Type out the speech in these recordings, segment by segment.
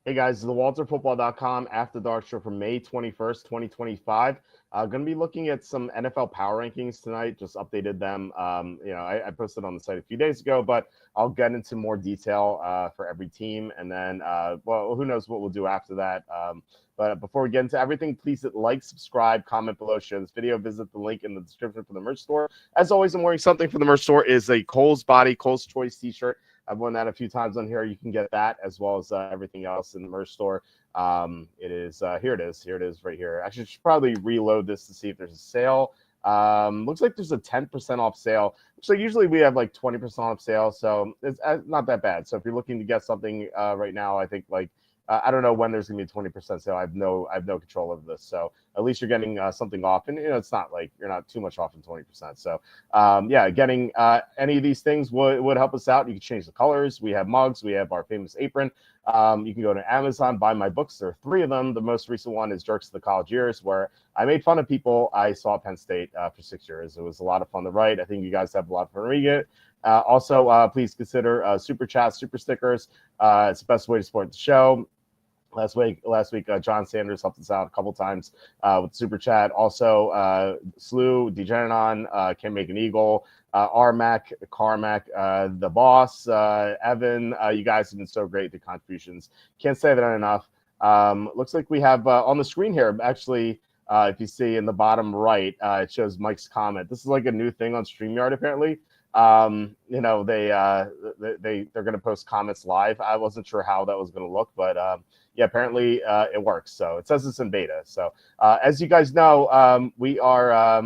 Hey guys, the WalterFootball.com After Dark Show for May 21st, 2025. Going to be looking at some NFL power rankings tonight. Just updated them. I posted on the site a few days ago, but I'll get into more detail for every team. And then, who knows what we'll do after that. But before we get into everything, please hit like, subscribe, comment below, share this video, visit the link in the description for the merch store. As always, I'm wearing something for the merch store is a Cole's Choice t-shirt. I've worn that a few times on here. You can get that as well as everything else in the merch store. It is here. It is right here. Actually, I should probably reload this to see if there's a sale. Looks like there's a 10% off sale. So usually we have like 20% off sale, so it's not that bad. So if you're looking to get something right now, I think I don't know when there's gonna be a 20% sale. I have no control over this. So at least you're getting something off, and it's not like you're not too much off in 20%. So getting any of these things would help us out. You can change the colors. We have mugs. We have our famous apron. You can go to Amazon, buy my books. There are 3 of them. The most recent one is Jerks of the College Years, where I made fun of people I saw at Penn State for 6 years. It was a lot of fun to write. I think you guys have a lot of fun reading it. Also, please consider super chats, super stickers. It's the best way to support the show. Last week, John Sanders helped us out a couple times with super chat. Also, Slew, Degeneron, Can't Make an Eagle, Armac, Carmack, the boss, Evan. You guys have been so great. The contributions. Can't say that enough. Looks like we have on the screen here. Actually, if you see in the bottom right, it shows Mike's comment. This is like a new thing on StreamYard apparently. They're going to post comments live. I wasn't sure how that was going to look, but apparently it works. So it says it's in beta. So as you guys know, we are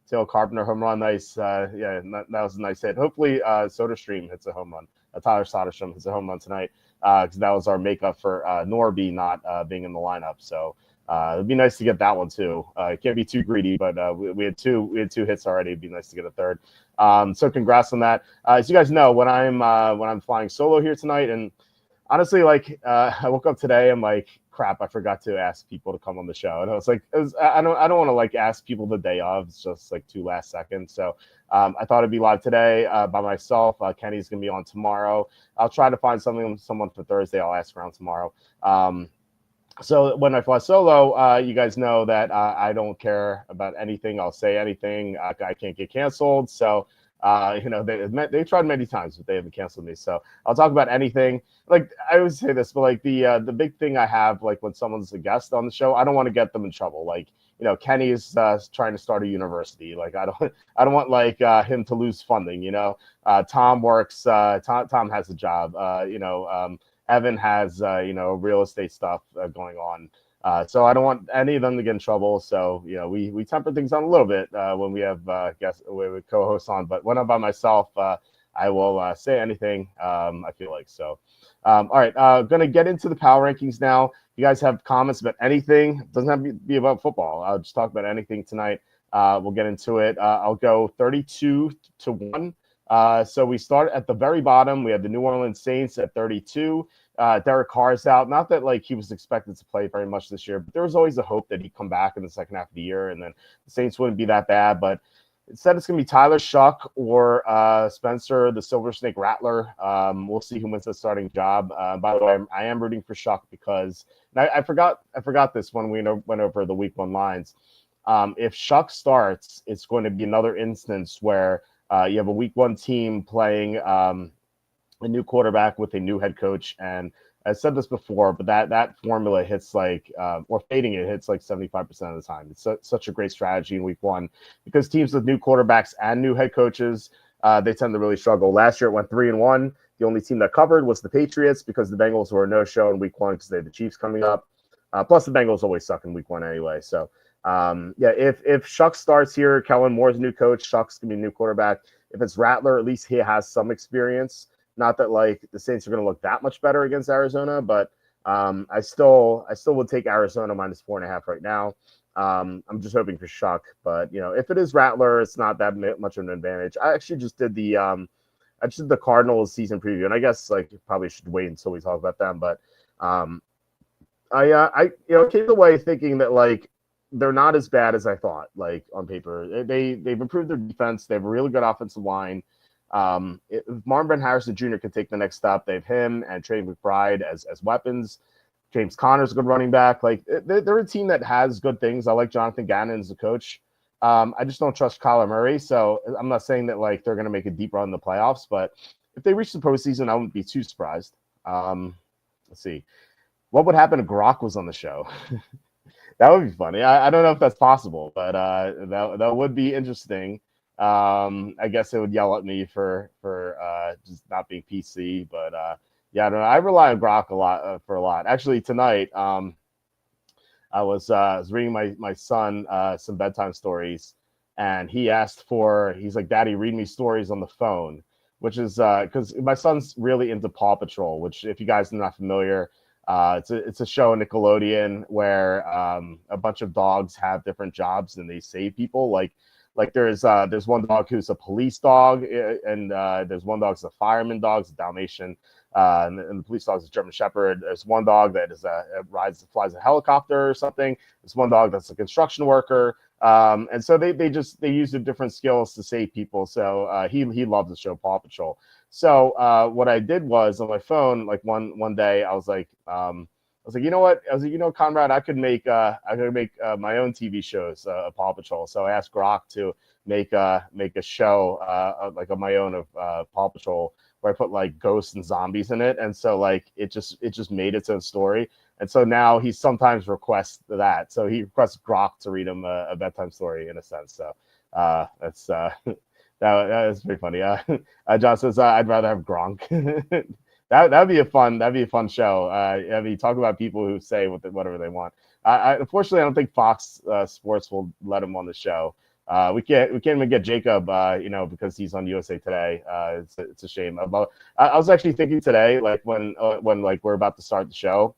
Taylor Carpenter home run. Nice. That was a nice hit. Hopefully SodaStream hits a home run. Tyler Soderstrom hits a home run tonight because that was our makeup for Norby not being in the lineup. So it'd be nice to get that one too. It can't be too greedy, but we had two hits already. It'd be nice to get a third. So congrats on that. As you guys know, when I'm flying solo here tonight, and honestly, I woke up today, I'm like, crap, I forgot to ask people to come on the show, and I was like, I don't want to ask people the day of. It's just like 2 last seconds. So I thought it'd be live today by myself. Kenny's gonna be on tomorrow. I'll try to find someone for Thursday. I'll ask around tomorrow. So when I fly solo, you guys know that I don't care about anything. I'll say anything. I can't get canceled. So, they tried many times, but they haven't canceled me. So I'll talk about anything. Like I always say this, but the big thing I have, when someone's a guest on the show, I don't want to get them in trouble. Kenny is trying to start a university. I don't want him to lose funding. Tom works. Tom has a job. Evan has, real estate stuff going on. So I don't want any of them to get in trouble. So, we temper things on a little bit when we have guests with co-hosts on. But when I'm by myself, I will say anything I feel like. So, all right, going to get into the power rankings now. You guys have comments about anything. It doesn't have to be about football. I'll just talk about anything tonight. We'll get into it. I'll go 32-1. So we start at the very bottom. We have the New Orleans Saints at 32. Derek Carr's out. Not that he was expected to play very much this year, but there was always a hope that he'd come back in the second half of the year, and then the Saints wouldn't be that bad. But instead, it's going to be Tyler Shuck or Spencer, the Silver Snake Rattler. We'll see who wins the starting job. By the way, I am rooting for Shuck because I forgot this when we went over the Week 1 lines. If Shuck starts, it's going to be another instance where you have a Week 1 team playing a new quarterback with a new head coach. And I said this before, but that formula hits or fading it hits 75% of the time. It's such a great strategy in Week 1 because teams with new quarterbacks and new head coaches, they tend to really struggle. Last year it went 3-1. The only team that covered was the Patriots because the Bengals were a no-show in Week 1 because they had the Chiefs coming up. Plus the Bengals always suck in Week 1 anyway. So if Shuck starts here, Kellen Moore's new coach, Shuck's gonna be a new quarterback. If it's Rattler, at least he has some experience. Not that the Saints are going to look that much better against Arizona, but I still would take Arizona -4.5 right now. I'm just hoping for Shuck, but if it is Rattler, it's not that much of an advantage. I actually just did the Cardinals season preview, and I guess probably should wait until we talk about them. But I came away thinking that they're not as bad as I thought. On paper, they've improved their defense. They have a really good offensive line. If Marvin Harrison Jr. can take the next step, they have him and Trey McBride as weapons. James Conner's a good running back. Like they're a team that has good things. I like Jonathan Gannon as a coach. I just don't trust Kyler Murray. So I'm not saying that like they're going to make a deep run in the playoffs, but if they reach the postseason, I wouldn't be too surprised. Let's see. What would happen if Gronk was on the show? That would be funny. I don't know if that's possible, but that would be interesting. I guess it would yell at me for just not being PC, but yeah, I don't know. I rely on Gronk a lot for a lot. Actually, tonight I was reading my son some bedtime stories, and he's like, "Daddy, read me stories on the phone," which is because my son's really into Paw Patrol, which, if you guys are not familiar, it's a show on Nickelodeon where a bunch of dogs have different jobs and they save people. Like there's one dog who's a police dog, and there's one dog who's a fireman dog, it's a Dalmatian, and the police dog is a German Shepherd. There's one dog that flies a helicopter or something. There's one dog that's a construction worker. And so they use the different skills to save people. So he loves the show Paw Patrol. So what I did was on my phone, like one day I was like, you know what? I was like, Conrad, I could make my own TV shows, Paw Patrol. So I asked Grok to make a show like on my own of Paw Patrol, where I put like ghosts and zombies in it, and so like it just made its own story. And so now he sometimes requests that. So he requests Grok to read him a bedtime story in a sense. So that's that is pretty funny. John says I'd rather have Gronk. That'd be a fun show. I mean, talk about people who say whatever they want. Unfortunately, I don't think Fox Sports will let him on the show. We can't even get Jacob, because he's on USA Today. It's a shame. I was actually thinking today, like when like we're about to start the show,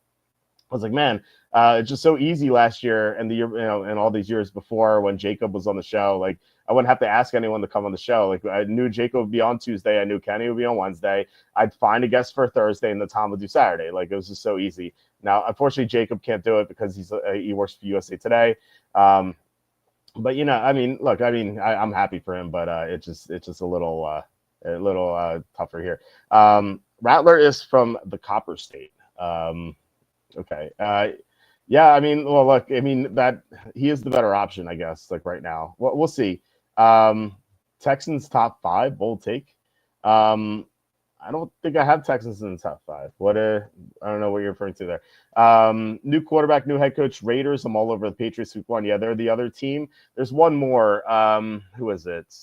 I was like, man, it's just so easy last year and the year, and all these years before when Jacob was on the show. Like I wouldn't have to ask anyone to come on the show. Like I knew Jacob would be on Tuesday. I knew Kenny would be on Wednesday. I'd find a guest for Thursday, and then Tom would do Saturday. Like it was just so easy. Now, unfortunately, Jacob can't do it because he works for USA Today. But I mean, look, I mean, I'm happy for him, but it's just a little tougher here. Rattler is from the Copper State. Okay. Yeah, I mean, well, look, I mean that he is the better option, I guess. Like right now, we'll see. Texans top 5, bold take. I don't think I have Texans in the top 5. I don't know what you're referring to there. New quarterback, new head coach, Raiders. I'm all over the Patriots week 1. Yeah, they're the other team. There's one more. Who is it?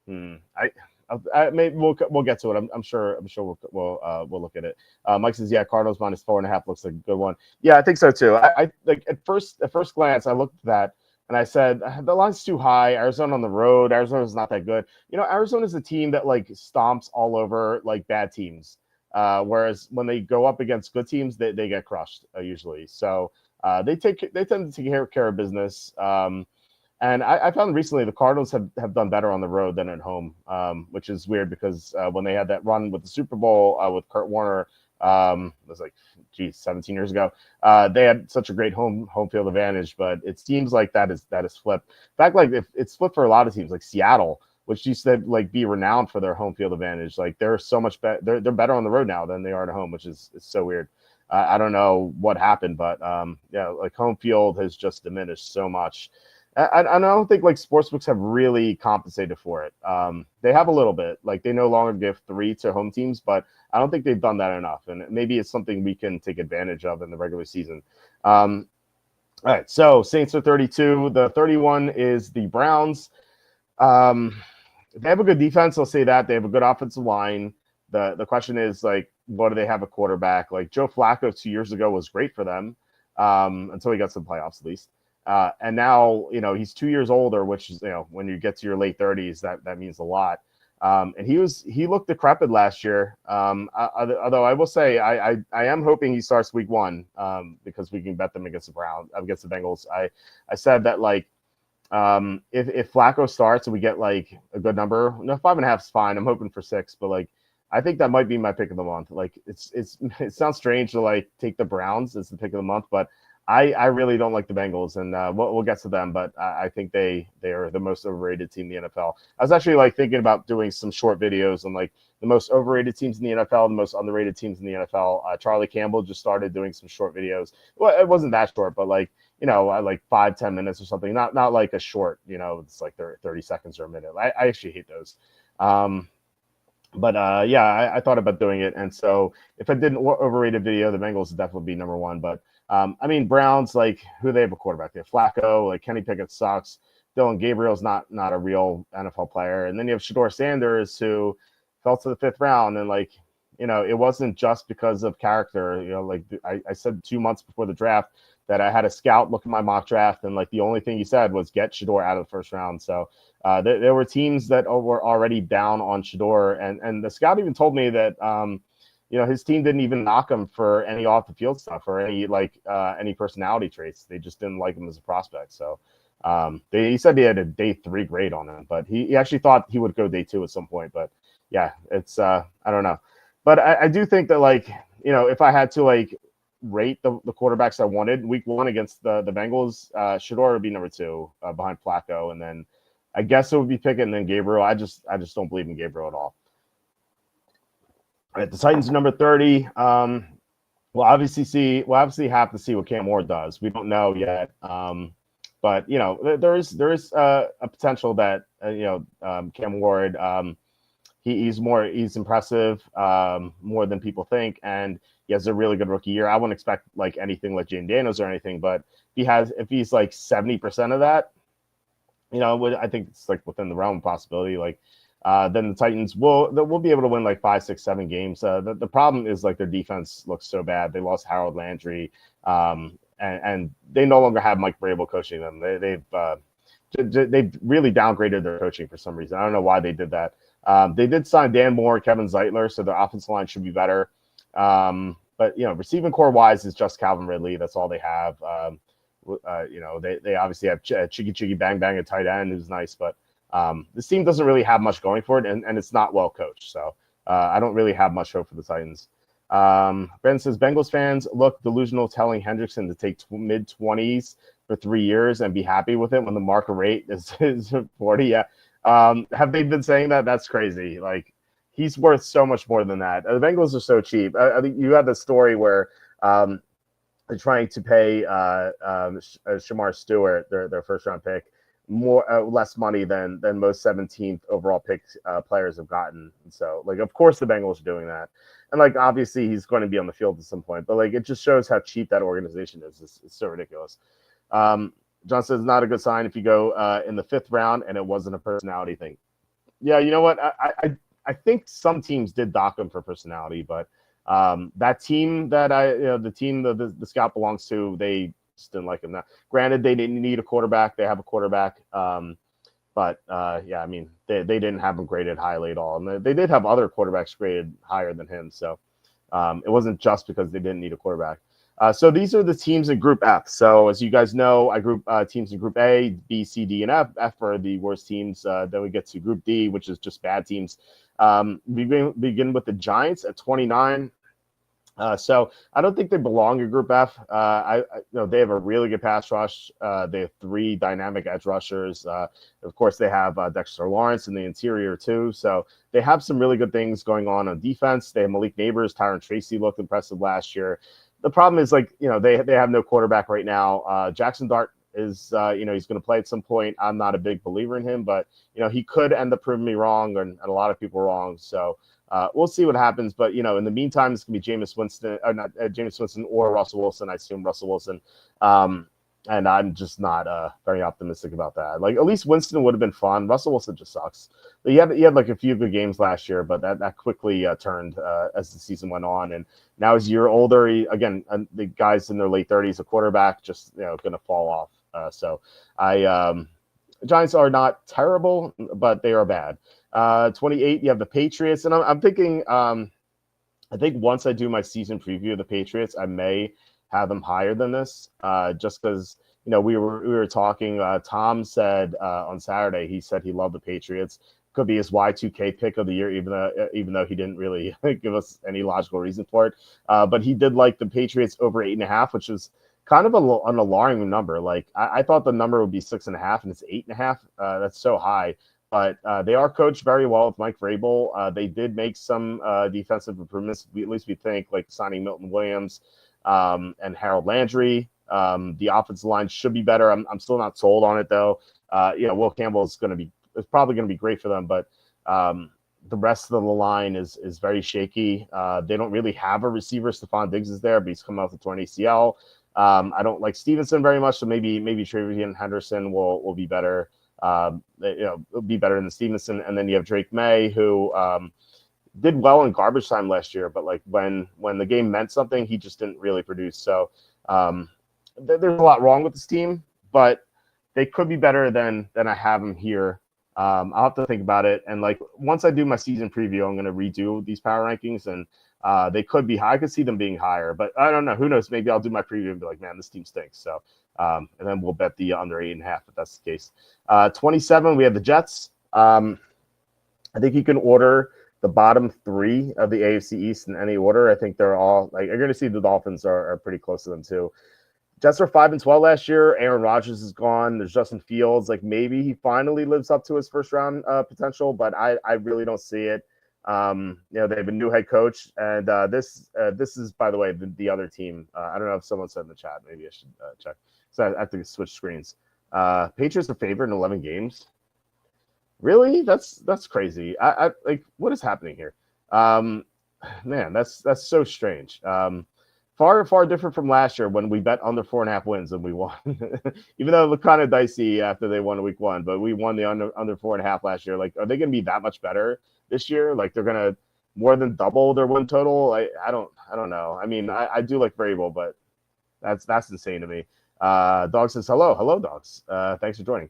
Maybe we'll get to it. I'm sure we'll look at it. Mike says, yeah, Cardinals -4.5 looks like a good one. Yeah, I think so too. I like at first glance I looked at that and I said the line's too high. Arizona on the road. Arizona's not that good. Arizona's a team that like stomps all over like bad teams. Whereas when they go up against good teams, they get crushed usually. So they tend to take care of business. And I found recently the Cardinals have done better on the road than at home, which is weird because when they had that run with the Super Bowl with Kurt Warner, it was like, 17 years ago, they had such a great home field advantage. But it seems like that is flipped. In fact, like if it's flipped for a lot of teams, like Seattle, which used to like be renowned for their home field advantage, like they're so much better. They're better on the road now than they are at home, which is so weird. I don't know what happened, but yeah, like home field has just diminished so much. I don't think like sportsbooks have really compensated for it. They have a little bit, like they no longer give 3 to home teams, but I don't think they've done that enough. And maybe it's something we can take advantage of in the regular season. All right, so Saints are 32. The 31 is the Browns. They have a good defense. I'll say that. They have a good offensive line. The question is like, what do they have a quarterback? Like Joe Flacco 2 years ago was great for them until he got to the playoffs at least. And now, he's 2 years older, which is, when you get to your late 30s, that means a lot. And he looked decrepit last year. Although I will say, I am hoping he starts week 1 because we can bet them against the Bengals. I said that like, if Flacco starts and we get like a good number, 5.5 is fine. I'm hoping for 6, but like, I think that might be my pick of the month. Like it sounds strange to like take the Browns as the pick of the month, but I really don't like the Bengals, and we'll get to them, but I think they are the most overrated team in the NFL. I was actually like thinking about doing some short videos on like the most overrated teams in the NFL, the most underrated teams in the NFL. Charlie Campbell just started doing some short videos. Well, it wasn't that short, but like, like 5-10 minutes or something. Not like a short, it's like 30 seconds or a minute. I actually hate those. But yeah, I thought about doing it, and so if I did an overrated video, the Bengals would definitely be number one. But I mean, Browns, like, who they have a quarterback? They have Flacco, like Kenny Pickett sucks. Dylan Gabriel's not a real NFL player, and then you have Shador Sanders, who fell to the fifth round, and like, it wasn't just because of character. Like I said 2 months before the draft that I had a scout look at my mock draft, and like the only thing he said was get Shador out of the first round. So there were teams that were already down on Shador, and the scout even told me that his team didn't even knock him for any off the field stuff or any personality traits. They just didn't like him as a prospect. So he said he had a day 3 grade on him, but he actually thought he would go day 2 at some point. But yeah, it's I don't know, but I do think that like if I had to like rate the quarterbacks I wanted week 1 against the Bengals, Shador would be number 2 behind Flacco, and then I guess it would be Pickett and then Gabriel. I just don't believe in Gabriel at all. All right, the Titans are number 30. We'll obviously have to see what Cam Ward does. We don't know yet, but there is a potential that Cam Ward he's Impressive more than people think, and he has a really good rookie year. I wouldn't expect like anything like Jane Daniels or anything, but if he's like 70% of that, I think it's like within the realm of possibility. Like, then the Titans will be able to win like 5, 6, 7 games. The problem is like their defense looks so bad. They lost Harold Landry, and they no longer have Mike Vrabel coaching them. They've really downgraded their coaching for some reason. I don't know why they did that. They did sign Dan Moore, Kevin Zeitler, so their offensive line should be better. But receiving core wise is just Calvin Ridley. That's all they have. They obviously have Chiggy Bang Bang at tight end, who's nice, but this team doesn't really have much going for it, and it's not well coached. So I don't really have much hope for the Titans. Ben says Bengals fans look delusional telling Hendrickson to take mid-20s for 3 years and be happy with it when the market rate is 40. Yeah. Have they been saying that? That's crazy. Like, he's worth so much more than that. The Bengals are so cheap. I think you had the story where they're trying to pay Shamar Stewart, their first round pick, less money than most 17th overall picked players have gotten. And so, like, of course the Bengals are doing that. And like, obviously he's going to be on the field at some point, but like, it just shows how cheap that organization is. It's so ridiculous. John says not a good sign if you go in the 5th round and it wasn't a personality thing. Yeah, you know what? I think some teams did dock him for personality, but that team that the team that the scout belongs to, they just didn't like him. Now, granted, they didn't need a quarterback. They have a quarterback. But yeah, I mean, they didn't have him graded highly at all. And they did have other quarterbacks graded higher than him. So it wasn't just because they didn't need a quarterback. So these are the teams in Group F. So as you guys know, I group teams in Group A, B, C, D, and F. F are the worst teams. Then we get to Group D, which is just bad teams. We begin with the Giants at 29. So I don't think they belong in Group F. They have a really good pass rush. They have 3 dynamic edge rushers. Of course, they have Dexter Lawrence in the interior too. So they have some really good things going on defense. They have Malik Neighbors. Tyron Tracy looked impressive last year. The problem is, they have no quarterback right now. Jackson Dart is, he's going to play at some point. I'm not a big believer in him, but, he could end up proving me wrong and a lot of people wrong. So we'll see what happens. But, in the meantime, it's going to be Jameis Winston or Russell Wilson. I assume Russell Wilson. And I'm just not very optimistic about that. Like, at least Winston would have been fun. Russell Wilson just sucks. But he had like a few good games last year, but that quickly turned as the season went on. And now he's a year older. The guys in their late 30s, a quarterback, just going to fall off. So Giants are not terrible, but they are bad. 28, you have the Patriots, and I'm thinking. I think once I do my season preview of the Patriots, I may have them higher than this, just because we were talking. Tom said on Saturday, he said he loved the Patriots. Could be his Y2K pick of the year, even though he didn't really give us any logical reason for it. But he did like the Patriots over 8.5, which is kind of an alarming number. Like I thought the number would be 6.5, and it's 8.5. That's so high. But they are coached very well with Mike Vrabel. They did make some defensive improvements. At least we think, like signing Milton Williams and Harold Landry. The offensive line should be better. I'm still not sold on it though. Will Campbell is probably going to be great for them, but the rest of the line is very shaky. They don't really have a receiver. Stephon Diggs is there, but he's coming off the torn ACL. I don't like Stevenson very much, so maybe Travian Henderson will be better. It'll be better than Stevenson. And then you have Drake May, who did well in garbage time last year, but like when the game meant something, he just didn't really produce. So there's a lot wrong with this team, but they could be better than I have them here. I'll have to think about it. And like once I do my season preview, I'm going to redo these power rankings, and they could be high. I could see them being higher, but I don't know. Who knows? Maybe I'll do my preview and be like, man, this team stinks. So, and then we'll bet the under 8.5 if that's the case. 27, we have the Jets. I think you can order the bottom three of the AFC East in any order. I think they're all like, you're going to see the Dolphins are pretty close to them too. Jets were 5-12 last year. Aaron Rodgers is gone. There's Justin Fields. Like maybe he finally lives up to his first round potential, but I really don't see it. They have a new head coach, and this is, by the way, the other team. I don't know if someone said in the chat. Maybe I should check. So I have to switch screens. Patriots are favored in 11 games. Really? That's crazy. I like, what is happening here? Man, that's so strange. Far different from last year when we bet under 4.5 wins and we won. Even though it looked kind of dicey after they won week 1, but we won the under 4.5 last year. Like, are they going to be that much better this year? Like, they're going to more than double their win total? I don't know. I mean, I do like Vrabel, but that's insane to me. Dog says hello, dogs. Thanks for joining.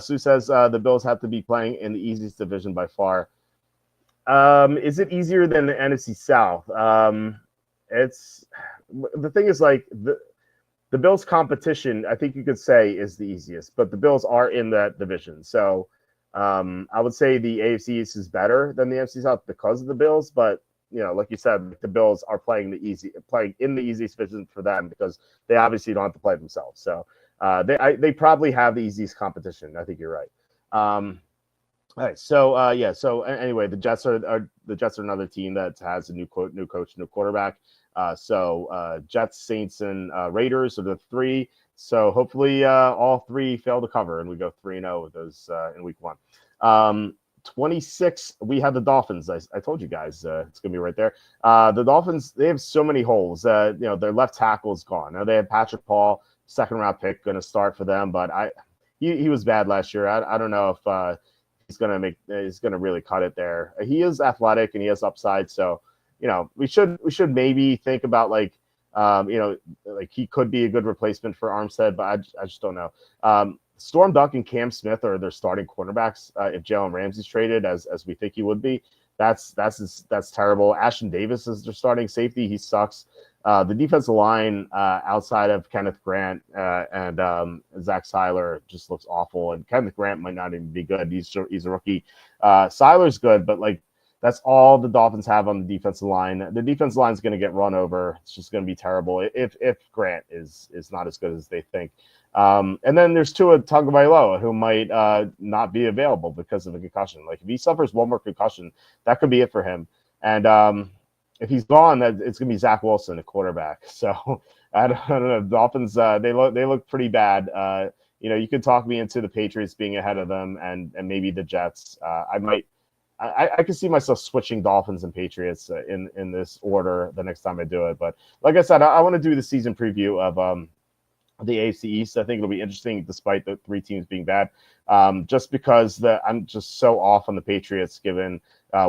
Sue says the Bills have to be playing in the easiest division by far. Is it easier than the NFC South? It's the thing is, like, the Bills' competition, I think you could say, is the easiest, but the Bills are in that division. So I would say the AFC East is better than the NFC South because of the Bills. But, like you said, the Bills are playing in the easiest division for them because they obviously don't have to play themselves. So they probably have the easiest competition. I think you're right. All right. So, So anyway, the Jets are another team that has a new coach, new quarterback. Jets, Saints, and Raiders are the three. So hopefully all three fail to cover, and we go 3-0 with those in week 1. 26, we have the Dolphins. I told you guys it's going to be right there. The Dolphins, they have so many holes. Their left tackle is gone. Now they have Patrick Paul, second-round pick, going to start for them, but he was bad last year. I don't know if he's going to really cut it there. He is athletic and he has upside, so we should maybe think about like he could be a good replacement for Armstead, but I just don't know. Storm Duck and Cam Smith are their starting cornerbacks. If Jalen Ramsey's traded, as we think he would be, that's terrible. Ashton Davis is their starting safety. He sucks. The defensive line outside of Kenneth Grant and Zach Seiler just looks awful. And Kenneth Grant might not even be good. He's a rookie. Seiler's good, but like, that's all the Dolphins have on the defensive line. The defensive line is going to get run over. It's just going to be terrible if Grant is not as good as they think. And then there's Tua Tagovailoa, who might not be available because of a concussion. Like, if he suffers one more concussion, that could be it for him. And if he's gone, it's going to be Zach Wilson, the quarterback. So I don't know. The Dolphins, they look pretty bad. You could talk me into the Patriots being ahead of them, and maybe the Jets. I can see myself switching Dolphins and Patriots in this order the next time I do it. But like I said, I want to do the season preview of the AFC East. I think it'll be interesting despite the three teams being bad, just because I'm just so off on the Patriots given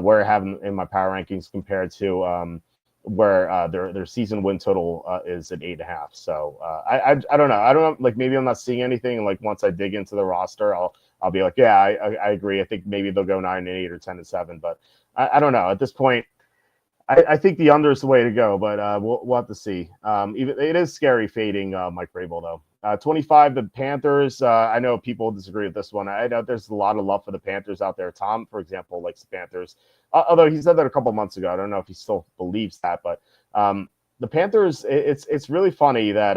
where I have them in my power rankings compared to where their season win total is at 8.5. So I don't know. I don't know. Like, maybe I'm not seeing anything. And like, once I dig into the roster, I'll be like, yeah, I agree. I think maybe they'll go 9-8 or 10-7, but I don't know. At this point, I think the under is the way to go, but we'll have to see. It is scary fading Mike Vrabel, though. 25, the Panthers. I know people disagree with this one. I know there's a lot of love for the Panthers out there. Tom, for example, likes the Panthers, although he said that a couple months ago. I don't know if he still believes that, but the Panthers. It's really funny that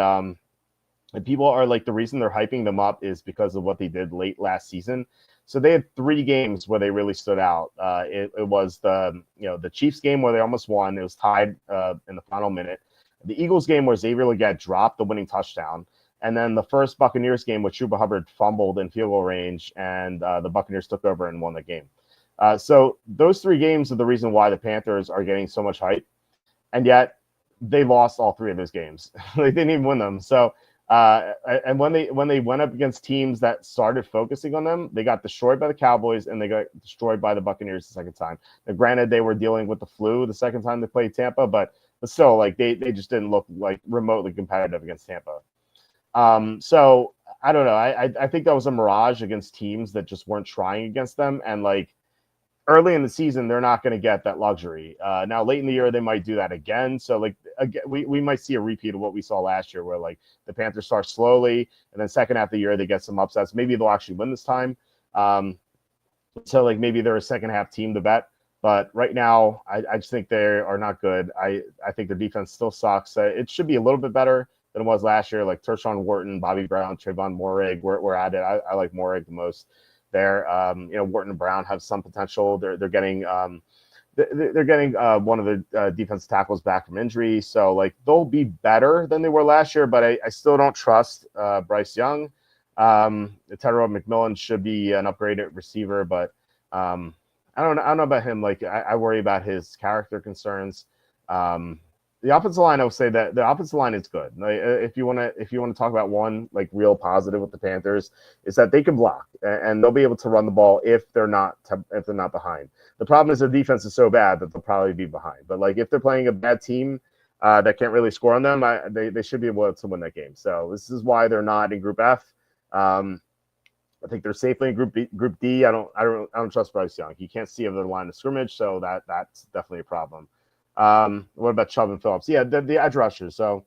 And people are like, the reason they're hyping them up is because of what they did late last season. So they had 3 games where they really stood out. It was the Chiefs game where they almost won. It was tied in the final minute. The Eagles game where Xavier Legette dropped the winning touchdown. And then the first Buccaneers game where Chuba Hubbard fumbled in field goal range, and the Buccaneers took over and won the game. So those 3 games are the reason why the Panthers are getting so much hype. And yet they lost all 3 of those games. They didn't even win them. So and when they went up against teams that started focusing on them, they got destroyed by the Cowboys and they got destroyed by the Buccaneers the second time. Now, granted, they were dealing with the flu the second time they played Tampa, but still, like they just didn't look like remotely competitive against Tampa. So I don't know. I think that was a mirage against teams that just weren't trying against them, and like early in the season, they're not going to get that luxury. Now, late in the year, they might do that again. So, like, again, we might see a repeat of what we saw last year, where like the Panthers start slowly, and then second half of the year they get some upsets. Maybe they'll actually win this time. So, like, maybe they're a second half team to bet. But right now, I just think they are not good. I think their defense still sucks. It should be a little bit better than it was last year. Like Tershawn Wharton, Bobby Brown, Trayvon Moehrig, we're at it. I like Moehrig the most. There, Wharton and Brown have some potential. They're getting one of the defensive tackles back from injury, so like they'll be better than they were last year. But I still don't trust Bryce Young. Tyrell McMillan should be an upgraded receiver, but I don't know about him. Like I worry about his character concerns. The offensive line, I would say that the offensive line is good. Like, if you want to talk about one like real positive with the Panthers, is that they can block and they'll be able to run the ball if they're not behind. The problem is their defense is so bad that they'll probably be behind. But like if they're playing a bad team that can't really score on them, they should be able to win that game. So this is why they're not in Group F. I think they're safely in Group D. I don't trust Bryce Young. He can't see over the line of scrimmage, so that's definitely a problem. What about Chubb and Phillips? Yeah, the edge rushers. So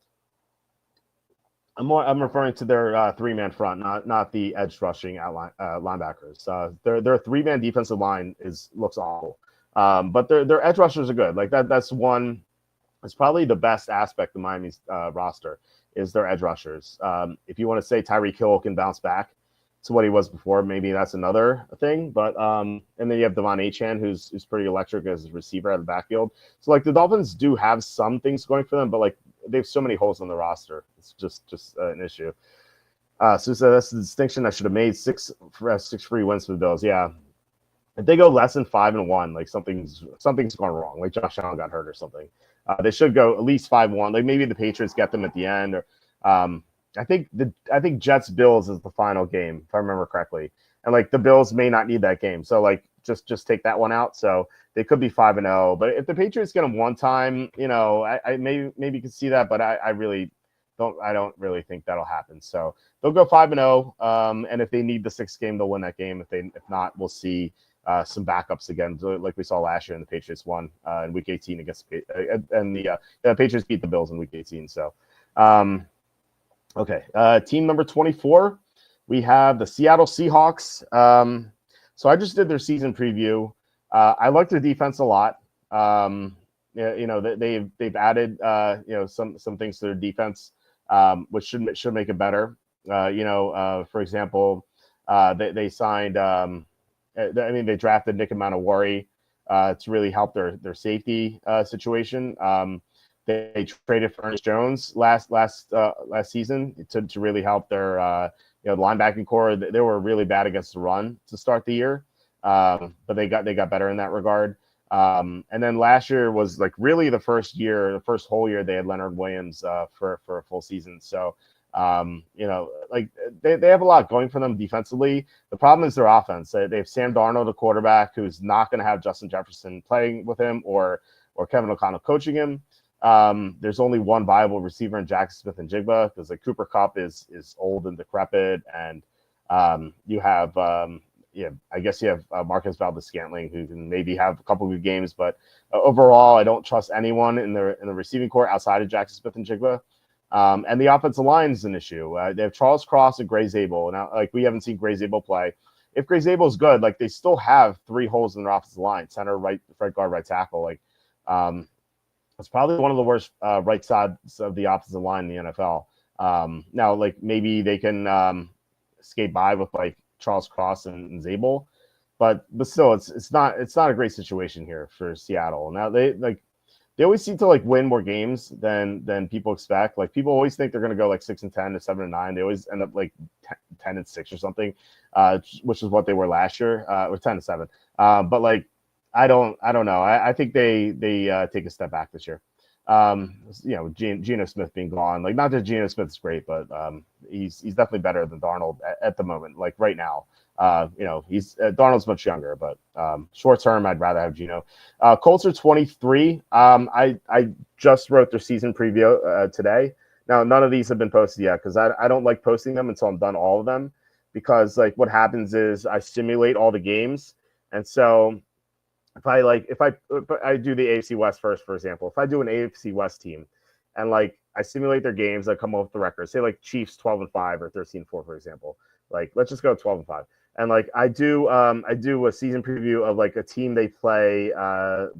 I'm referring to their 3-man front, not the edge rushing linebackers. Their 3-man defensive line looks awful. But their edge rushers are good. Like that's one. It's probably the best aspect of Miami's roster is their edge rushers. If you want to say Tyreek Hill can bounce back to what he was before, maybe that's another thing. But and then you have Devon Achane, who's pretty electric as a receiver out of the backfield. So like the Dolphins do have some things going for them, but like they have so many holes on the roster. It's just an issue. So that's the distinction I should have made. 6 free wins for the Bills. Yeah. If they go less than 5-1, like something's gone wrong. Like Josh Allen got hurt or something. They should go at least 5-1. Like maybe the Patriots get them at the end. Or I think Jets Bills is the final game, if I remember correctly. And like the Bills may not need that game. So like just take that one out. So they could be 5-0. But if the Patriots get them one time, I maybe could see that, but I don't really think that'll happen. So they'll go 5-0. And if they need the 6th game, they'll win that game. If not, we'll see some backups again, like we saw last year, and the Patriots won in Week 18 against and the Patriots beat the Bills in Week 18. So, okay, team number 24, we have the Seattle Seahawks. So I just did their season preview. I like their defense a lot. They've added some things to their defense, which should make it better. For example, they signed. They drafted Nick Emmanwori to really help their safety situation. They traded for Ernest Jones last season to really help their linebacking core. They were really bad against the run to start the year, but they got better in that regard. And then last year was like really the first whole year they had Leonard Williams for a full season. So. Like they have a lot going for them defensively. The problem is their offense. They have Sam Darnold, a quarterback, who's not going to have Justin Jefferson playing with him or Kevin O'Connell coaching him. There's only one viable receiver in Jackson Smith and Jigba because like Cooper Kupp is old and decrepit, and you have I guess you have Marcus Valdes-Scantling, who can maybe have a couple of good games, but overall I don't trust anyone in the receiving core outside of Jackson Smith and Jigba. And the offensive line is an issue. They have Charles Cross and Gray Zabel. Now, like we haven't seen Gray Zabel play. If Gray Zabel is good, like they still have 3 holes in their offensive line: center, right guard, right tackle. Like it's probably one of the worst right sides of the offensive line in the NFL. Now, like maybe they can skate by with like Charles Cross and Zabel, but still, it's not a great situation here for Seattle. Now they always seem to like win more games than people expect. Like people always think they're going to go like 6-10 or 7-9. They always end up like 10-6 or something, which is what they were last year, or 10-7. But like I don't know. I think they take a step back this year. Geno Smith being gone, like not that Geno Smith's great, but he's definitely better than Darnold at the moment, like right now. He's Darnold's much younger, but short term, I'd rather have Geno. Colts are 23. I just wrote their season preview today. Now, none of these have been posted yet because I don't like posting them until I'm done all of them, because like what happens is I simulate all the games, and so if I do the AFC West first, for example, if I do an AFC West team and like I simulate their games, I come up with the record, say like Chiefs 12-5 or 13-4, for example. Like let's just go 12-5. And like I do a season preview of like a team they play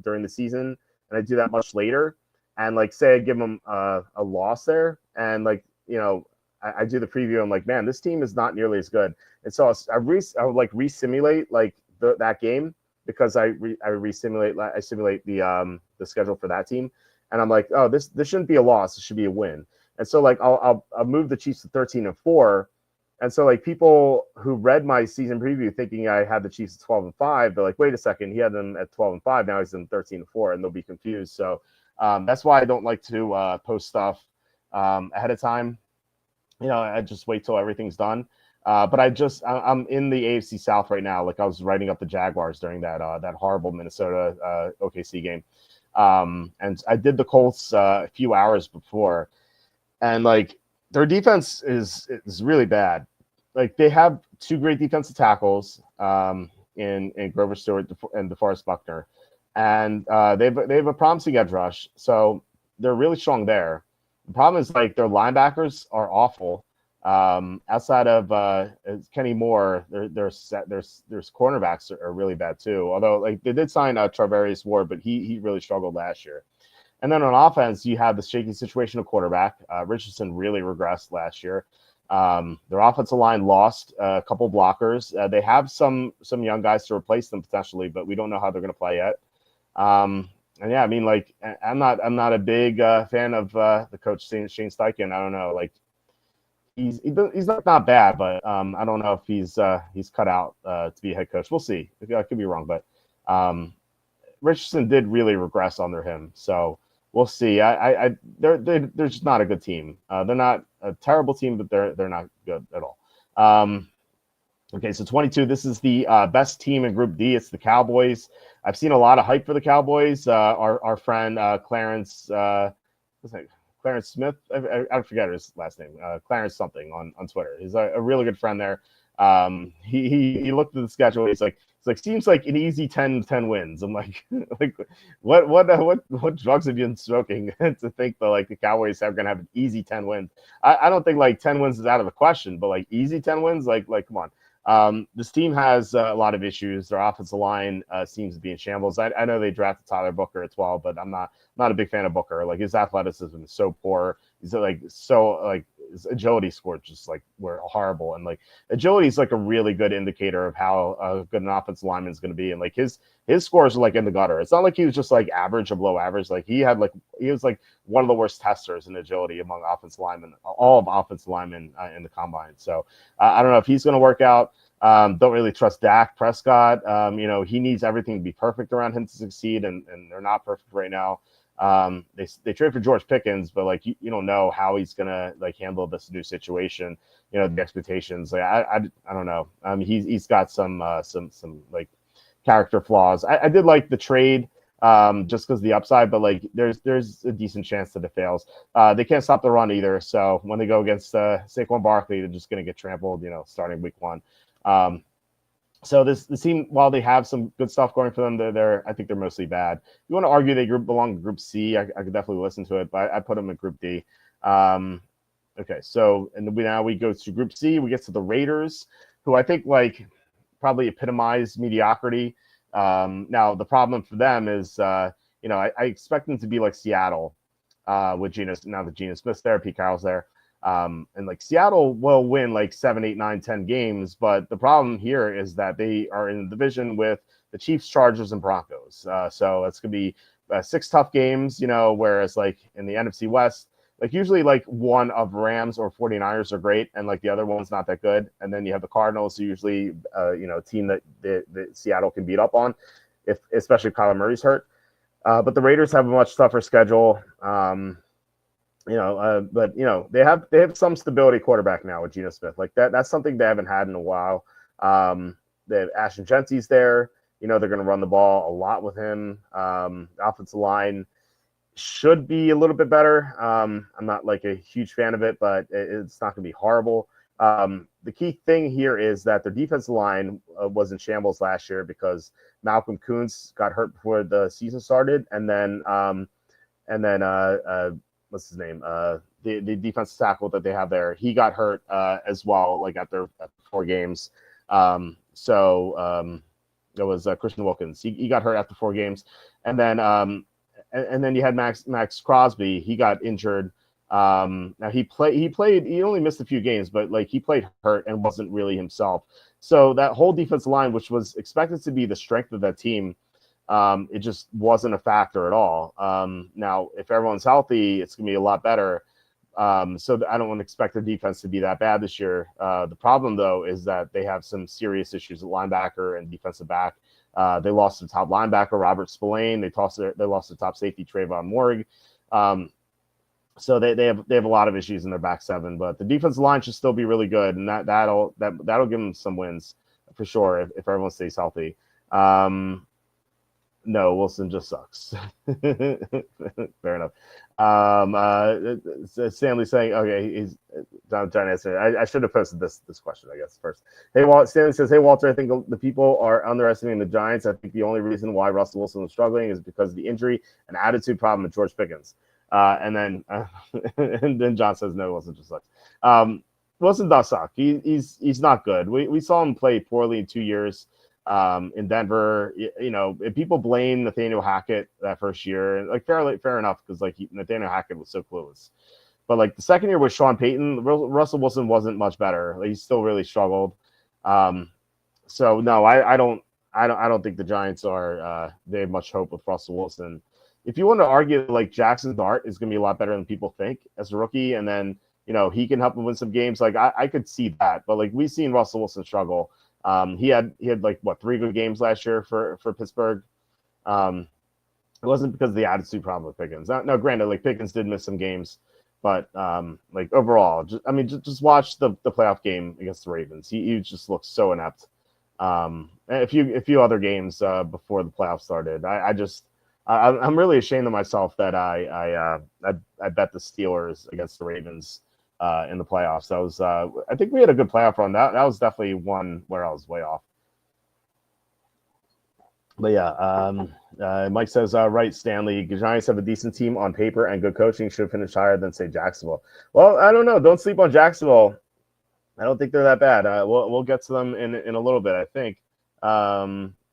during the season, and I do that much later. And like say I give them a loss there, and like I do the preview. I'm like, man, this team is not nearly as good. And so I would like resimulate like that game, because I simulate the schedule for that team, and I'm like, oh, this shouldn't be a loss. It should be a win. And so like I'll move the Chiefs to 13-4. And so like people who read my season preview thinking I had the Chiefs at 12-5, they're like, wait a second, he had them at 12-5. Now he's in 13-4, and they'll be confused. So that's why I don't like to post stuff ahead of time. I just wait till everyth's done. But I'm in the AFC South right now. Like I was writing up the Jaguars during that horrible Minnesota OKC game. And I did the Colts a few hours before, and like their defense is really bad. Like they have two great defensive tackles in Grover Stewart and DeForest Buckner, and they have a promising edge rush, so they're really strong there. The problem is like their linebackers are awful. Outside of Kenny Moore, there's cornerbacks are really bad too. Although like they did sign Charvarius Ward, but he really struggled last year. And then on offense, you have the shaky situation of quarterback. Richardson really regressed last year. Their offensive line lost a couple blockers. They have some young guys to replace them potentially, but we don't know how they're going to play yet. And yeah, I mean, like I'm not a big fan of the coach Shane Steichen. I don't know, like he's not bad, but I don't know if he's cut out to be a head coach. We'll see. I could be wrong, but Richardson did really regress under him, so we'll see. They're just not a good team. They're not a terrible team, but they're not good at all. Okay, so 22. This is the best team in Group D. It's the Cowboys. I've seen a lot of hype for the Cowboys. Our friend Clarence, what's that? Clarence Smith. I forget his last name. Clarence something on Twitter. He's a really good friend there. He looked at the schedule. He's like seems like an easy 10 wins. I'm like what drugs have you been smoking to think that like the Cowboys are gonna have an easy 10 wins? I don't think like 10 wins is out of the question, but like easy 10 wins, like come on. This team has a lot of issues. Their offensive line seems to be in shambles. I know they drafted Tyler Booker at 12, but I'm not a big fan of Booker. Like his athleticism is so poor. He's his agility scores just like were horrible, and like agility is like a really good indicator of how good an offensive lineman is going to be. And like his scores are like in the gutter. It's not like he was just like average or below average. Like he was like one of the worst testers in agility among offensive linemen, all of offensive linemen in the combine. So I don't know if he's going to work out. Don't really trust Dak Prescott. He needs everything to be perfect around him to succeed, and they're not perfect right now. They trade for George Pickens, but like you don't know how he's gonna like handle this new situation. The expectations. Like I don't know. He's got some like character flaws. I did like the trade just because the upside, but like there's a decent chance that it fails. They can't stop the run either, so when they go against Saquon Barkley, they're just gonna get trampled. Starting week 1. So this team, while they have some good stuff going for them, I think they're mostly bad. If you want to argue they belong to Group C, I could definitely listen to it, but I put them in Group D. Okay, so now we go to Group C. We get to the Raiders, who I think like probably epitomize mediocrity. Now the problem for them is, I expect them to be like Seattle with Geno. Now that Geno Smith's there, Pete Carroll's there. And like Seattle will win like 7, 8, 9, 10 games, but the problem here is that they are in the division with the Chiefs, Chargers, and Broncos. So it's gonna be 6 tough games, whereas like in the NFC West, like usually like one of Rams or 49ers are great, and like the other one's not that good. And then you have the Cardinals, who usually a team that the Seattle can beat up on, especially if Kyler Murray's hurt. But the Raiders have a much tougher schedule. But they have some stability quarterback now with Geno Smith. Like that's something they haven't had in a while. They have Ashton Genty's there. They're going to run the ball a lot with him. The offensive line should be a little bit better. I'm not like a huge fan of it, but it's not going to be horrible. The key thing here is that their defensive line was in shambles last year because Malcolm Kuntz got hurt before the season started, and then what's his name? The defensive tackle that they have there, he got hurt as well, like after 4 games. It was Christian Wilkins. He got hurt after 4 games, and then you had Max Crosby. He got injured. Now he played. He only missed a few games, but like he played hurt and wasn't really himself. So that whole defensive line, which was expected to be the strength of that team, it just wasn't a factor at all. Now, if everyone's healthy, it's going to be a lot better. So I don't expect the defense to be that bad this year. The problem, though, is that they have some serious issues at linebacker and defensive back. They lost the top linebacker, Robert Spillane. They lost the top safety, Trayvon Morrig. So they have a lot of issues in their back seven, but the defensive line should still be really good, and that'll give them some wins for sure if everyone stays healthy. No, Wilson just sucks. Fair enough. Stanley saying, okay, he's trying to answer. I should have posted this question, I guess, first. Hey, Stanley says, hey, Walter, I think the people are underestimating the Giants. I think the only reason why Russell Wilson was struggling is because of the injury and attitude problem with George Pickens. And then John says, no, Wilson just sucks. Wilson does suck. He's not good. We saw him play poorly in 2 years. In Denver, if people blame Nathaniel Hackett that first year, like fair enough, because like Nathaniel Hackett was so clueless. But like the second year with Sean Payton, Russell Wilson wasn't much better. Like, he still really struggled. So no, I don't think the Giants they have much hope with Russell Wilson. If you want to argue like Jackson Dart is going to be a lot better than people think as a rookie, and then he can help him win some games, like I could see that. But like we've seen Russell Wilson struggle. He had like 3 good games last year for Pittsburgh. It wasn't because of the attitude problem with Pickens. No, granted, like Pickens did miss some games, but like overall, just watch the playoff game against the Ravens. He just looks so inept. And a few other games before the playoffs started. I'm really ashamed of myself that I bet the Steelers against the Ravens in the playoffs. That was I think we had a good playoff run. That was definitely one where I was way off. But yeah, Mike says, right, Stanley, the Giants have a decent team on paper and good coaching, should finish higher than, say, Jacksonville. Well, I don't know. Don't sleep on Jacksonville. I don't think they're that bad. We'll get to them in a little bit, I think.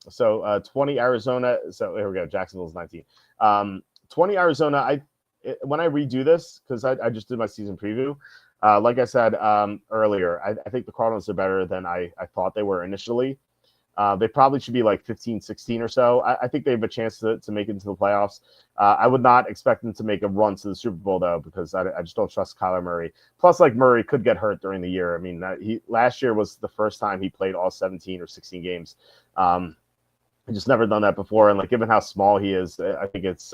So 20 Arizona. So here we go. Jacksonville's 19. 20 Arizona. When I redo this, because I just did my season preview, like I said earlier, I think the Cardinals are better than I thought they were initially. They probably should be like 15, 16 or so. I think they have a chance to make it into the playoffs. I would not expect them to make a run to the Super Bowl, though, because I just don't trust Kyler Murray. Plus, like, Murray could get hurt during the year. I mean, last year was the first time he played all 17 or 16 games. He just never done that before. And, like, given how small he is, I think it's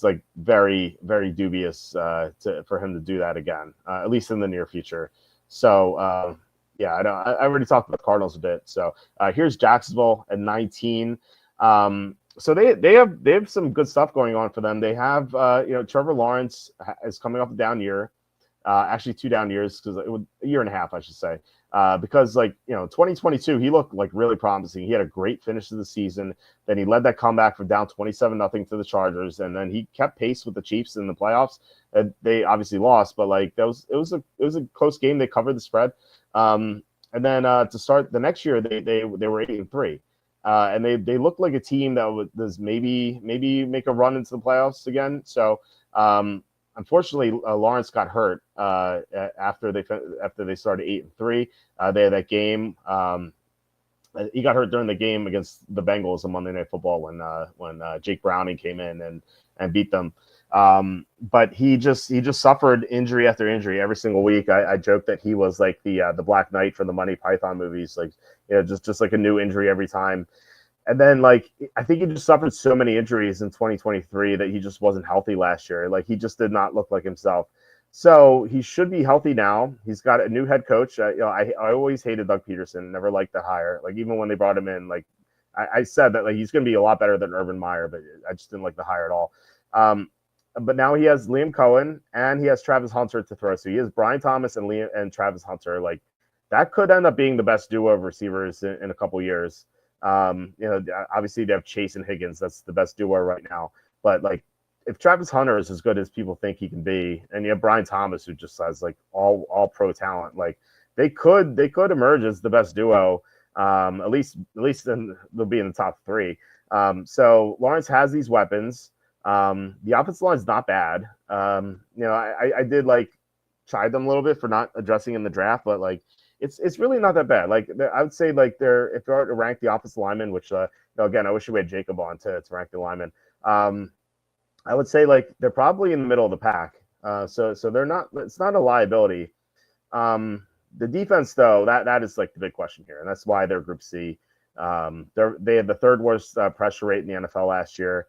like very, very dubious for him to do that again, at least in the near future. So, yeah, I already talked about the Cardinals a bit. So here's Jacksonville at 19. So they have some good stuff going on for them. They have Trevor Lawrence is coming off a down year, actually 2 down years, because it was a year and a half, I should say. Because 2022 he looked like really promising. He had a great finish to the season. Then he led that comeback from down 27-0 to the Chargers, and then he kept pace with the Chiefs in the playoffs. They obviously lost, but like it was a close game. They covered the spread. And then to start the next year, they were 8-3, and they looked like a team that was maybe make a run into the playoffs again. So unfortunately, Lawrence got hurt after they started 8-3. They had that game. He got hurt during the game against the Bengals on Monday Night Football when Jake Browning came in and beat them. But he just suffered injury after injury every single week. I joke that he was like the Black Knight from the Monty Python movies, like just like a new injury every time. And then like I think he just suffered so many injuries in 2023 that he just wasn't healthy last year. Like he just did not look like himself. So he should be healthy now. He's got a new head coach. I always hated Doug Peterson. Never liked the hire. Like even when they brought him in, like I said that like he's going to be a lot better than Urban Meyer, but I just didn't like the hire at all. But now he has Liam Cohen and he has Travis Hunter to throw. So he has Brian Thomas and Travis Hunter. Like that could end up being the best duo of receivers in a couple of years. Obviously they have Chase and Higgins. That's the best duo right now. But like if Travis Hunter is as good as people think he can be, and you have Brian Thomas who just has like all pro talent, like they could emerge as the best duo. At least then they'll be in the top three. So Lawrence has these weapons. The offensive line is not bad. I did like chide them a little bit for not addressing in the draft, but like it's really not that bad. Like I would say like if you were to rank the offensive linemen, which again I wish we had Jacob on to rank the linemen. I would say like they're probably in the middle of the pack. So they're not. It's not a liability. The defense though, that is like the big question here, and that's why they're Group C. They had the third worst pressure rate in the NFL last year.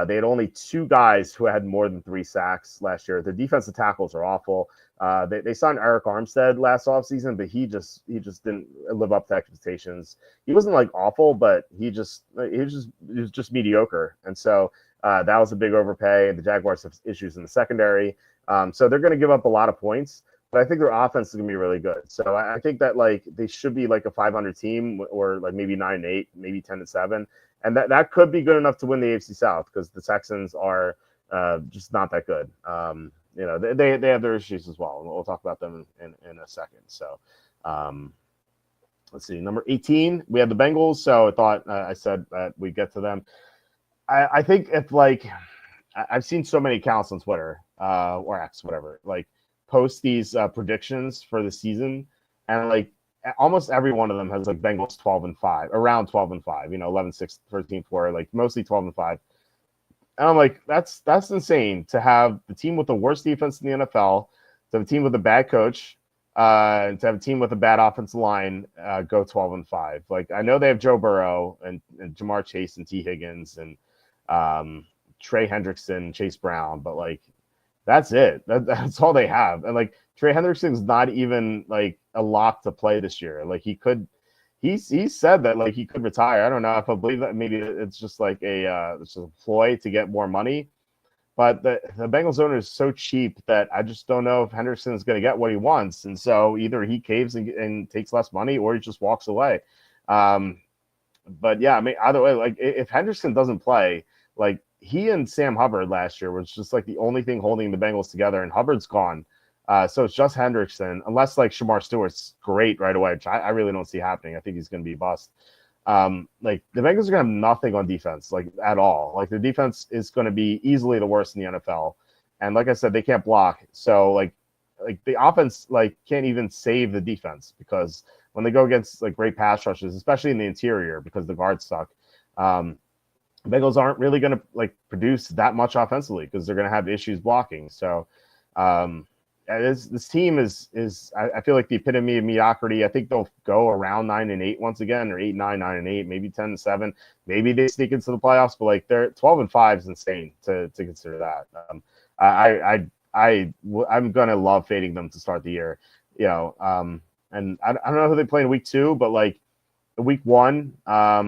They had only 2 guys who had more than 3 sacks last year. The defensive tackles are awful. They signed Eric Armstead last offseason, but he just didn't live up to expectations. He wasn't like awful, but he was just mediocre. And so that was a big overpay. The Jaguars have issues in the secondary. So they're going to give up a lot of points, but I think their offense is going to be really good. So I think that like they should be like a 500 team or like maybe 9-8, maybe 10-7. And that could be good enough to win the AFC South because the Texans are just not that good. They have their issues as well. And we'll talk about them in a second. So let's see. Number 18, we have the Bengals. So I thought I said that we'd get to them. I think if like I've seen so many accounts on Twitter or X, whatever, like post these predictions for the season, and like almost every one of them has like Bengals 12-5, around 12-5, 11-6, 13-4, like mostly 12-5. And I'm like, that's insane to have the team with the worst defense in the NFL, to have a team with a bad coach, and to have a team with a bad offensive line go 12-5. Like I know they have Joe Burrow and Jamar Chase and T. Higgins and Trey Hendrickson, Chase Brown, but like that's it. That's all they have. And like Trey Hendrickson's not even like a lock to play this year. Like he said that like he could retire. I don't know if I believe that. Maybe it's just like it's a ploy to get more money. But the Bengals owner is so cheap that I just don't know if Henderson is going to get what he wants. And so either he caves and takes less money or he just walks away. But yeah, I mean, either way, like if Henderson doesn't play, like he and Sam Hubbard last year was just like the only thing holding the Bengals together, and Hubbard's gone. So it's just Hendrickson, unless like Shamar Stewart's great right away, which I really don't see happening. I think he's going to be bust. Like the Bengals are going to have nothing on defense, like at all. Like the defense is going to be easily the worst in the NFL. And like I said, they can't block. So like the offense like can't even save the defense because when they go against like great pass rushes, especially in the interior because the guards suck, Bengals aren't really going to like produce that much offensively because they're going to have issues blocking. So this team is I feel like the epitome of mediocrity. I think they'll go around 9-8 once again, or 8-9, 9-8, maybe 10-7. Maybe they sneak into the playoffs, but like they're 12-5 is insane to consider that. I'm gonna love fading them to start the year, and I don't know who they play in week 2, but like week 1,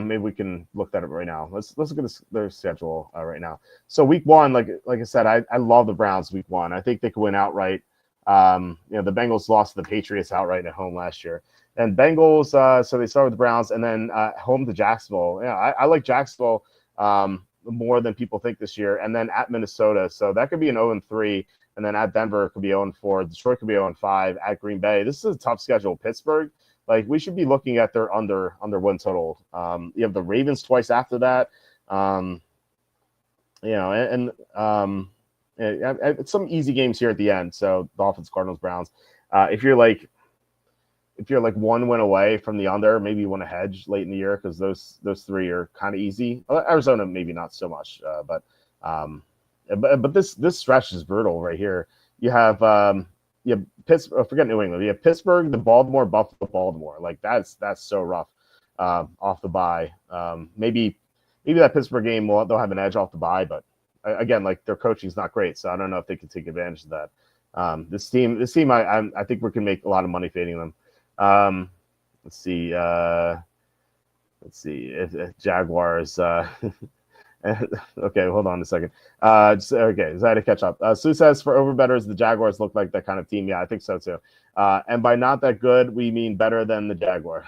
maybe we can look that up right now. Let's look at their schedule right now. So week 1, like I said, I love the Browns week 1. I think they could win outright. The Bengals lost to the Patriots outright at home last year. And Bengals, so they start with the Browns and then home to Jacksonville. Yeah, I like Jacksonville more than people think this year. And then at Minnesota. So that could be an 0-3. And then at Denver, it could be 0-4. Detroit could be 0-5. At Green Bay, this is a tough schedule. Pittsburgh, like we should be looking at their under win total. You have the Ravens twice after that. some easy games here at the end. So Dolphins, Cardinals, Browns. If you're like 1 win away from the under, maybe you want to hedge late in the year because those three are kind of easy. Arizona maybe not so much, but this stretch is brutal right here. You have Pittsburgh. Forget New England. You have Pittsburgh, the Baltimore, Buffalo, Baltimore. Like that's so rough off the bye. Maybe that Pittsburgh game they'll have an edge off the bye, but again, like their coaching is not great, so I don't know if they can take advantage of that. This team, I think we can make a lot of money fading them. Let's see. If Jaguars. Okay, hold on a second. Okay, is that to catch up? Sue says for overbetters, the Jaguars look like that kind of team. Yeah, I think so too. And by not that good, we mean better than the Jaguars.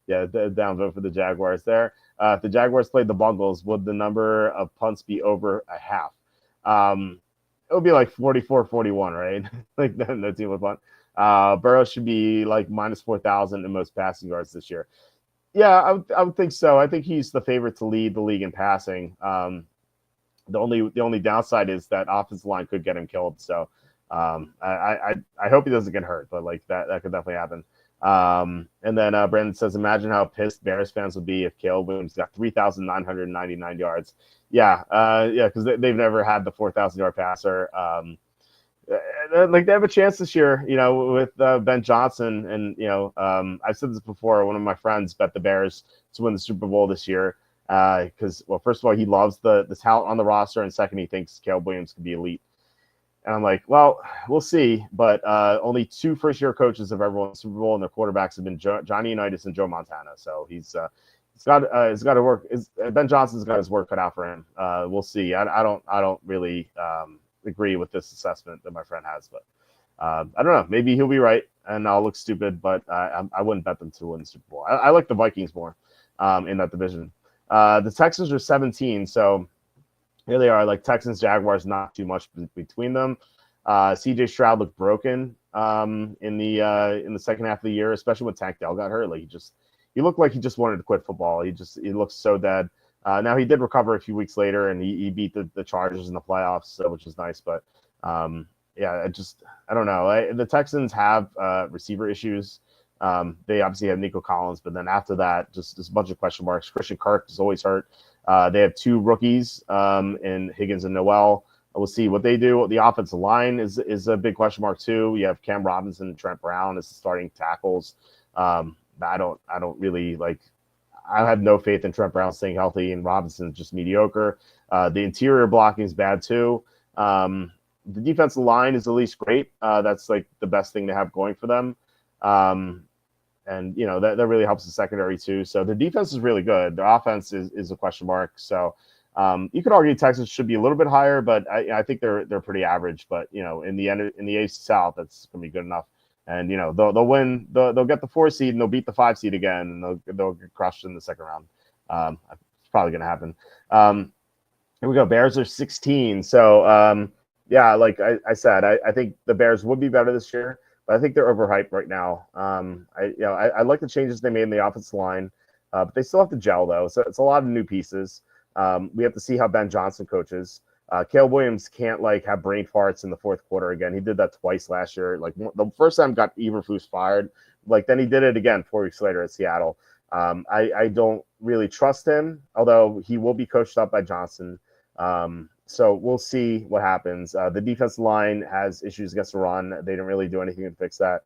Yeah, downvote for the Jaguars there. If the Jaguars played the Bungles, would the number of punts be over a half? It would be like 44-41, right? Like no team would punt. Burrow should be like minus 4,000 in most passing yards this year. Yeah, I would think so. I think he's the favorite to lead the league in passing. The only downside is that offensive line could get him killed. So I hope he doesn't get hurt, but like that could definitely happen. And then Brandon says, imagine how pissed Bears fans would be if Caleb Williams got 3,999 yards. Yeah, because they've never had the 4,000-yard passer. Like they have a chance this year, with Ben Johnson, and I've said this before. One of my friends bet the Bears to win the Super Bowl this year because, well, first of all, he loves the talent on the roster, and second, he thinks Caleb Williams could be elite. And I'm like, well, we'll see. But only 2 first-year coaches have ever won the Super Bowl, and their quarterbacks have been Johnny Unitas and Joe Montana. So he's got to work. Ben Johnson's got his work cut out for him. We'll see. I don't really agree with this assessment that my friend has, but I don't know. Maybe he'll be right, and I'll look stupid. But I wouldn't bet them to win the Super Bowl. I like the Vikings more in that division. The Texans are 17, so here they are. Like Texans, Jaguars, not too much between them. C.J. Stroud looked broken in the second half of the year, especially when Tank Dell got hurt. Like he looked like he just wanted to quit football. He looked so dead. Now he did recover a few weeks later, and he beat the Chargers in the playoffs, so, which is nice. But yeah, I don't know. The Texans have receiver issues. They obviously have Nico Collins, but then after that, just a bunch of question marks. Christian Kirk is always hurt. They have 2 rookies in Higgins and Noel. We'll see what they do. The offensive line is a big question mark too. You have Cam Robinson and Trent Brown as starting tackles. I don't really like. I have no faith in Trent Brown staying healthy, and Robinson's just mediocre. The interior blocking is bad too. The defensive line is at least great. That's like the best thing to have going for them. And that really helps the secondary too. So the defense is really good. The offense is a question mark. So you could argue Texas should be a little bit higher, but I think they're pretty average. But in the end, in the AFC South, that's gonna be good enough. And they'll win. They'll get the 4 seed and they'll beat the 5 seed again, and they'll get crushed in the second round. It's probably gonna happen. Here we go. Bears are 16. So yeah, like I said, I think the Bears would be better this year, but I think they're overhyped right now. I like the changes they made in the offensive line, but they still have to gel though. So it's a lot of new pieces. We have to see how Ben Johnson coaches. Caleb Williams can't have brain farts in the fourth quarter again. He did that twice last year. Like the first time got Eberflus fired. Then he did it again 4 weeks later at Seattle. I don't really trust him, although he will be coached up by Johnson. So we'll see what happens. The defensive line has issues against the run. They didn't really do anything to fix that.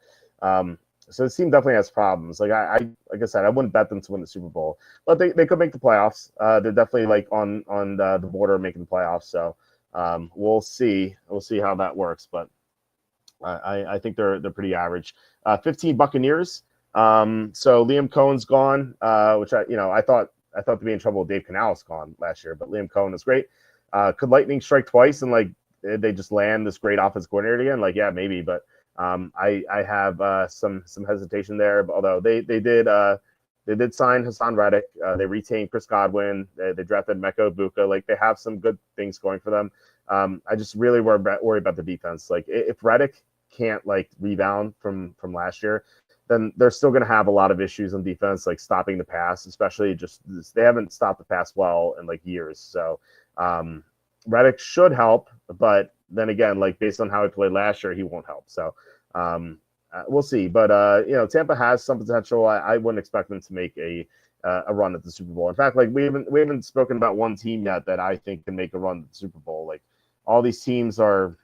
So the team definitely has problems. Like I said, I wouldn't bet them to win the Super Bowl, but they could make the playoffs. They're definitely on the border of making the playoffs. So we'll see. We'll see how that works. But I think they're pretty average. 15 Buccaneers. So Liam Cohen's gone, which I thought to be in trouble with Dave Canales gone last year, but Liam Cohen is great. Could lightning strike twice and they just land this great offense coordinator again? Yeah, maybe, but I have some hesitation there. Although they did sign Hassan Reddick, they retained Chris Godwin, they drafted Mecca Ibuka. They have some good things going for them. I just really worry about the defense. If Reddick can't rebound from last year, then they're still going to have a lot of issues on defense, stopping the pass, especially they haven't stopped the pass well in years. So Reddick should help, but then again, like based on how he played last year, he won't help. So we'll see. But Tampa has some potential. I wouldn't expect them to make a run at the Super Bowl. In fact, like we haven't spoken about one team yet that I think can make a run at the Super Bowl. Like all these teams are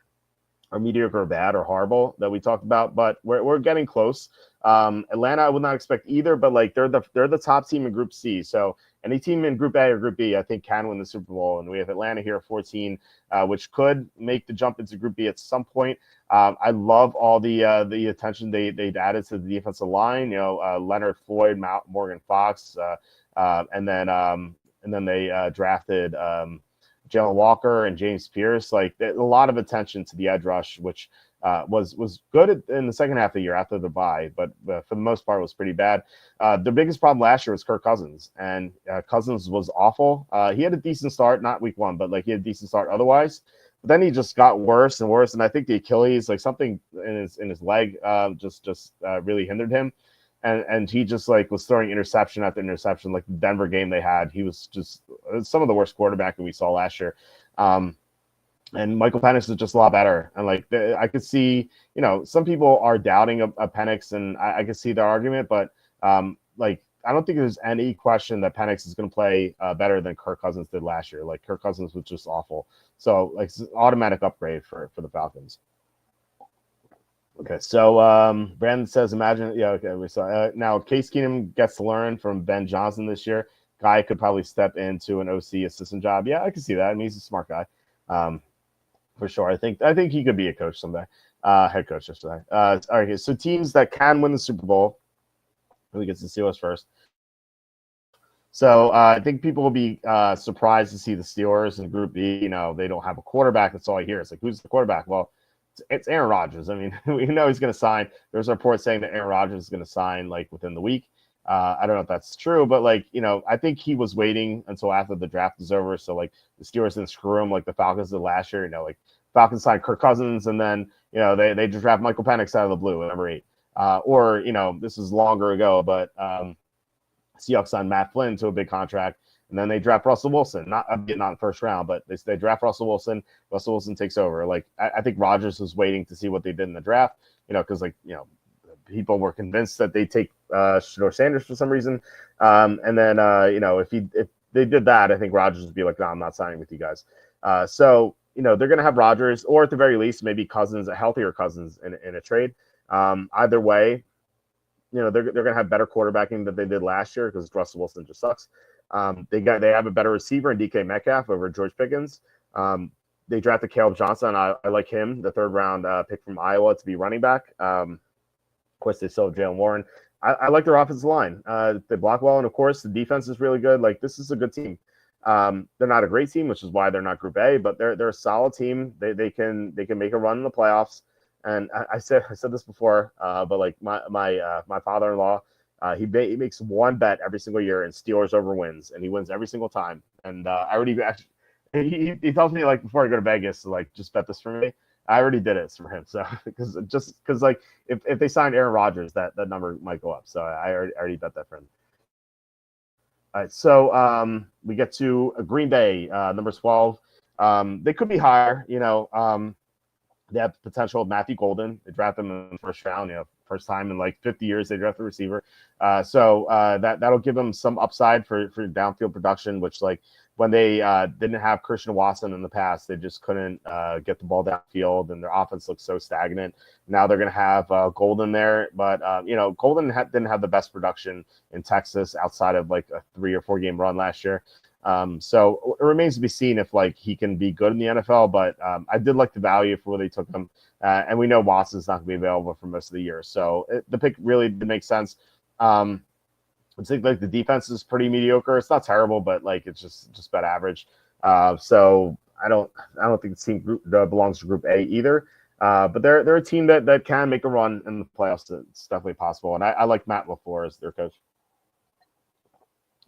mediocre or bad or horrible that we talked about, but we're getting close. Atlanta, I would not expect either, but like they're the top team in Group C. So any team in Group A or Group B, I think can win the Super Bowl. And we have Atlanta here at 14, which could make the jump into Group B at some point. I love all the attention they've added to the defensive line. Leonard Floyd, Morgan Fox, and then they drafted. Jalen Walker and James Pierce, like a lot of attention to the edge rush, which was good in the second half of the year after the bye, but for the most part was pretty bad. The biggest problem last year was Kirk Cousins, and Cousins was awful. He had a decent start, not week one, but like he had a decent start otherwise. But then he just got worse and worse, and I think the Achilles, like something in his leg, just really hindered him. And he just like was throwing interception after interception. Like the Denver game they had, he was just some of the worst quarterback that we saw last year. And Michael Penix is just a lot better. And like I could see, some people are doubting a Penix, and I could see their argument, but like I don't think there's any question that Penix is going to play better than Kirk Cousins did last year. Like Kirk Cousins was just awful. So like it's an automatic upgrade for the Falcons. Okay, so Brandon says, imagine, yeah, okay, we saw. Now, Case Keenum gets to learn from Ben Johnson this year. Guy could probably step into an OC assistant job. Yeah, I can see that. I mean, he's a smart guy, for sure. I think he could be a coach someday, head coach yesterday. All right, so teams that can win the Super Bowl. We get to the Steelers first. So I think people will be surprised to see the Steelers in Group B. They don't have a quarterback. That's all I hear. It's like, who's the quarterback? Well, it's Aaron Rodgers. I mean, we know he's going to sign. There's a report saying that Aaron Rodgers is going to sign like within the week. I don't know if that's true, but like, I think he was waiting until after the draft is over. So like the Steelers didn't screw him like the Falcons did last year. Like Falcons signed Kirk Cousins, and then they just draft Michael Penix out of the blue at number 8. Or this is longer ago, but Seahawks signed Matt Flynn to a big contract. And then they draft Russell Wilson, not in the first round, but they draft Russell Wilson. Russell Wilson takes over. Like I think Rodgers was waiting to see what they did in the draft, because people were convinced that they take Shedeur Sanders for some reason. And then if they did that, I think Rodgers would be like, no, I'm not signing with you guys. So they're going to have Rodgers, or at the very least, maybe Cousins, a healthier Cousins in a trade. Either way, they're going to have better quarterbacking than they did last year because Russell Wilson just sucks. They have a better receiver in DK Metcalf over George Pickens. They drafted Caleb Johnson. I like him, the third round pick from Iowa, to be running back. Of course, they still have Jalen Warren. I like their offensive line. They block well, and of course, the defense is really good. Like this is a good team. They're not a great team, which is why they're not Group A, but they're a solid team. They can make a run in the playoffs. And I said this before, but like my father-in-law. He makes one bet every single year, and Steelers over wins, and he wins every single time. And he tells me like before I go to Vegas, like just bet this for me. I already did it for him, so because like if they signed Aaron Rodgers, that number might go up. So I already bet that for him. All right, so we get to Green Bay, number 12. They could be higher, They have the potential of Matthew Golden. They draft him in the first round, first time in like 50 years they draft a receiver. So that'll give them some upside for downfield production, which like when they didn't have Christian Watson in the past, they just couldn't get the ball downfield, and their offense looked so stagnant. Now they're going to have Golden there, but Golden didn't have the best production in Texas outside of like a 3 or 4 game run last year. So it remains to be seen if like he can be good in the NFL, but I did like the value for where they took him. And we know Watson's not going to be available for most of the year. So the pick really did make sense. I think like the defense is pretty mediocre. It's not terrible, but like it's just about average. So I don't think the team belongs to Group A either. But they're a team that can make a run in the playoffs. It's definitely possible. And I like Matt LaFleur as their coach.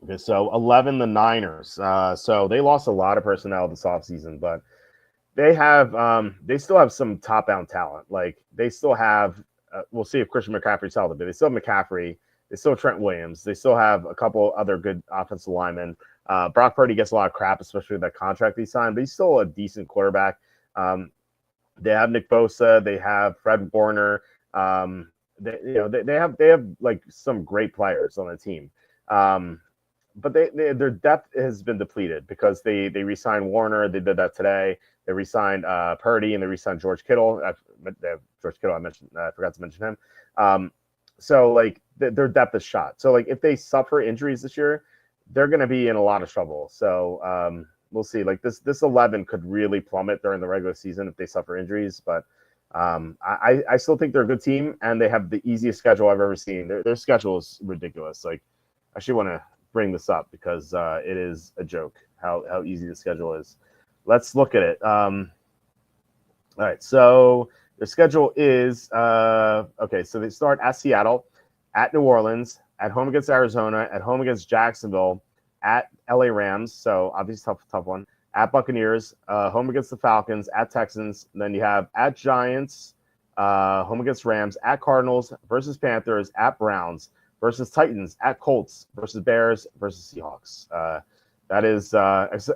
Okay, so 11, the Niners. So they lost a lot of personnel this offseason, but they still have some top-down talent. Like they still have, we'll see if Christian McCaffrey's healthy, but they still have McCaffrey. They still have Trent Williams. They still have a couple other good offensive linemen. Brock Purdy gets a lot of crap, especially with that contract he signed, but he's still a decent quarterback. They have Nick Bosa, they have Fred Warner. They have like some great players on the team. But their depth has been depleted because they re-signed Warner. They did that today. They re-signed Purdy and they re-signed George Kittle. George Kittle, I forgot to mention him. So like their depth is shot. So like if they suffer injuries this year, they're going to be in a lot of trouble. So we'll see. Like this 11 could really plummet during the regular season if they suffer injuries. But I still think they're a good team, and they have the easiest schedule I've ever seen. Their schedule is ridiculous. Like I actually want to bring this up because it is a joke how easy the schedule is. Let's look at it. All right, so the schedule is okay. So they start at Seattle, at New Orleans, at home against Arizona, at home against Jacksonville, at LA Rams. So obviously tough one. At Buccaneers, home against the Falcons, at Texans. And then you have at Giants, home against Rams, at Cardinals versus Panthers, at Browns versus Titans, at Colts versus Bears versus Seahawks. That is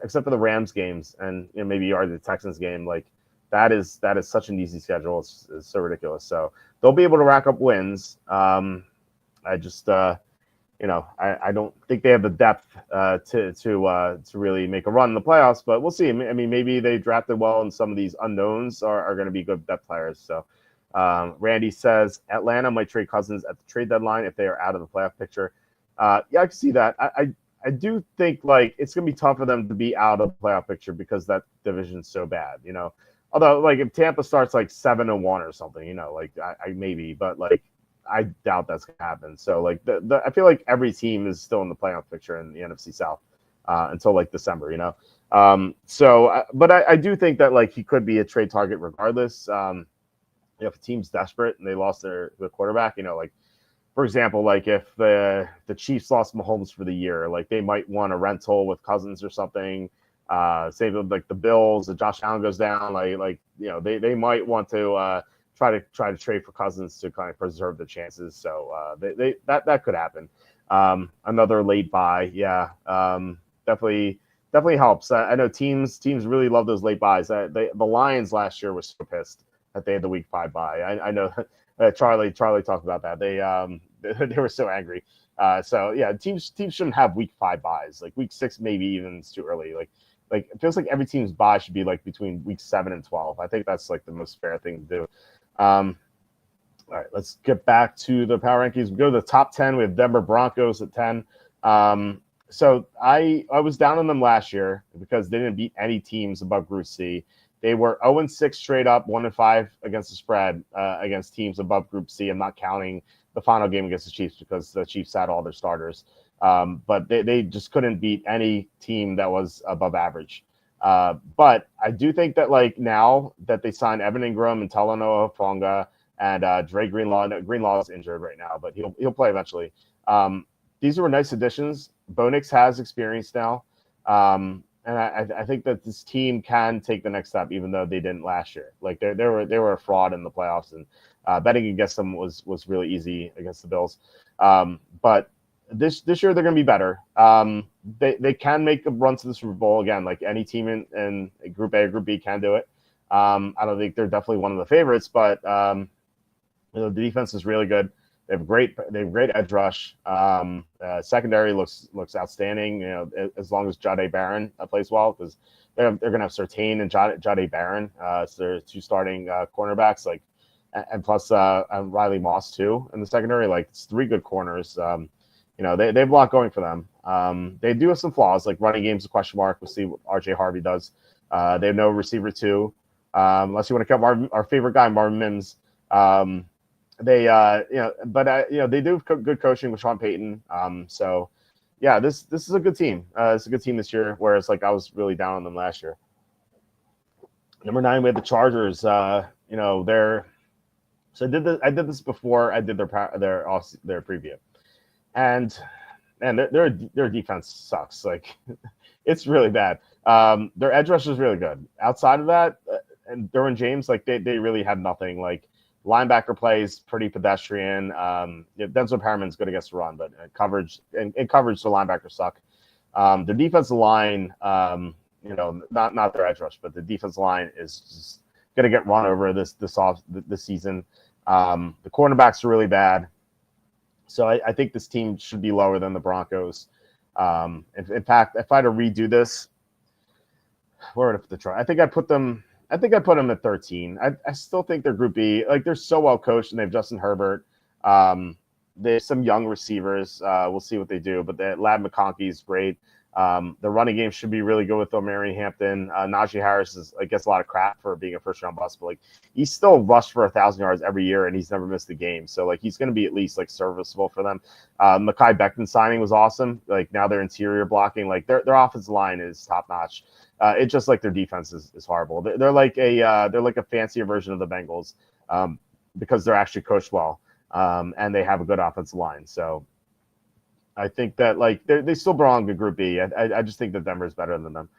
except for the Rams games and maybe you are the Texans game. Like that is such an easy schedule. It's so ridiculous. So they'll be able to rack up wins. I just I don't think they have the depth to really make a run in the playoffs, but we'll see. I mean, maybe they drafted well, and some of these unknowns are going to be good depth players. So, Randy says Atlanta might trade Cousins at the trade deadline if they are out of the playoff picture. Yeah, I can see that. I do think like it's going to be tough for them to be out of the playoff picture because that division's so bad. Although like if Tampa starts like 7-1 or something, like I maybe, but like. I doubt that's going to happen. So, like, I feel like every team is still in the playoff picture in the NFC South until, like, December, but I do think that, like, he could be a trade target regardless. If a team's desperate and they lost their quarterback, like, for example, like, if the Chiefs lost Mahomes for the year, like, they might want a rental with Cousins or something. Say, like, the Bills, if Josh Allen goes down, they might want to try to trade for Cousins to kind of preserve the chances. So that could happen. Another late buy, yeah, definitely helps. I know teams really love those late buys. The Lions last year were so pissed that they had the week 5 buy. I know Charlie talked about that. They were so angry. So yeah, teams shouldn't have week 5 buys. Like week 6 maybe even it's too early. Like it feels like every team's buy should be like between week 7 and 12. I think that's like the most fair thing to do. All right, let's get back to the power rankings. We go to the top 10. We have Denver Broncos at 10. So I was down on them last year because they didn't beat any teams above Group C. They were 0-6 straight up, 1-5 against the spread against teams above Group C. I'm not counting the final game against the Chiefs because the Chiefs had all their starters. But they just couldn't beat any team that was above average. But I do think that like now that they signed Evan Ingram and Talanoa Fonga and Dre Greenlaw is injured right now, but he'll play eventually. These were nice additions. Bo Nix has experience now. And I think that this team can take the next step, even though they didn't last year. Like they were a fraud in the playoffs, and betting against them was really easy against the Bills. But this year they're going to be better. They can make a run to the Super Bowl again. Like any team in Group A or Group B can do it. I don't think they're definitely one of the favorites, but the defense is really good. They have great edge rush. Secondary looks outstanding. As long as Jahdae Barron plays well, because they're going to have Surtain and Jahdae Barron. So they're 2 starting cornerbacks. Like, and plus Riley Moss too in the secondary. Like it's 3 good corners. They have a lot going for them. They do have some flaws, like running game's a question mark. We'll see what RJ Harvey does. They have no receiver too, unless you want to count our favorite guy, Marvin Mims. They do have good coaching with Sean Payton. So yeah, this is a good team. It's a good team this year, whereas like I was really down on them last year. Number 9, we had the Chargers. They're so I did this before I did their preview. And their defense sucks. Like it's really bad. Their edge rush is really good. Outside of that, and Derwin James, like they really had nothing. Like linebacker plays pretty pedestrian. Denzel Perriman's good against the run, but coverage the linebackers suck. Their defensive line, not their edge rush, but the defensive line is just going to get run over this season. The cornerbacks are really bad. So I think this team should be lower than the Broncos. In fact, if I had to redo this, where would I put the try? I think I put them at 13. I still think they're Group B. Like, they're so well coached, and they have Justin Herbert. They have some young receivers. We'll see what they do, but the Lad McConkey is great. The running game should be really good with Omari Hampton. Najee Harris gets a lot of crap for being a first-round bust, but he's still rushed for 1,000 yards every year, and he's never missed a game. So he's going to be at least serviceable for them. Mekhi Becton signing was awesome. Now their interior blocking, their offensive line is top-notch. It's just their defense is horrible. They're like a fancier version of the Bengals because they're actually coached well, and they have a good offensive line. So I think that they still belong to Group B. I just think that Denver is better than them.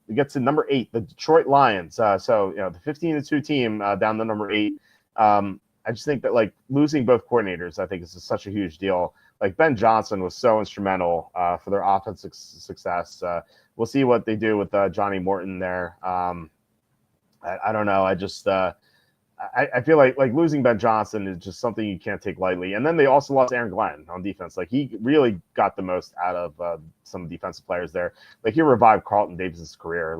We get to number 8, the Detroit Lions. The 15-2 team down to number 8. I just think that losing both coordinators, I think, is such a huge deal. Ben Johnson was so instrumental for their offensive success. We'll see what they do with Johnny Morton there. I don't know. I feel like losing Ben Johnson is just something you can't take lightly. And then they also lost Aaron Glenn on defense. He really got the most out of some defensive players there. He revived Carlton Davis' career.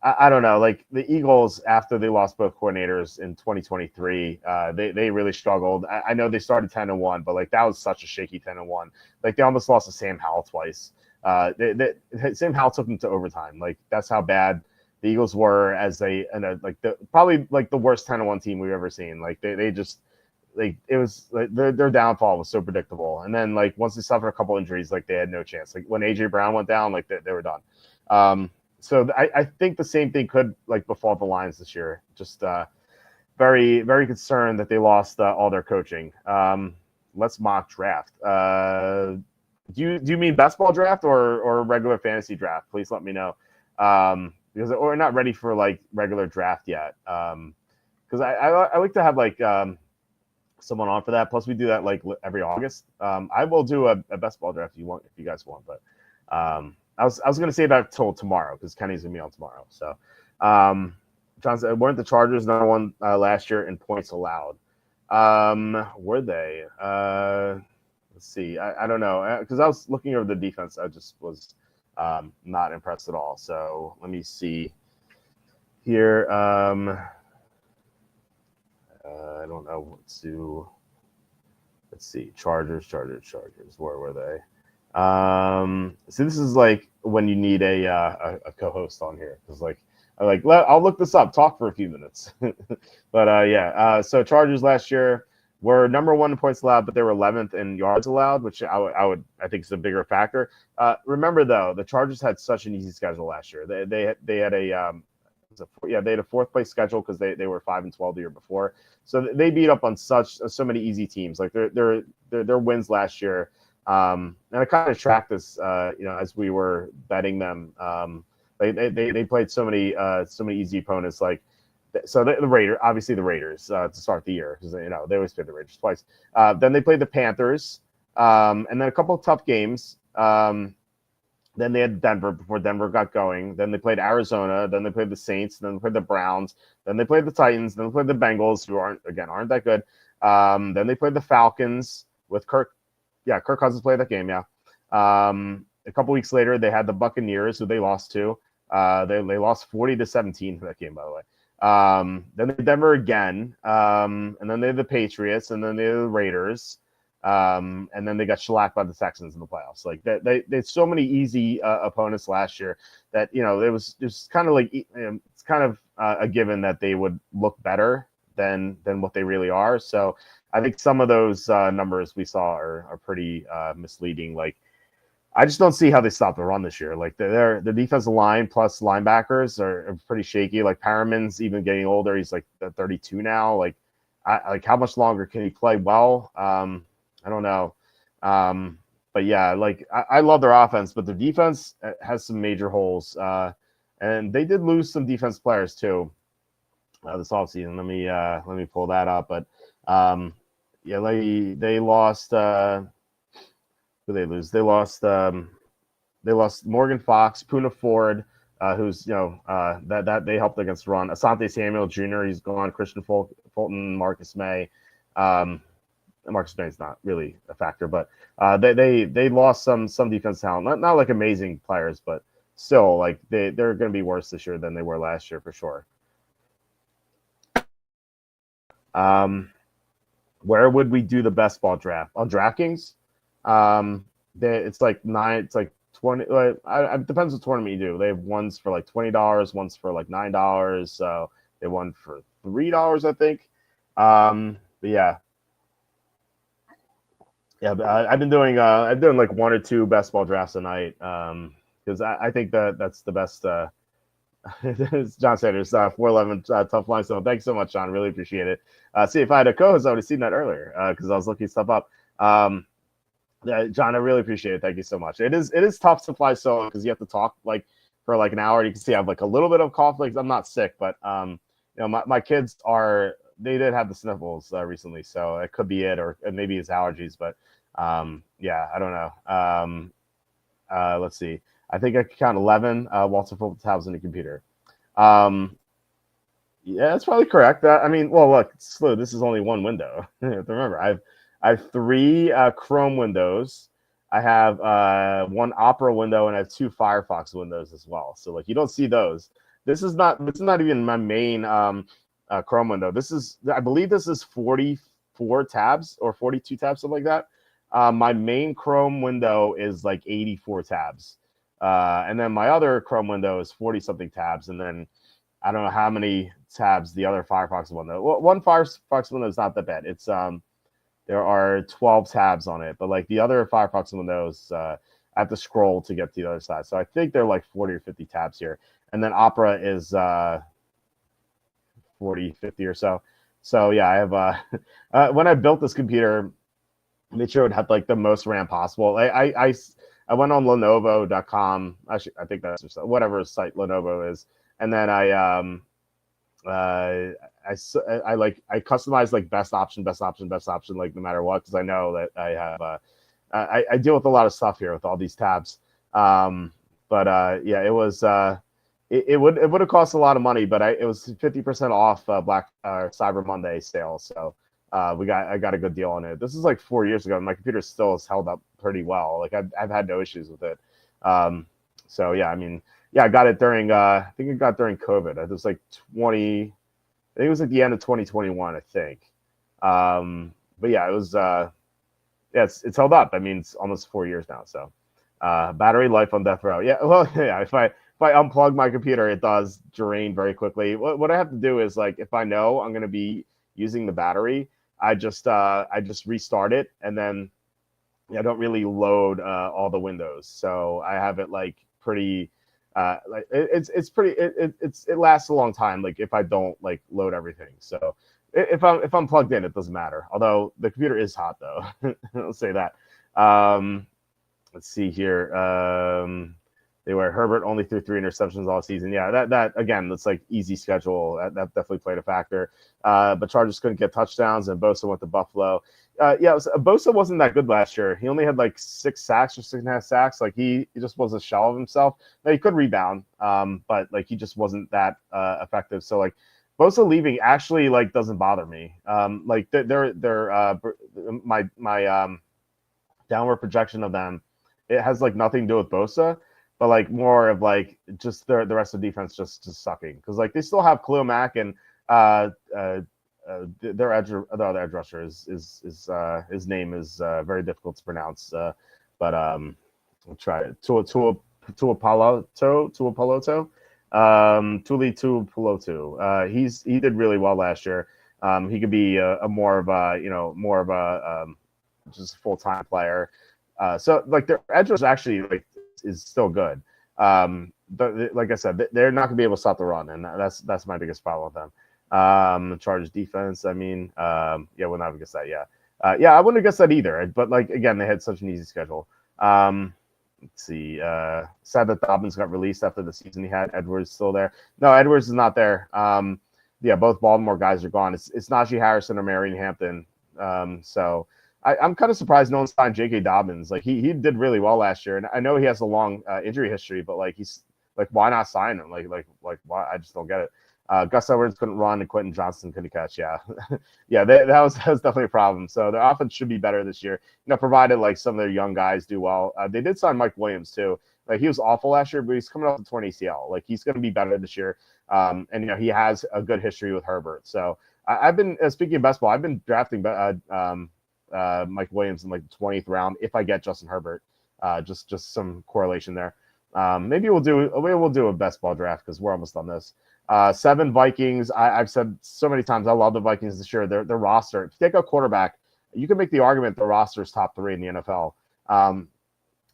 I don't know. The Eagles, after they lost both coordinators in 2023, they really struggled. I know they started 10-1, but that was such a shaky 10-1. They almost lost to Sam Howell twice. Sam Howell took them to overtime. That's how bad the Eagles were probably the worst 10-1 team we've ever seen. Their downfall was so predictable. And then once they suffered a couple injuries, they had no chance. When AJ Brown went down, they were done. So I think the same thing could befall the Lions this year. Just very, very concerned that they lost all their coaching. Let's mock draft. Do you mean best ball draft or regular fantasy draft? Please let me know. Because we're not ready for regular draft yet. Because I like to have someone on for that. Plus we do that every August. I will do a best ball draft if you guys want. But I was gonna say that till tomorrow because Kenny's gonna be on tomorrow. So John said, weren't the Chargers number 1 last year in points allowed? Were they? Let's see. I don't know because I was looking over the defense. I just was not impressed at all. So let me see here. I don't know what to. Let's see. Chargers. Where were they? So this is when you need a co-host on here because I'll look this up. Talk for a few minutes. But so Chargers last year were number 1 in points allowed, but they were 11th in yards allowed, which I think is a bigger factor. Remember though, the Chargers had such an easy schedule last year. They had they had a 4th place schedule because they were 5-12 the year before. So they beat up on so many easy teams. Their wins last year. And I kind of tracked this, as we were betting them. They played so many easy opponents So the Raiders to start the year because they always play the Raiders twice. Then they played the Panthers, and then a couple of tough games. Then they had Denver before Denver got going. Then they played Arizona. Then they played the Saints. Then they played the Browns. Then they played the Titans. Then they played the Bengals, who aren't that good. Then they played the Falcons with Kirk. Yeah, Kirk Cousins played that game. Yeah. A couple weeks later, they had the Buccaneers, who they lost to. They lost 40-17 for that game, by the way. Then they Denver again, and then they had the Patriots, and then they had the Raiders, and then they got shellacked by the Texans in the playoffs. They had so many easy opponents last year that it was just kind of it's kind of a given that they would look better than what they really are. So I think some of those numbers we saw are pretty misleading. I just don't see how they stop the run this year. Their defensive line plus linebackers are pretty shaky. Paraman's even getting older. He's 32 now. How much longer can he play well? I don't know. But yeah, I love their offense, but their defense has some major holes. And they did lose some defense players too this offseason. Let me pull that up. But yeah, they lost. Who they lose? They They lost Morgan Fox, Poona Ford, who's that they helped against the run. Asante Samuel Jr. He's gone. Christian Fulton, Marcus May. Marcus May is not really a factor, but they lost some defense talent. Not like amazing players, but still like they're going to be worse this year than they were last year for sure. Where would we do the best ball draft on DraftKings? It's like 20. It depends what tournament you do. They have ones for like $20, ones for like $9. So they won for $3, I think. But yeah. But I've been doing like 1 or 2 best ball drafts a night because I think that's the best. John Sanders, 411 tough line. So thanks so much, John. Really appreciate it. See, if I had a co-host, I would have seen that earlier because I was looking stuff up. John, I really appreciate it. Thank you so much. It is tough to fly solo because you have to talk like for like an hour. You can see I have like a little bit of cough. Like I'm not sick, but my kids they did have the sniffles recently, so it could be it or maybe it's allergies. But I don't know. Let's see. I think I could count 11 Walter football tabs on the computer. Yeah, that's probably correct. I mean, well, look, Slew, this is only one window. Remember, I have 3 Chrome windows. I have 1 Opera window, and I have 2 Firefox windows as well. So, like, you don't see those. This is not even my main Chrome window. I believe this is 44 tabs or 42 tabs, something like that. My main Chrome window is like 84 tabs. And then my other Chrome window is 40 something tabs. And then I don't know how many tabs the other Firefox window. Well, one Firefox window is not that bad. It's there are 12 tabs on it, but like the other Firefox windows, I have to scroll to get to the other side. So I think they're like 40 or 50 tabs here. And then Opera is 40, 50 or so. So yeah, I have when I built this computer, I made sure it had like the most RAM possible. I went on Lenovo.com. Actually, I think that's whatever site Lenovo is, and then I customized like best option, like no matter what, because I know that I have I deal with a lot of stuff here with all these tabs. It was it would have cost a lot of money, but it was 50% off Cyber Monday sale, so. I got a good deal on it. This is like 4 years ago, and my computer still has held up pretty well. Like I've had no issues with it. So yeah, I mean, yeah, I got it during I think it got during COVID. It was like I think it was at the end of 2021, I think. But yeah, it was it's held up. I mean, it's almost 4 years now. So battery life on death row. Yeah, well, yeah. If I unplug my computer, it does drain very quickly. What I have to do is like if I know I'm going to be using the battery, I just restart it, and then I don't really load all the windows. So I have it like pretty like it lasts a long time. Like if I don't like load everything. So if I'm plugged in, it doesn't matter. Although the computer is hot though. I'll say that. Let's see here. They were Herbert only threw 3 interceptions all season. Yeah, that again, that's like easy schedule. That definitely played a factor. But Chargers couldn't get touchdowns, and Bosa went to Buffalo. Bosa wasn't that good last year. He only had like 6 sacks or 6.5 sacks. Like he just was a shell of himself. Now he could rebound, but like he just wasn't that effective. So like Bosa leaving actually like doesn't bother me. Like they're my downward projection of them, it has like nothing to do with Bosa, but like more of like just the rest of the defense just sucking, because like they still have Khalil Mack and their other edge rusher is his name is very difficult to pronounce, but I'll try it. Tuapoloto. Tuli Tuapoloto. He did really well last year. He could be a more of a just full-time player. So like their edge rush actually like is still good. But like I said, they're not gonna be able to stop the run, and that's my biggest problem with them. Chargers defense, I mean, we'll not guess that. I wouldn't have guessed that either. But like again, they had such an easy schedule. Let's see. Sad that Dobbins got released after the season he had. Edwards still there. No, Edwards is not there. Both Baltimore guys are gone. It's Najee Harrison or Marion Hampton. So I'm kind of surprised no one signed J.K. Dobbins. Like he did really well last year, and I know he has a long injury history, but like he's like, why not sign him? Like why? I just don't get it. Gus Edwards couldn't run, and Quentin Johnson couldn't catch. Yeah, yeah, that was definitely a problem. So their offense should be better this year. Provided like some of their young guys do well. They did sign Mike Williams too. Like he was awful last year, but he's coming off the torn ACL. Like he's going to be better this year. And he has a good history with Herbert. So I've been speaking of best ball. I've been drafting Mike Williams in like the 20th round if I get Justin Herbert. Just some correlation there. Maybe we'll do a best ball draft because we're almost on this. 7 Vikings. I've said so many times I love the Vikings this year. Their roster. If you take a quarterback, you can make the argument the roster is top 3 in the NFL.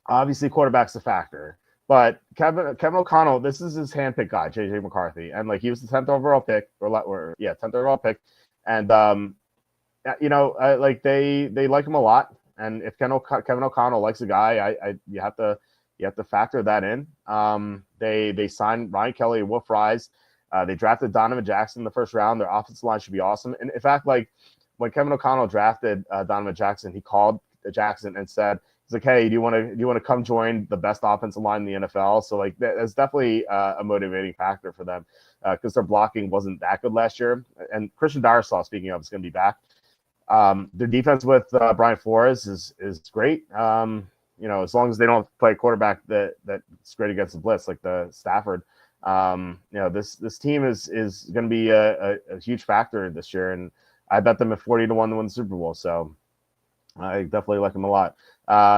Obviously, quarterback's a factor. But Kevin O'Connell, this is his handpicked guy, JJ McCarthy, and like he was the 10th overall pick, 10th overall pick, and like they like him a lot. And if Kevin O'Connell likes a guy, you have to factor that in. They signed Ryan Kelly, Wolf Fries. They drafted Donovan Jackson in the first round. Their offensive line should be awesome. And in fact, like when Kevin O'Connell drafted Donovan Jackson, he called Jackson and said, he's like, hey, do you want to come join the best offensive line in the NFL? So like that's definitely a motivating factor for them because their blocking wasn't that good last year. And Christian Darrisaw, speaking of, is going to be back. Their defense with Brian Flores is great. As long as they don't play a quarterback that's great against the blitz like the Stafford. This team is going to be a huge factor this year, and I bet them at 40-1 to win the Super Bowl. So I definitely like them a lot.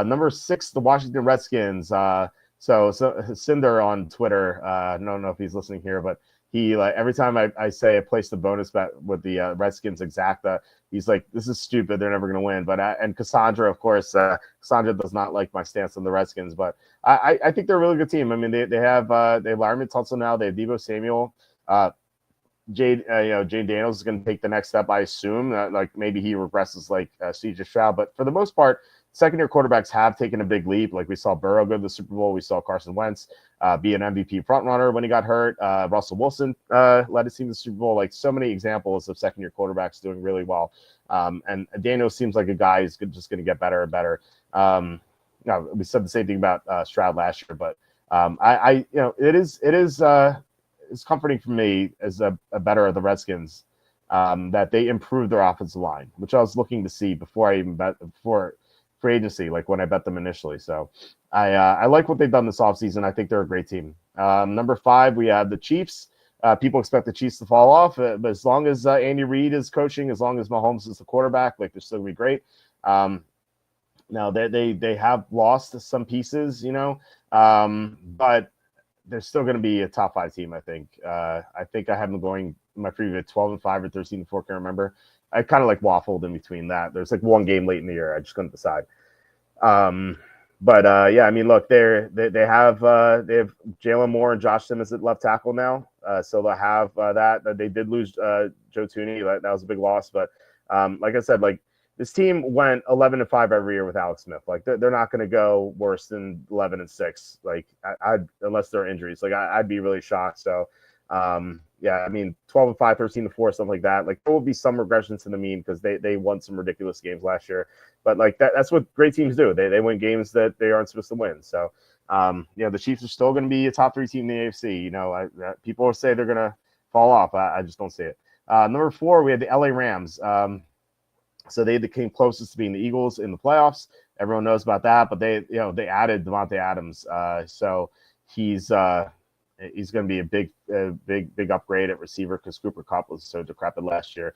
Number 6, the Washington Redskins. So Cinder on Twitter. I don't know if he's listening here, but he like every time I say I placed the bonus bet with the Redskins exacta, he's like, this is stupid. They're never going to win. But and Cassandra, of course, Cassandra does not like my stance on the Redskins, but I think they're a really good team. I mean, they have Larry Tunsil now. They have Deebo Samuel. Jane Daniels is going to take the next step, I assume. Like maybe he regresses like CJ Stroud, but for the most part, second-year quarterbacks have taken a big leap. Like we saw Burrow go to the Super Bowl. We saw Carson Wentz be an MVP frontrunner when he got hurt. Russell Wilson led his team to the Super Bowl. Like so many examples of second-year quarterbacks doing really well. And Daniels seems like a guy who's just going to get better and better. We said the same thing about Stroud last year, but it's comforting for me as a better of the Redskins that they improved their offensive line, which I was looking to see before I even bet before free agency, like when I bet them initially. So I like what they've done this offseason. I think they're a great team. Number 5, we have the Chiefs. People expect the Chiefs to fall off, but as long as Andy Reid is coaching, as long as Mahomes is the quarterback, like they're still gonna be great. Now they have lost some pieces, but they're still going to be a top 5 team, I think. I think I have them going in my preview at 12-5 or 13-4, can't remember. I kind of like waffled in between that. There's like one game late in the year. I just couldn't decide. Yeah, I mean, look, they have Jalen Moore and Josh Simmons at left tackle now. So they'll have that. They did lose Joe Thuney. That was a big loss. But like I said, like this team went 11-5 every year with Alex Smith. Like they're not going to go worse than 11-6. Like unless there are injuries. Like I'd be really shocked. So yeah, I mean 12-5, 13-4, something like that. Like there will be some regression to the mean because they won some ridiculous games last year. But like that's what great teams do. They win games that they aren't supposed to win. So the Chiefs are still going to be a top 3 team in the AFC. People say they're going to fall off. I just don't see it. Number 4, we had the LA Rams. So they came closest to being the Eagles in the playoffs. Everyone knows about that, but they added Devontae Adams. So he's going to be a big upgrade at receiver because Cooper Kupp was so decrepit last year.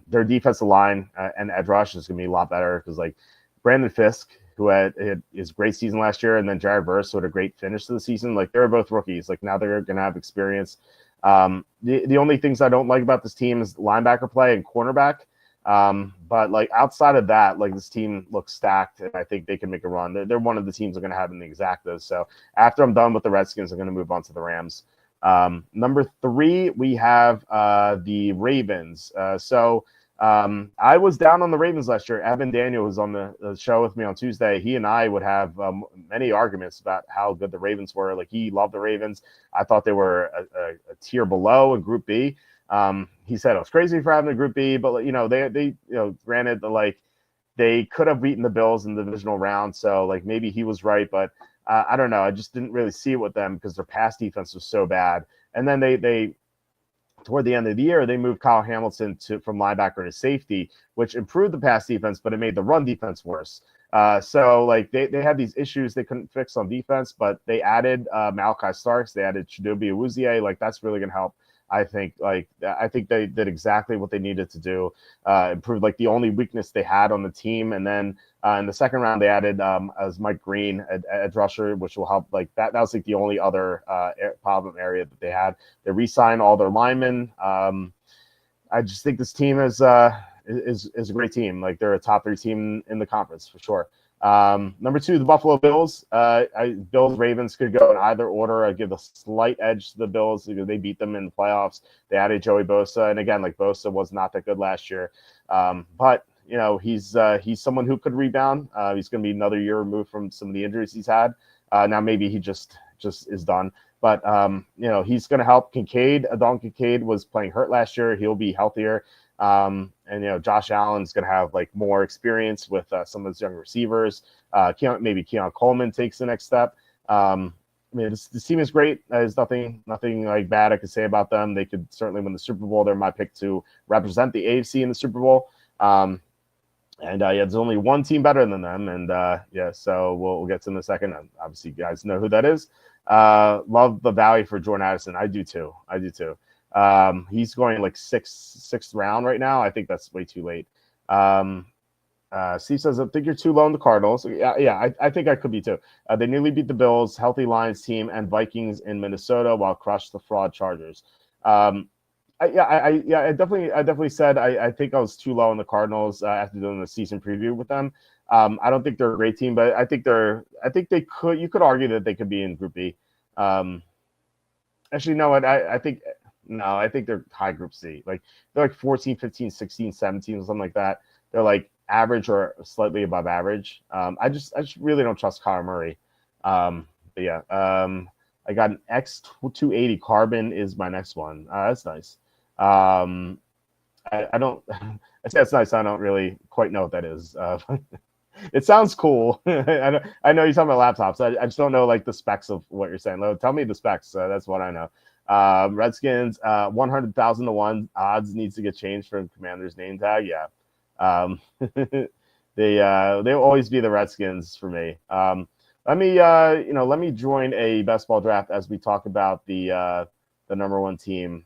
Their defensive line and edge rush is going to be a lot better because like Brandon Fisk, who had his great season last year, and then Jared Verse, who had a great finish to the season. Like they're both rookies. Like now they're going to have experience. The only things I don't like about this team is linebacker play and cornerback. But like outside of that, like this team looks stacked, and I think they can make a run. They're one of the teams I'm going to have in the exactas. So after I'm done with the Redskins, I'm going to move on to the Rams. Number 3, we have the Ravens. I was down on the Ravens last year. Evan Daniel was on the show with me on Tuesday. He and I would have many arguments about how good the Ravens were. Like he loved the Ravens. I thought they were a tier below in Group B. He said I was crazy for having a Group B, but they granted, like they could have beaten the Bills in the divisional round. So like maybe he was right, but I don't know. I just didn't really see it with them because their pass defense was so bad. And then they toward the end of the year, they moved Kyle Hamilton from linebacker to safety, which improved the pass defense, but it made the run defense worse. So like they had these issues they couldn't fix on defense, but they added Malachi Starks, they added Chidobe Awuzie. Like that's really going to help. I think they did exactly what they needed to do, improve like the only weakness they had on the team. And then in the second round, they added as Mike Green, edge rusher, which will help. Like that was like the only other problem area that they had. They re-signed all their linemen. I just think this team is a great team. Like they're a top 3 team in the conference for sure. Number 2, the Buffalo Bills. Bills Ravens could go in either order. I give a slight edge to the Bills because they beat them in the playoffs. They added Joey Bosa, and again, like Bosa was not that good last year, but you know he's someone who could rebound. He's going to be another year removed from some of the injuries he's had. Now maybe he just is done. But you know he's going to help. Adon Kincaid was playing hurt last year. He'll be healthier. And you know Josh Allen's going to have like more experience with some of his young receivers. Maybe Keon Coleman takes the next step. I mean, this team is great. There's nothing like bad I could say about them. They could certainly win the Super Bowl. They're my pick to represent the AFC in the Super Bowl. And there's only one team better than them. And so we'll get to them in a second. And obviously, you guys know who that is. Love the value for Jordan Addison. I do too. He's going like sixth round right now. I think that's way too late. Steve says, I think you're too low on the Cardinals. Yeah, I think I could be too. They nearly beat the Bills, healthy Lions team, and Vikings in Minnesota while crushed the fraud Chargers. I definitely said I think I was too low on the Cardinals after doing the season preview with them. I don't think they're a great team, but I think you could argue that they could be in Group B. Actually, no, I think they're high Group C. Like they're like 14, 15, 16, 17, or something like that. They're like average or slightly above average. I just really don't trust Kyler Murray. I got an X280 Carbon is my next one. That's nice. I don't. I say it's nice. I don't really quite know what that is. It sounds cool. I know you're talking about laptops. I just don't know like the specs of what you're saying. Tell me the specs. That's what I know. Redskins 100,000 to 1 odds needs to get changed from Commander's name tag. Yeah. They'll always be the Redskins for me. Let me join a best ball draft as we talk about the number 1 team.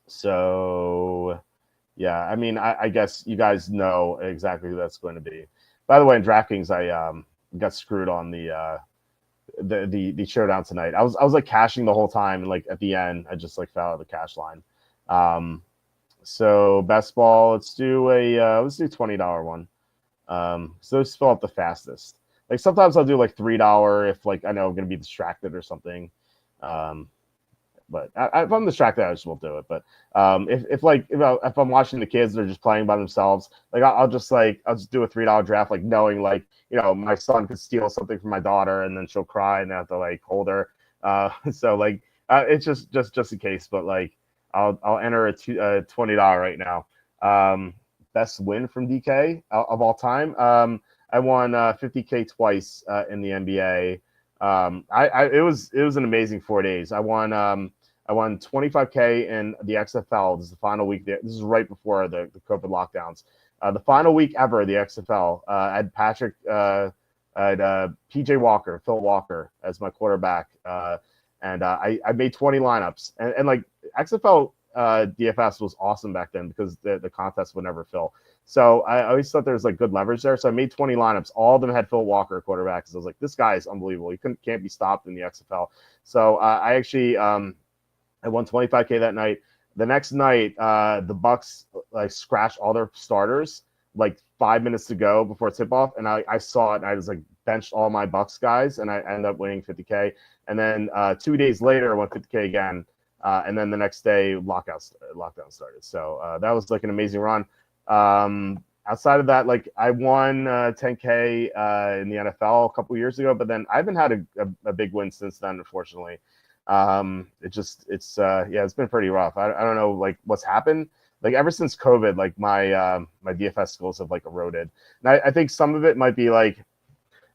So yeah, I mean, I guess you guys know exactly who that's going to be. By the way, in DraftKings, I got screwed on the showdown tonight. I was like cashing the whole time, and like at the end, I just like fell out of the cash line. So best ball, let's do $20 one. So those fill up the fastest. Like sometimes I'll do like $3 if like I know I'm gonna be distracted or something. But if I'm distracted, I just won't do it. But if I'm watching the kids, they're just playing by themselves. Like I'll just do a $3 draft, like knowing like my son could steal something from my daughter and then she'll cry and I have to like hold her. So like it's just in case. But like I'll enter a $20 right now. Best win from DK of all time. I won $50K twice in the NBA. It was an amazing 4 days. I won $25K in the XFL. This is the final week. This is right before the COVID lockdowns. The final week ever, the XFL. I had Patrick, I had PJ Walker, Phil Walker as my quarterback, and I made 20 lineups. And like XFL DFS was awesome back then because the contest would never fill. So I always thought there was like good leverage there. So I made 20 lineups. All of them had Phil Walker quarterback. So I was like, this guy is unbelievable. He can't be stopped in the XFL. So I actually I won $25K that night. The next night, the Bucks like scratched all their starters like 5 minutes to go before tip off, and I saw it. And I was like benched all my Bucks guys, and I ended up winning $50K. And then 2 days later, I won $50K again. And then the next day, lockdown started. So that was like an amazing run. Outside of that, like I won $10K in the NFL a couple years ago, but then I haven't had a big win since then, unfortunately. It's been pretty rough. I don't know like what's happened. like ever since COVID, like my DFS skills have like eroded. And I think some of it might be like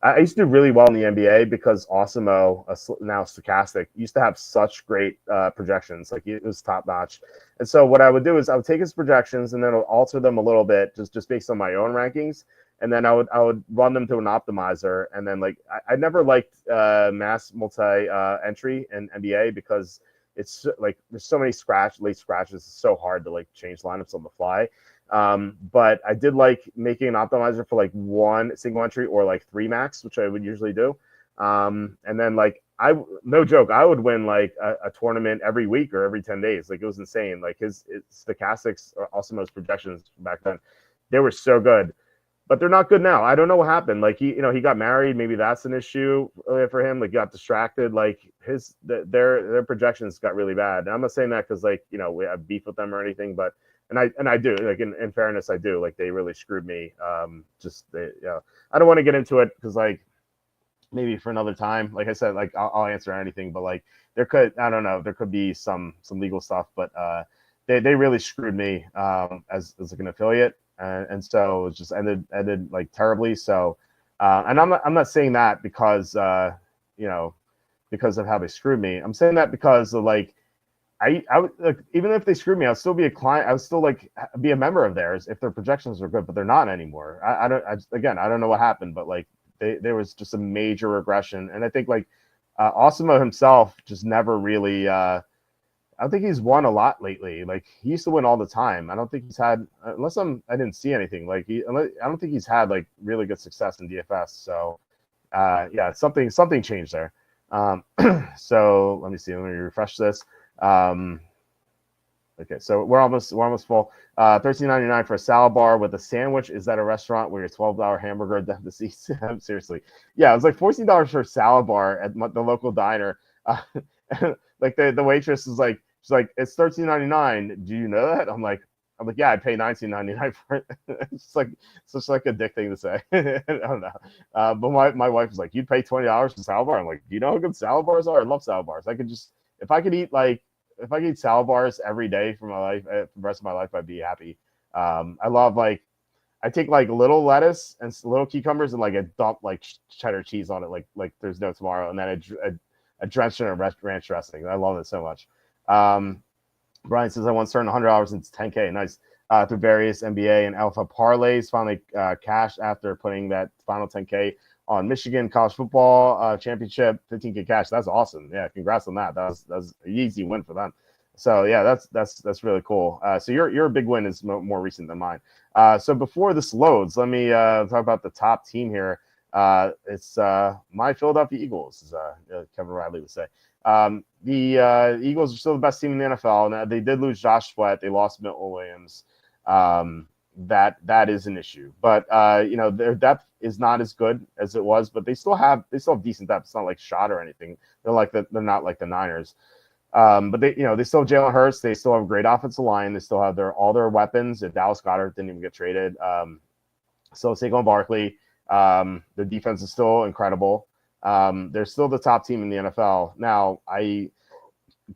I used to do really well in the NBA because Osimo, now Stochastic, used to have such great projections. Like it was top notch. And so what I would do is I would take his projections and then alter them a little bit just based on my own rankings. And then I would run them to an optimizer. And then like I never liked mass multi entry in NBA because it's like there's so many late scratches. It's so hard to like change lineups on the fly. But I did like making an optimizer for like one single entry or like 3 max, which I would usually do. And then like no joke, I would win like a tournament every week or every 10 days. Like it was insane. Like his stochastics or Osimo's projections back then, they were so good, but they're not good now. I don't know what happened. Like he got married. Maybe that's an issue for him. Like he got distracted. Like their projections got really bad. And I'm not saying that because like, we have beef with them or anything, but and I do, like in fairness, I do, like they really screwed me. I don't want to get into it because like maybe for another time, like I said, like I'll answer anything, but like there could be some legal stuff, but they really screwed me as like an affiliate, and so it just ended like terribly. So and I'm not saying that because because of how they screwed me. I'm saying that because of like I would like, even if they screwed me, I'd still be a client. I would still like be a member of theirs if their projections were good, but they're not anymore. I don't know what happened, but like there was just a major regression, and I think like Osimo himself just never really. I don't think he's won a lot lately. Like he used to win all the time. I don't think he's had, unless I didn't see anything. Like I don't think he's had like really good success in DFS. So yeah, something changed there. So let me see. Let me refresh this. Okay, so we're almost full. $13.99 for a salad bar with a sandwich. Is that a restaurant where your $12 hamburger down the seats? Seriously, yeah, it was like $14 for a salad bar at the local diner. Like the waitress is like, she's like, it's $13.99. Do you know that? I'm like, yeah, I'd pay $19.99 for it. It's like such like a dick thing to say. I don't know. But my wife was like, you'd pay $20 for a salad bar. I'm like, do you know how good salad bars are? I love salad bars. If I could eat salad bars every day for my life, for the rest of my life, I'd be happy. I love I take like little lettuce and little cucumbers and like I dump like cheddar cheese on it like there's no tomorrow, and then I drench it in ranch dressing. I love it so much. Brian says I once turned $100 into 10K. Nice. Through various NBA and alpha parlays, finally cashed after putting that final 10K on Michigan college football championship, 15K cash. That's awesome. Yeah, congrats on that. That was an easy win for them. So yeah, that's really cool. So your big win is more recent than mine. So before this loads, let me talk about the top team here. It's my Philadelphia Eagles, as Kevin Riley would say. The Eagles are still the best team in the NFL. Now, they did lose Josh Sweat. They lost Milton Williams. That is an issue. But their depth is not as good as it was. But they still have decent depth. It's not like shot or anything. They're not like the Niners. But they still have Jalen Hurts. They still have a great offensive line. They still have all their weapons. If Dallas Goedert didn't even get traded, so Saquon Barkley. Their defense is still incredible. They're still the top team in the NFL. Now, a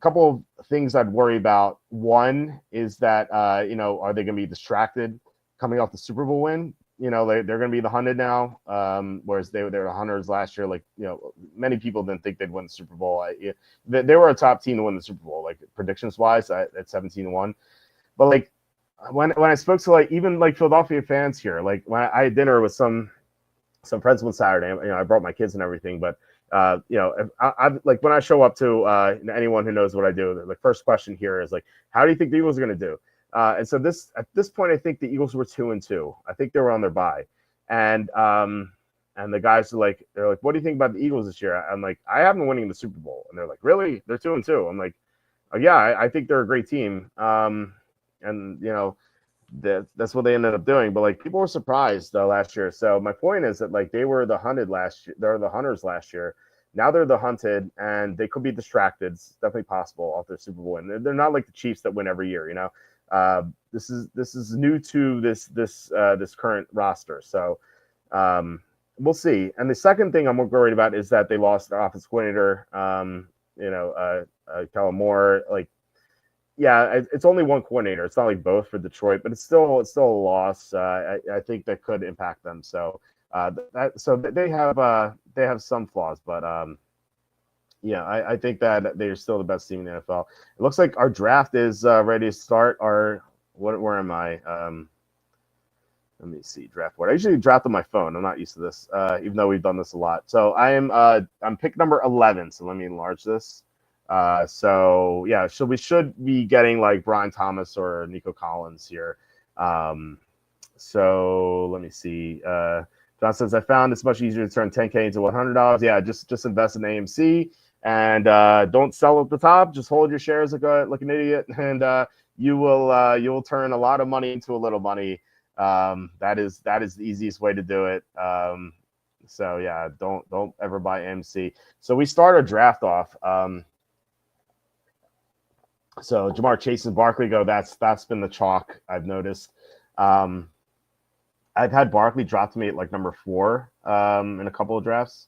couple of things I'd worry about. One is that, are they going to be distracted coming off the Super Bowl win? They're going to be the hunted now, whereas they were the hunters last year. Like, many people didn't think they'd win the Super Bowl. They were a top team to win the Super Bowl, like predictions-wise, at 17-1. But, like, when I spoke to, like, even, like, Philadelphia fans here, like, when I had dinner with some friends one Saturday, I brought my kids and everything, but if I like when I show up to anyone who knows what I do, the first question here is like, how do you think the Eagles are going to do? And so at this point, I think the Eagles were 2-2. I think they were on their bye, and the guys they're like, what do you think about the Eagles this year? I'm like, I have them winning the Super Bowl, and they're like, really? They're 2-2. I'm like, oh, yeah, I think they're a great team, and that's what they ended up doing. But like people were surprised last year. So my point is that like they were the hunted last year. They're the hunters last year. Now they're the hunted, and they could be distracted. It's definitely possible off their Super Bowl win. They're not like the Chiefs that win every year. This is new to this current roster. So we'll see. And the second thing I'm more worried about is that they lost their offensive coordinator. Kellen Moore. Like, Yeah, it's only one coordinator. It's not like both for Detroit, but it's still a loss. I think that could impact them. So they have some flaws, but yeah, I think that they're still the best team in the NFL. It looks like our draft is ready to start. Where am I? Let me see draft board. I usually draft on my phone. I'm not used to this, even though we've done this a lot. So I'm pick number 11. So let me enlarge this. So yeah, so we should be getting like Brian Thomas or Nico Collins here. So let me see. John says, I found it's much easier to turn 10K into $100. Yeah, just invest in AMC and don't sell at the top. Just hold your shares like an idiot, and you'll turn a lot of money into a little money. That is the easiest way to do it. So yeah, don't ever buy AMC. So we start our draft off. So Jamar Chase and Barkley go. That's been the chalk I've noticed. I've had Barkley drop to me at like number 4 in a couple of drafts.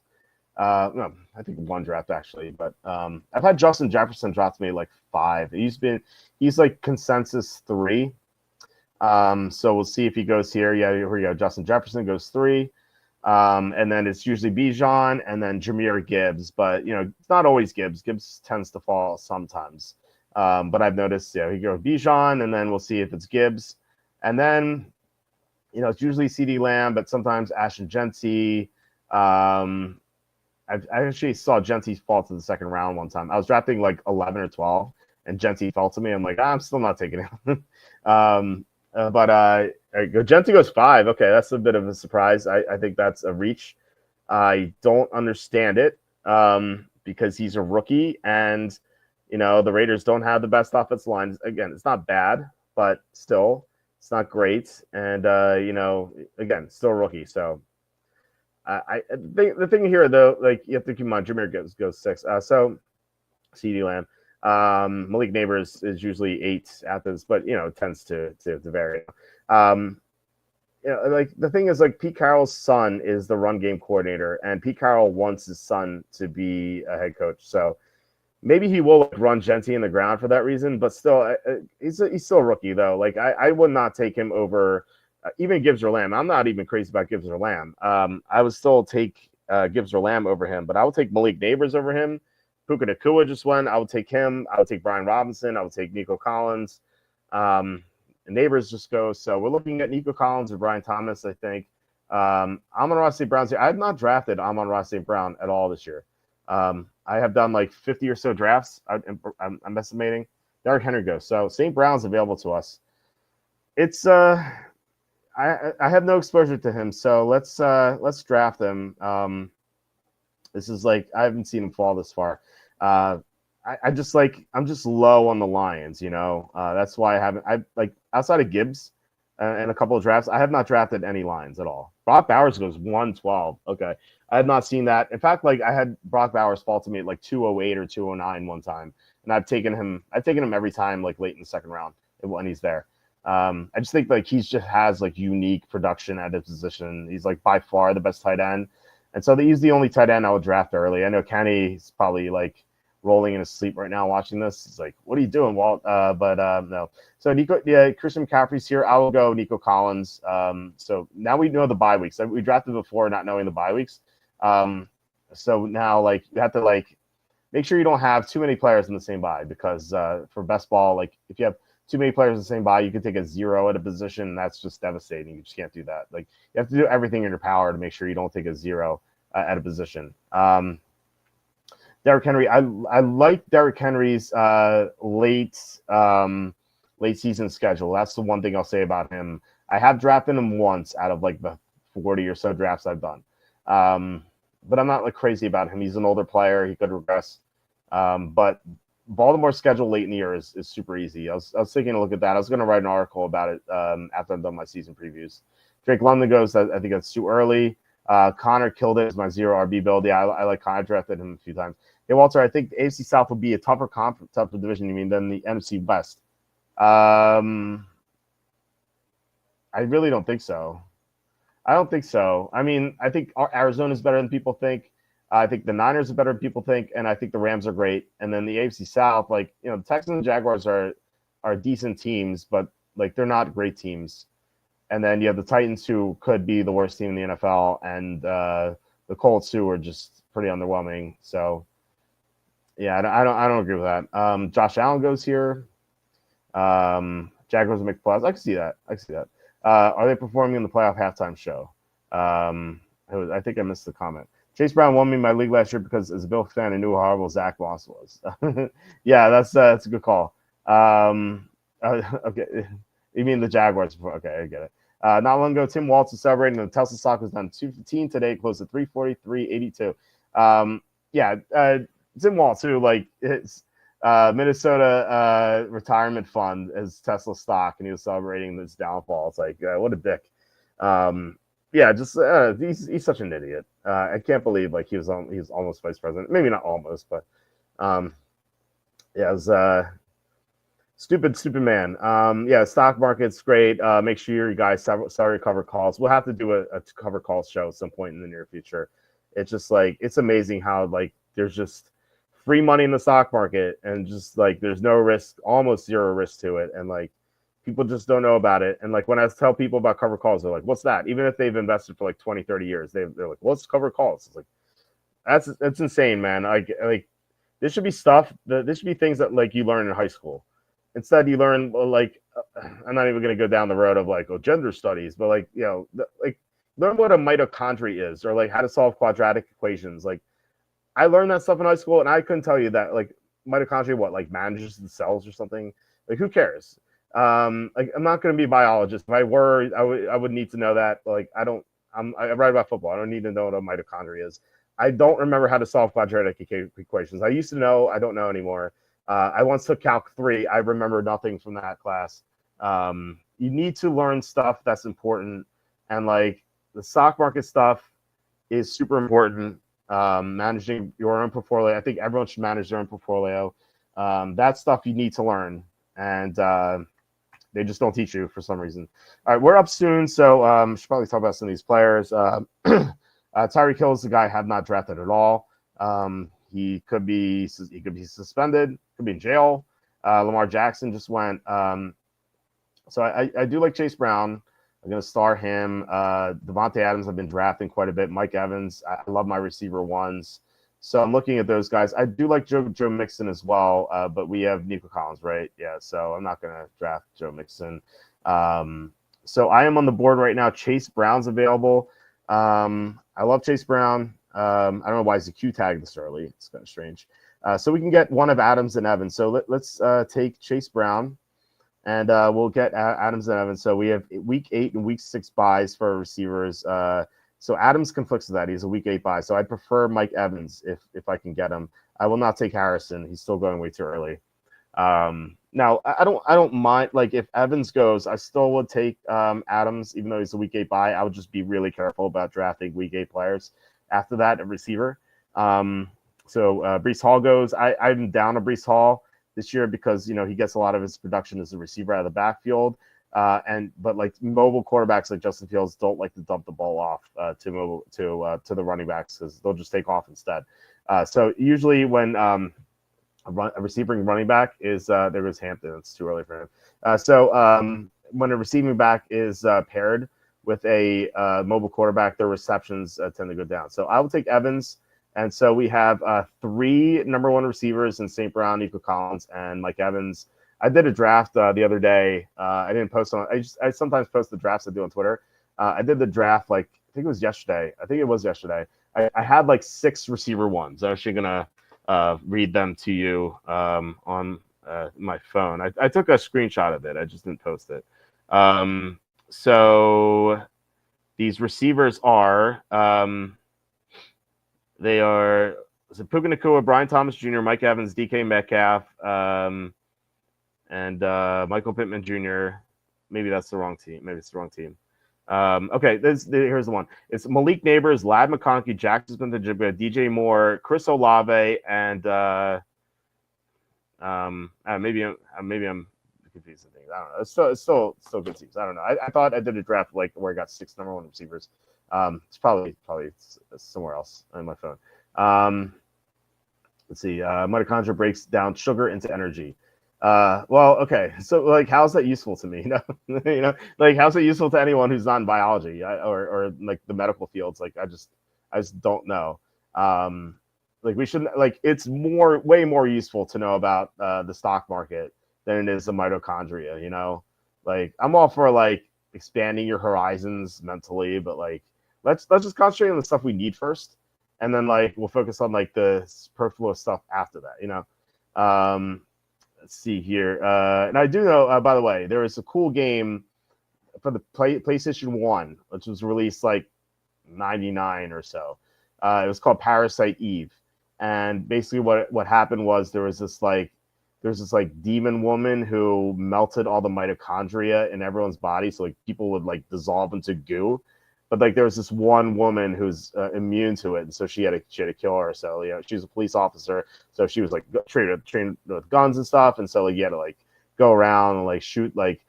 No, I think one draft actually, but I've had Justin Jefferson drop to me at like 5. He's like consensus 3. So we'll see if he goes here. Yeah, here we go. Justin Jefferson goes 3. And then it's usually Bijan and then Jahmyr Gibbs, but it's not always Gibbs. Gibbs tends to fall sometimes. But I've noticed, he goes Bijan, and then we'll see if it's Gibbs. And then, it's usually CD Lamb, but sometimes Ashton Genty. I actually saw Genty fall to the second round one time. I was drafting like 11 or 12, and Genty fell to me. I'm like, I'm still not taking him. Genty goes 5. Okay, that's a bit of a surprise. I think that's a reach. I don't understand it because he's a rookie, and the Raiders don't have the best offensive line. Again, it's not bad, but still, it's not great. And again, still a rookie. So I think the thing here, though, like you have to keep in mind, Jahmyr goes 6. So CeeDee Lamb. Malik Neighbors is usually 8 at this, but it tends to vary. Like the thing is, like Pete Carroll's son is the run game coordinator, and Pete Carroll wants his son to be a head coach. So maybe he will run Genty in the ground for that reason, but still, he's still a rookie though. Like I would not take him over even Gibbs or Lamb. I'm not even crazy about Gibbs or Lamb. I would still take Gibbs or Lamb over him, but I would take Malik Neighbors over him. Puka Nacua just went. I would take him. I would take Brian Robinson. I would take Nico Collins. Neighbors just go. So we're looking at Nico Collins or Brian Thomas, I think. Amon-Ra St. Brown's here. I have not drafted Amon-Ra St. Brown at all this year. I have done like 50 or so drafts. I'm estimating. Derrick Henry goes. So St. Brown's available to us. It's I have no exposure to him, so let's draft him. This is like I haven't seen him fall this far. I'm just low on the Lions, That's why I like outside of Gibbs and a couple of drafts, I have not drafted any Lions at all. Brock Bowers goes 112. Okay. I have not seen that. In fact, like I had Brock Bowers fall to me at like 208 or 209 one time. And I've taken him every time, like late in the second round when he's there. I just think like he just has like unique production at his position. He's like by far the best tight end. And so he's the only tight end I would draft early. I know Kenny's probably like rolling in his sleep right now watching this. He's like, what are you doing, Walt? But no. So Christian McCaffrey's here. I will go Nico Collins. So now we know the bye weeks. We drafted before not knowing the bye weeks. So now like you have to like make sure you don't have too many players in the same bye because for best ball, like if you have too many players in the same bye, you can take a 0 at a position. And that's just devastating. You just can't do that. Like you have to do everything in your power to make sure you don't take a 0 at a position. Derrick Henry, I like Derrick Henry's late season schedule. That's the one thing I'll say about him. I have drafted him once out of like the 40 or so drafts I've done. But I'm not like crazy about him. He's an older player. He could regress. But Baltimore's schedule late in the year is super easy. I was taking a look at that. I was going to write an article about it after I've done my season previews. Drake London goes, I think that's too early. Connor killed it as my 0 RB build. Yeah, I like Connor. Drafted him a few times. Hey, Walter, I think the AFC South will be a tougher division, you mean, than the NFC West. I really don't think so. I don't think so. I mean, I think Arizona is better than people think. I think the Niners are better than people think, and I think the Rams are great. And then the AFC South, like, the Texans and Jaguars are are decent teams, but like they're not great teams. And then you have the Titans, who could be the worst team in the NFL, and the Colts, who are just pretty underwhelming. So yeah, I don't agree with that. Josh Allen goes here. Jaguars make playoffs. I can see that. Are they performing in the playoff halftime show? I think I missed the comment. Chase Brown won me my league last year because as a Bill fan, I knew how horrible Zach Moss was. Yeah, that's a good call. Okay, you mean the Jaguars? Okay, I get it. Not long ago, Tim Waltz was celebrating the Tesla stock was down 215 today, closed at 343.82. Tim Waltz, who like his Minnesota retirement fund as Tesla stock, and he was celebrating this downfall. It's like, what a dick. He's such an idiot. I can't believe like he was almost vice president. Maybe not almost, but it was stupid man. Stock market's great. Make sure you guys sorry cover calls. We'll have to do a cover calls show at some point in the near future. It's just like it's amazing how like there's just free money in the stock market and just like there's no risk, almost zero risk to it, and like people just don't know about it. And like when I tell people about cover calls, they're like, what's that? Even if they've invested for like 20, 30 years, they're like, what's cover calls? It's like, that's insane, man. Like this should be stuff this should be things that like you learn in high school. Instead you learn like, I'm not even going to go down the road of like, gender studies, but like, learn what a mitochondria is, or like how to solve quadratic equations. Like I learned that stuff in high school and I couldn't tell you that like mitochondria, like manages the cells or something. Like who cares? Like I'm not going to be a biologist. If I were, I would need to know that. Like I write about football. I don't need to know what a mitochondria is. I don't remember how to solve quadratic equations. I used to know. I don't know anymore. I once took Calc 3. I remember nothing from that class. You need to learn stuff that's important, and like the stock market stuff is super important. Managing your own portfolio. I think everyone should manage their own portfolio. That stuff you need to learn, and they just don't teach you for some reason. All right, we're up soon, so should probably talk about some of these players. Tyreek Hill is the guy I have not drafted at all. He could be suspended, could be in jail. Lamar Jackson just went. So I do like Chase Brown. I'm going to star him. Devontae Adams, I've been drafting quite a bit. Mike Evans, I love my receiver ones. So I'm looking at those guys. I do like Joe Mixon as well, but we have Nico Collins, right? Yeah, so I'm not going to draft Joe Mixon. So I am on the board right now. Chase Brown's available. I love Chase Brown. I don't know why he's a Q tag this early. It's kind of strange. So we can get one of Adams and Evans. So let's take Chase Brown. And we'll get Adams and Evans. So we have week 8 and week 6 buys for receivers. So Adams conflicts with that. He's a week 8 buy. So I prefer Mike Evans if I can get him. I will not take Harrison. He's still going way too early. Now I don't mind. Like if Evans goes, I still would take Adams, even though he's a week 8 buy. I would just be really careful about drafting week 8 players. After that, a receiver. So Breece Hall goes. I'm down to Breece Hall this year because he gets a lot of his production as a receiver out of the backfield, but like mobile quarterbacks like Justin Fields don't like to dump the ball off to the running backs because they'll just take off instead. So usually when a receiving running back is there goes Hampton, it's too early for him. So when a receiving back is paired with a mobile quarterback, their receptions tend to go down. So I will take Evans. And so we have 3 number 1 receivers in St. Brown, Nico Collins, and Mike Evans. I did a draft the other day. I didn't post on. I sometimes post the drafts I do on Twitter. I did the draft I think it was yesterday. I had like 6 receiver ones. I'm actually gonna read them to you on my phone. I took a screenshot of it. I just didn't post it. So these receivers are. They are Puka Nacua, Brian Thomas Jr., Mike Evans, DK Metcalf, and Michael Pittman Jr. Maybe that's the wrong team. Maybe it's the wrong team. Okay, here's the one. It's Malik Neighbors, Lad McConkey, Jackson Smith-Njigba, DJ Moore, Chris Olave, and maybe I'm confusing things. I don't know. It's still good teams. I don't know. I thought I did a draft where I got 6 number 1 receivers. It's probably somewhere else on my phone. Let's see. Mitochondria breaks down sugar into energy. Well, okay. So, like, how's that useful to me? Like, how's it useful to anyone who's not in biology or like the medical fields? Like, I just don't know. Um, like, we shouldn't like it's way more useful to know about the stock market than it is the mitochondria. Like, I'm all for like expanding your horizons mentally, but like, let's just concentrate on the stuff we need first, and then like we'll focus on like the superfluous stuff after that. Um, let's see here. And I do know, by the way, there was a cool game for the PlayStation 1, which was released like 99 or so. It was called Parasite Eve. And basically what happened was there was this demon woman who melted all the mitochondria in everyone's body. So like people would like dissolve into goo. But like there was this one woman who's immune to it, and so she had to kill her. So she was a police officer, so she was like trained with guns and stuff, and so like you had to like go around and like shoot like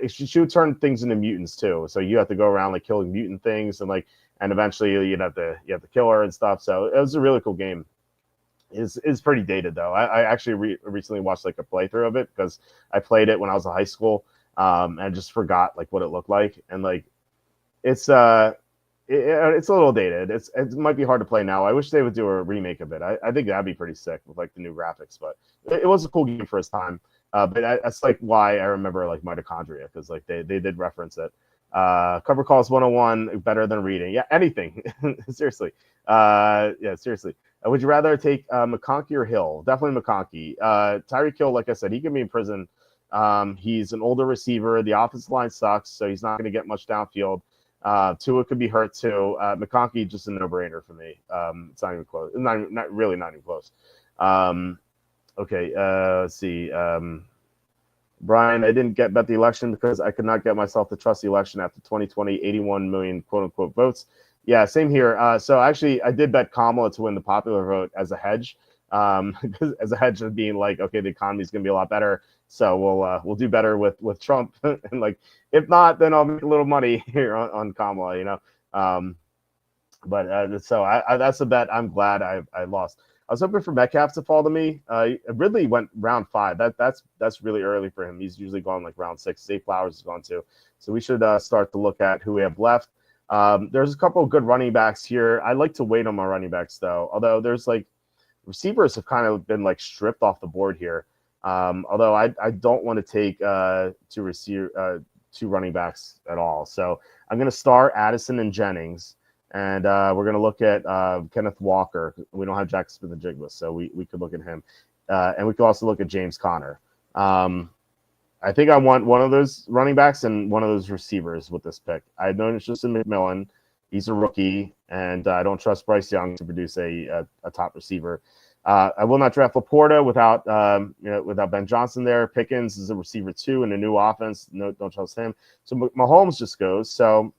she would turn things into mutants too. So you have to go around like killing mutant things and eventually you have to kill her and stuff. So it was a really cool game. Is pretty dated though. I actually recently watched like a playthrough of it because I played it when I was in high school, and I just forgot like what it looked like, and like it's a little dated. It might be hard to play now. I wish they would do a remake of it. I think that'd be pretty sick with like the new graphics. But it was a cool game for its time. But that's like why I remember like mitochondria, because like they did reference it. Cover calls 101 better than reading. Yeah, anything. Seriously. Yeah, seriously. Would you rather take McConkey or Hill? Definitely McConkey. Tyreek Hill, like I said, he could be in prison. He's an older receiver. The offensive line sucks, so he's not going to get much downfield. Tua could be hurt too. McConkey just a no-brainer for me. It's not even close. Not really, not even close. Okay, let's see. Brian, I didn't bet the election because I could not get myself to trust the election after 2020, 81 million quote-unquote votes. Yeah, same here. So actually, I did bet Kamala to win the popular vote as a hedge, as a hedge of being like, okay, the economy is going to be a lot better, so we'll do better with Trump, and like if not, then I'll make a little money here on Kamala. But so that's a bet. I'm glad I lost. I was hoping for Metcalf to fall to me. Ridley went round 5. That's really early for him. He's usually gone like round 6. Zay Flowers is gone too. So we should start to look at who we have left. There's a couple of good running backs here. I like to wait on my running backs though. Although there's like receivers have kind of been like stripped off the board here. Although I don't want to take two running backs at all. So I'm going to start Addison and Jennings. And we're going to look at Kenneth Walker. We don't have Jack Smith-Njigba, so we could look at him. And we could also look at James Conner. I think I want one of those running backs and one of those receivers with this pick. I have no interest in McMillan. He's a rookie, and I don't trust Bryce Young to produce a top receiver. I will not draft Laporta without Ben Johnson there. Pickens is a receiver too in a new offense. No, don't trust him. So Mahomes just goes. So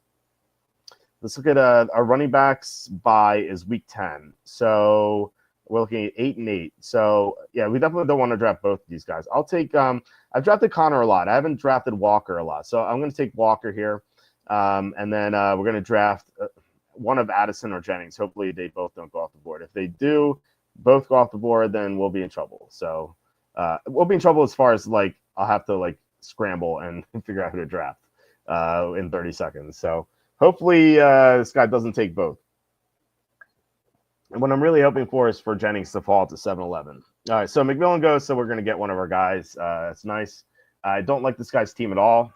let's look at our running backs bye is week 10. So we're looking at 8 and 8. So yeah, we definitely don't want to draft both of these guys. I'll take I've drafted Connor a lot. I haven't drafted Walker a lot. So I'm going to take Walker here. And then we're going to draft one of Addison or Jennings. Hopefully they both don't go off the board. If they do both go off the board, then we'll be in trouble. So we'll be in trouble as far as like I'll have to like scramble and figure out who to draft in 30 seconds. So hopefully this guy doesn't take both. And what I'm really hoping for is for Jennings to fall to 7-11. All right, so McMillan goes, so we're going to get one of our guys. That's nice. I don't like this guy's team at all.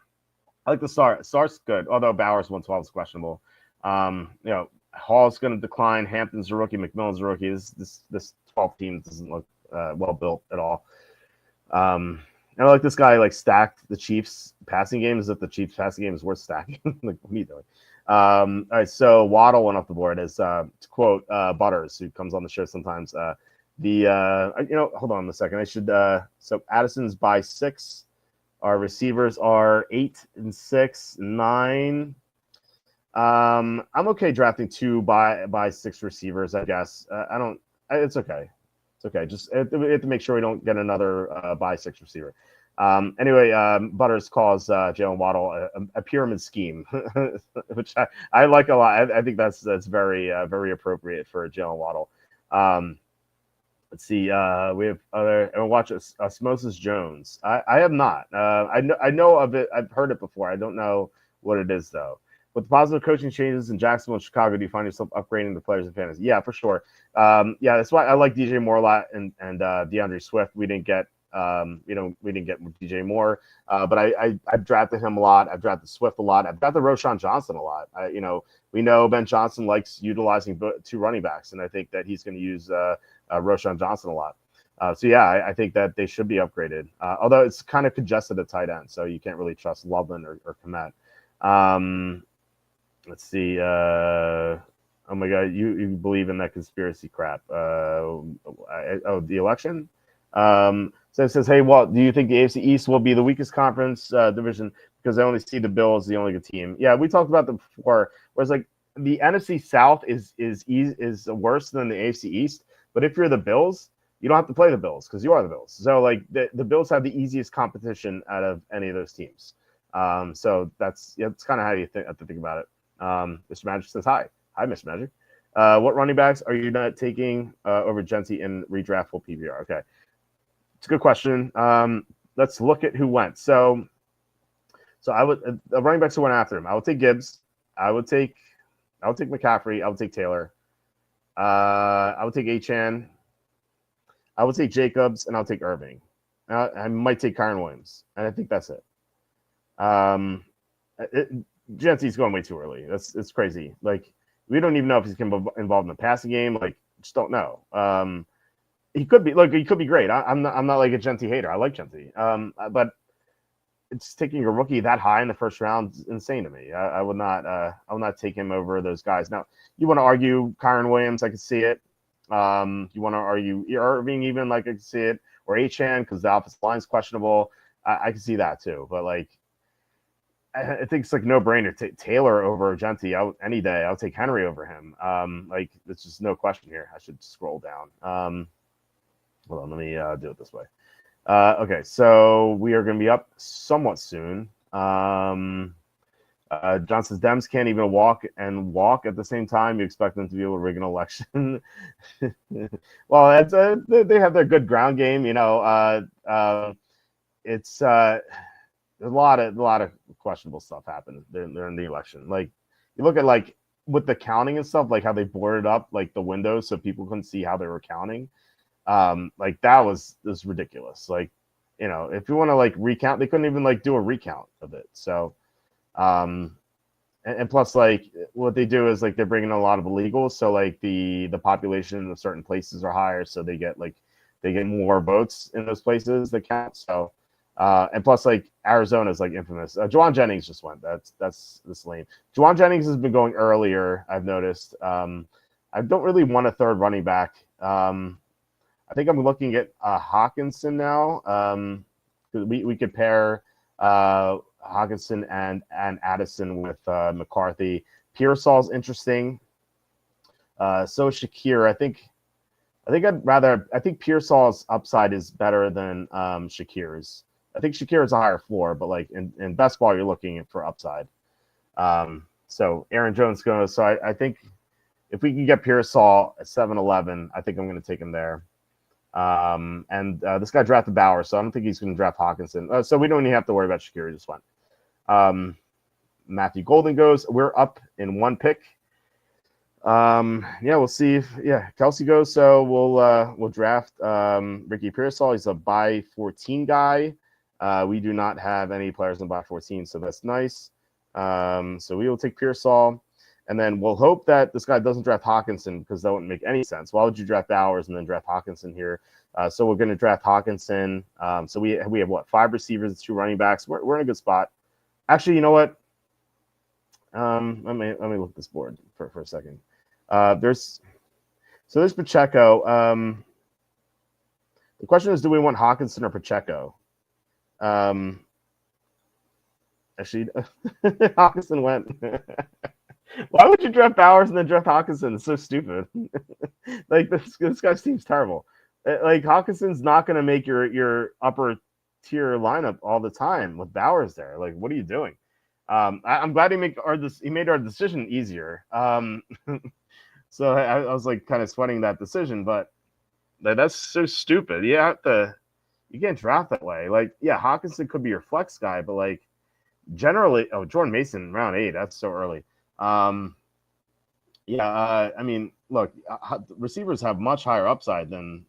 I like the start. Start's good, although Bowers 112 is questionable. Hall's going to decline. Hampton's a rookie. McMillan's a rookie. This 12 team doesn't look well built at all. And I like this guy like stacked the Chiefs passing game as if the Chiefs passing game is worth stacking. Like, what are you doing? All right, so Waddle went off the board as to quote Butters, who comes on the show sometimes. Hold on a second. I should so Addison's by 6. Our receivers are 8 and 6, 9. I'm okay drafting 2 by 6 receivers, I guess. It's okay. It's okay. Just we have to make sure we don't get another by 6 receiver. Anyway, Butters calls Jalen Waddle a pyramid scheme, which I like a lot. I think that's very very appropriate for Jalen Waddle. Let's see. We have other. And watch Osmosis Jones. I have not. I know of it. I've heard it before. I don't know what it is though. With positive coaching changes in Jacksonville and Chicago, do you find yourself upgrading the players in fantasy? Yeah, for sure. Yeah, that's why I like DJ Moore a lot and DeAndre Swift. We didn't get we didn't get DJ Moore, but I've drafted him a lot. I've drafted Swift a lot. I've drafted Roshan Johnson a lot. We know Ben Johnson likes utilizing two running backs, and I think that he's going to use Roshan Johnson a lot. So yeah, I think that they should be upgraded. Although it's kind of congested at tight end, so you can't really trust Loveland or Komet. Let's see. Oh my God, you believe in that conspiracy crap? The election. So it says, hey, Walt, do you think the AFC East will be the weakest conference division because I only see the Bills the only good team? Yeah, we talked about them before. Whereas like the NFC South is worse than the AFC East, but if you're the Bills, you don't have to play the Bills because you are the Bills. So like the Bills have the easiest competition out of any of those teams. So that's kind of how you have to think about it. Mr. Magic says hi, Mr. Magic. What running backs are you not taking over Genty in redraftable PPR? Okay. It's a good question. Let's look at who went. So I would the running backs who went after him. I would take Gibbs. I would take McCaffrey. I would take Taylor. I would take Achane. I would take Jacobs, and I'll take Irving. I might take Kyron Williams, and I think that's it. Genty's going way too early. It's crazy. Like we don't even know if he's going to be involved in the passing game. Like just don't know. He could be. Look, he could be great. I'm not like a Genty hater. I like Genty. But it's taking a rookie that high in the first round is insane to me. I would not take him over those guys. Now, you want to argue Kyron Williams? I could see it. You want to argue Irving even? Like I could see it, or Achane because the offensive line's questionable. I can see that too. But like, I think it's like no brainer. Taylor over Genty any day. I'll take Henry over him. Like there's just no question here. I should scroll down. Hold on, let me do it this way. Okay, so we are going to be up somewhat soon. John says Dems can't even walk at the same time. You expect them to be able to rig an election? Well, they have their good ground game. It's a lot of questionable stuff happened during the election. Like you look at like with the counting and stuff, like how they boarded up like the windows so people couldn't see how they were counting. Like that was ridiculous. Like, if you want to like recount, they couldn't even like do a recount of it. So, and plus like what they do is like they're bringing in a lot of illegals. So like the population of certain places are higher. So they get more votes in those places that count. So, and plus like Arizona is like infamous. Juwan Jennings just went. That's lame. Juwan Jennings has been going earlier. I've noticed. I don't really want a third running back. I think I'm looking at Hawkinson now. We could pair Hawkinson and Addison with McCarthy. Pearsall's interesting. So Shakir, I think Pearsall's upside is better than Shakir's. I think Shakir is a higher floor, but like in best ball, you're looking for upside. So Aaron Jones goes. So I think if we can get Pearsall at 7-11, I think I'm going to take him there. And this guy drafted Bauer, so I don't think he's going to draft Hawkinson. So we don't even have to worry about Shakir. He just went. Matthew Golden goes. We're up in one pick. Yeah, we'll see if Kelsey goes. So we'll draft Ricky Pearsall. He's a buy 14 guy. We do not have any players in buy 14, so that's nice. So we will take Pearsall. And then we'll hope that this guy doesn't draft Hawkinson because that wouldn't make any sense. Why would you draft Bowers and then draft Hawkinson here? So we're going to draft Hawkinson. So we have what, 5 receivers, 2 running backs. We're in a good spot. Actually, you know what? Let me look at this board for a second. There's Pacheco. The question is, do we want Hawkinson or Pacheco? Actually, Hawkinson went. Why would you draft Bowers and then draft Hawkinson? It's so stupid. Like this guy seems terrible. Like Hawkinson's not going to make your upper tier lineup all the time with Bowers there. Like, what are you doing? I'm glad he made our decision easier. So I was like kind of sweating that decision, but That's so stupid. You can't draft that way. Like, yeah, Hawkinson could be your flex guy, but like generally, Jordan Mason round 8. That's so early. I mean, look, receivers have much higher upside than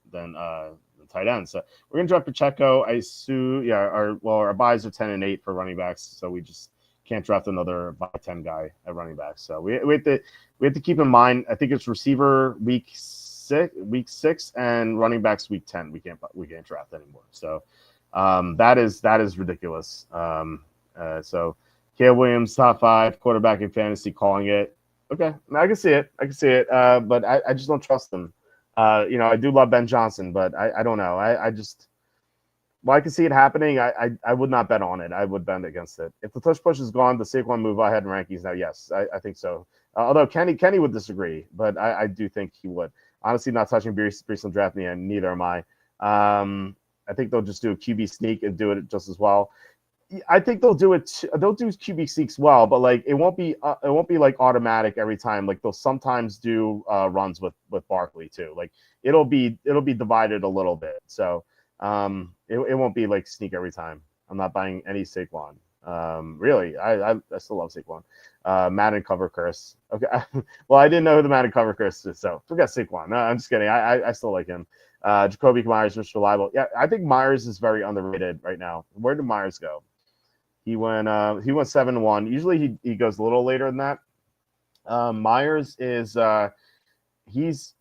tight ends. So we're gonna draft Pacheco. I assume, yeah, our buys are 10 and 8 for running backs, so we just can't draft another buy 10 guy at running back. So we have to keep in mind. I think it's receiver week 6, and running backs week 10. We can't draft anymore. So that is ridiculous. So Caleb Williams top 5 quarterback in fantasy, calling it. Okay, I can see it. But I just don't trust them. I do love Ben Johnson, but I don't know. I just, I can see it happening. I would not bet on it. I would bet against it. If the tush push is gone, the Saquon move ahead in rankings now. Yes, I think so. Although Kenny would disagree, but I do think he would. Honestly, not touching Brees draft me, and neither am I. I think they'll just do a QB sneak and do it just as well. I think they'll do it. They'll do QB sneaks well, but like it won't be like automatic every time. Like they'll sometimes do runs with Barkley too. Like it'll be divided a little bit. So it won't be like sneak every time. I'm not buying any Saquon. Really, I still love Saquon. Madden cover curse. Okay, well I didn't know who the Madden cover curse is, so forget Saquon. No, I'm just kidding. I still like him. Jacoby Myers, Mr. Reliable. Yeah, I think Myers is very underrated right now. Where did Myers go? He went 7-1. Usually he goes a little later than that. Myers is he's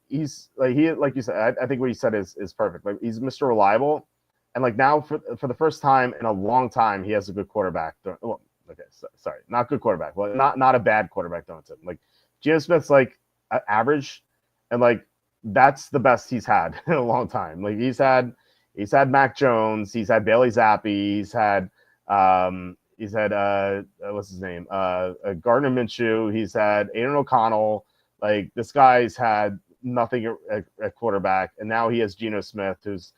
like you said. I think what you said is perfect. Like he's Mr. Reliable, and like now for the first time in a long time, he has a good quarterback. Well, okay, sorry, not good quarterback. Well, not a bad quarterback throwing to him. Like Geno Smith's like average, and like that's the best he's had in a long time. Like he's had Mac Jones, he's had Bailey Zappi, he's had what's his name? Gardner Minshew. He's had Aiden O'Connell. Like this guy's had nothing at quarterback, and now he has Geno Smith, who's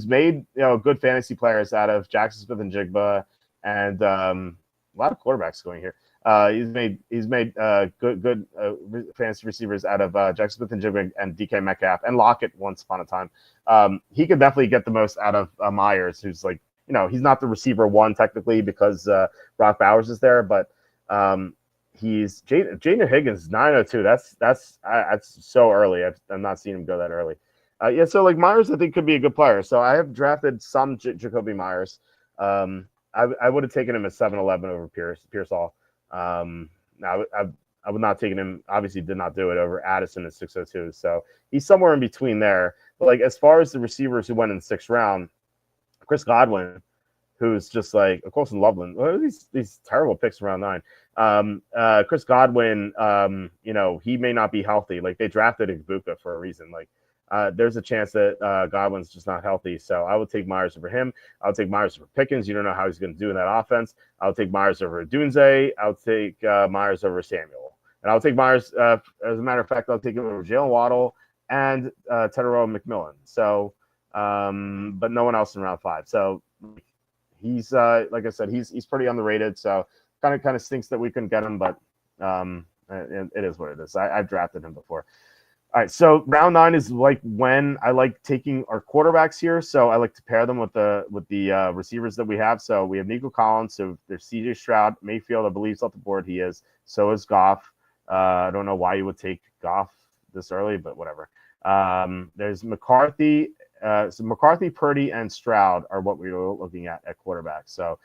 made good fantasy players out of Jackson Smith and Jigba, and a lot of quarterbacks going here. He's made good fantasy receivers out of Jackson Smith and Jigba and DK Metcalf and Lockett once upon a time. He could definitely get the most out of Myers, who's like, he's not the receiver one technically because Brock Bowers is there, but he's Jaden Higgins 902. That's so early. I'm not seeing him go that early. So like Myers, I think could be a good player. So I have drafted some Jacoby Myers. I would have taken him at 7-11 over Pearsall. Now I would not taken him. Obviously, did not do it over Addison at 602. So he's somewhere in between there. But like as far as the receivers who went in the 6th round. Chris Godwin, who's just like, of course, in Loveland. What are these terrible picks around 9? Chris Godwin, he may not be healthy. Like they drafted Igbuka for a reason. Like there's a chance that Godwin's just not healthy. So I would take Myers over him. I'll take Myers over Pickens. You don't know how he's going to do in that offense. I'll take Myers over Dunze. I'll take Myers over Samuel. And I'll take Myers, as a matter of fact, I'll take him over Jalen Waddle and Tedero McMillan. So, but no one else in round 5. So he's like I said, he's pretty underrated. So kind of stinks that we couldn't get him, but it is what it is. I've drafted him before. All right, so round 9 is like when I like taking our quarterbacks here. So I like to pair them with the receivers that we have. So we have Nico Collins. So there's CJ Stroud, Mayfield. I believe is off the board. He is. So is Goff. I don't know why you would take Goff this early, but whatever. There's McCarthy. So McCarthy, Purdy, and Stroud are what we were looking at quarterback. So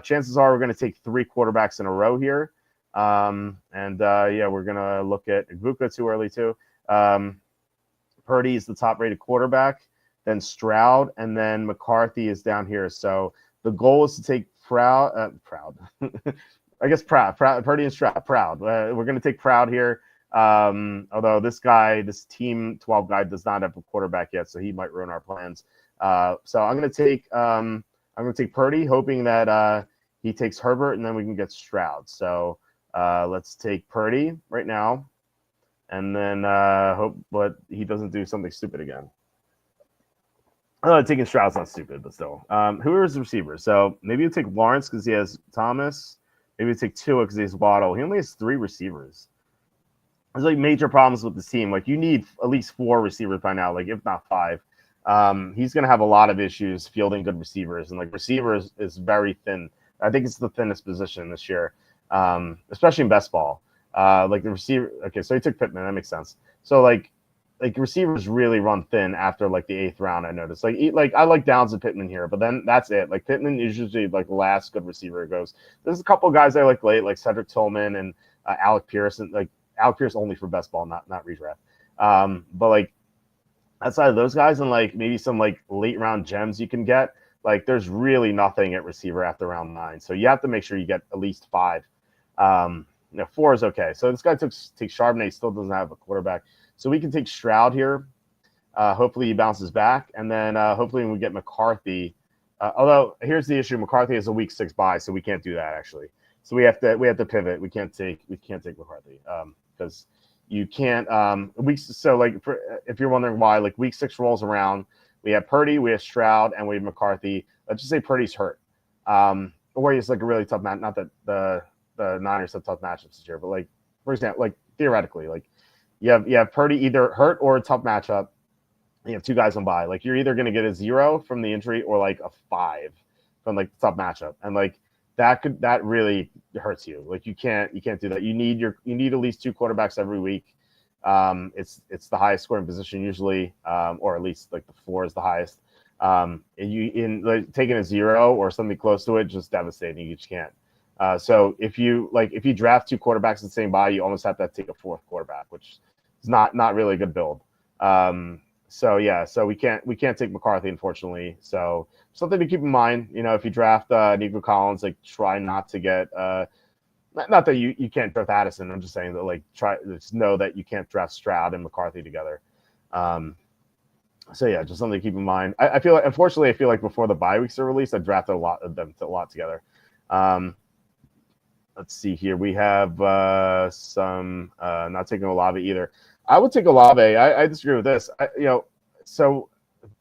chances are we're going to take 3 quarterbacks in a row here. We're going to look at Igbuka too early too. Purdy is the top-rated quarterback, then Stroud, and then McCarthy is down here. So the goal is to take Proud. I guess Purdy and Stroud. Proud. We're going to take Proud here. Although this team 12 guy does not have a quarterback yet, so he might ruin our plans. So I'm going to take Purdy, hoping that he takes Herbert, and then we can get Stroud. So let's take Purdy right now. And then hope but he doesn't do something stupid again. Taking Stroud's not stupid, but still. Who is the receiver? So maybe you take Lawrence because he has Thomas. Maybe you take Tua because he has Waddle. He only has 3 receivers. There's like major problems with this team. Like you need at least 4 receivers by now, like if not 5. he's going to have a lot of issues fielding good receivers, and like receivers is very thin. I think it's the thinnest position this year, especially in best ball. Like the receiver. Okay, so he took Pittman. That makes sense. So like receivers really run thin after like the 8th round. I noticed. Like I like Downs and Pittman here, but then that's it. Like Pittman is usually like the last good receiver goes. There's a couple of guys I like late, like Cedric Tillman and Alec Pierce, and like Alec Pierce only for best ball, not redraft. But like outside of those guys and like maybe some like late round gems you can get, like there's really nothing at receiver after round 9. So you have to make sure you get at least 5. 4 is okay. So this guy takes Charbonnet, still doesn't have a quarterback. So we can take Stroud here. Hopefully he bounces back. And then hopefully when we get McCarthy, although here's the issue, McCarthy is a week 6 bye, so we can't do that actually. So we have to pivot. We can't take McCarthy because you can't so like if you're wondering why, like week 6 rolls around, we have Purdy, we have Stroud, and we have McCarthy. Let's just say Purdy's hurt. Or he's like a really tough match. Not that the Niners have tough matchups this year, but like for example, like theoretically, like you have Purdy either hurt or a tough matchup. You have 2 guys on bye. Like you're either going to get a 0 from the injury or like a 5 from like the tough matchup, and like that really hurts you. Like you can't do that. You need at least 2 quarterbacks every week. It's the highest scoring position usually, or at least like the 4 is the highest. And like taking a 0 or something close to it, just devastating. You just can't. So if you draft 2 quarterbacks at the same bye, you almost have to take a 4th quarterback, which is not really a good build. So we can't take McCarthy, unfortunately. So something to keep in mind, if you draft Nico Collins, like try not to get not that you can't draft Addison. I'm just saying that like just know that you can't draft Stroud and McCarthy together. So yeah, just something to keep in mind. I feel like before the bye weeks are released, I drafted a lot of them together. Let's see here. We have some not taking Olave either. I would take Olave. I disagree with this. So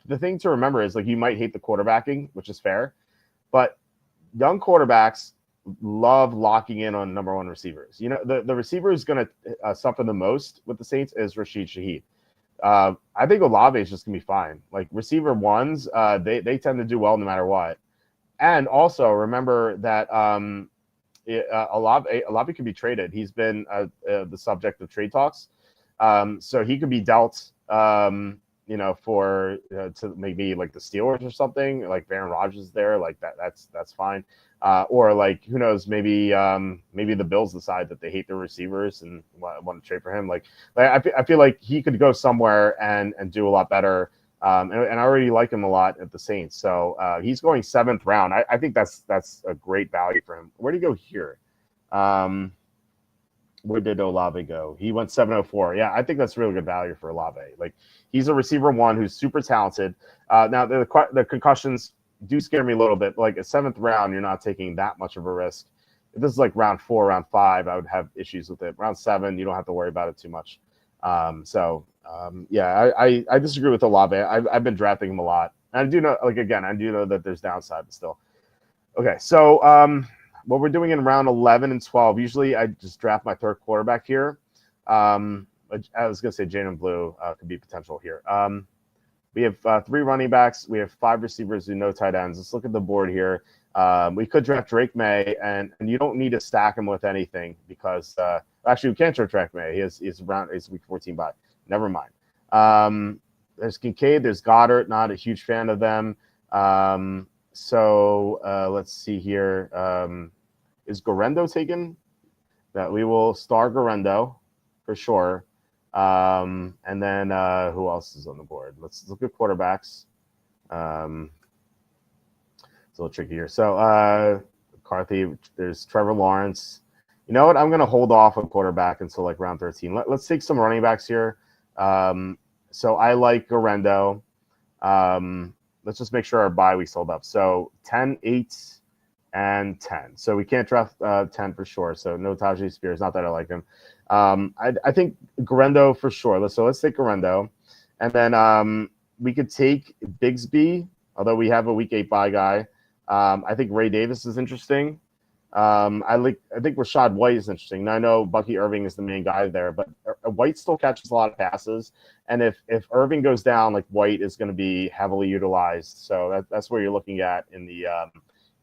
the thing to remember is like you might hate the quarterbacking, which is fair, but young quarterbacks love locking in on number 1 receivers. The receiver who's going to suffer the most with the Saints is Rashid Shaheed. I think Olave is just going to be fine. Like receiver 1s, they tend to do well no matter what. And also remember that Olave can be traded. He's been the subject of trade talks. So he could be dealt, for to maybe like the Steelers or something, like Aaron Rodgers there, like that's fine. Or like who knows, maybe the Bills decide that they hate their receivers and want to trade for him. Like I feel like he could go somewhere and do a lot better. And I already like him a lot at the Saints. So he's going 7th round. I think that's a great value for him. Where did he go here? Where did Olave go? He went 704. Yeah, I think that's really good value for Olave. Like he's a receiver 1 who's super talented. Now the concussions do scare me a little bit. Like a 7th round, you're not taking that much of a risk. If this is like round 4, round 5, I would have issues with it. Round 7, you don't have to worry about it too much. I disagree with Olave. I've been drafting him a lot. And I do know, that there's downside, but still. Okay, so what we're doing in round 11 and 12, usually I just draft my 3rd quarterback here. I was going to say Jalen Blue could be potential here. We have 3 running backs. We have 5 receivers and no tight ends. Let's look at the board here. We could draft Drake May, and you don't need to stack him with anything because actually we can't draft Drake May. He's week 14 bye. Never mind. There's Kincaid. There's Goddard. Not a huge fan of them. So let's see here. Is Garendo taken? That we will star Garendo for sure. And then who else is on the board? Let's look at quarterbacks. It's a little tricky here. So McCarthy, there's Trevor Lawrence. You know what? I'm going to hold off on quarterback until like round 13. Let's take some running backs here. So I like Garendo. Let's just make sure our bye weeks hold up. So 10, 8, and 10. So we can't draft 10 for sure. So no Tajay Spears. Not that I like him. I think Garendo for sure. Let's take Garendo. And then we could take Bigsby, although we have a week 8 bye guy. I think Ray Davis is interesting. I think Rachaad White is interesting. Now, I know Bucky Irving is the main guy there, but White still catches a lot of passes, and if Irving goes down, like White is going to be heavily utilized. So that's where you're looking at in the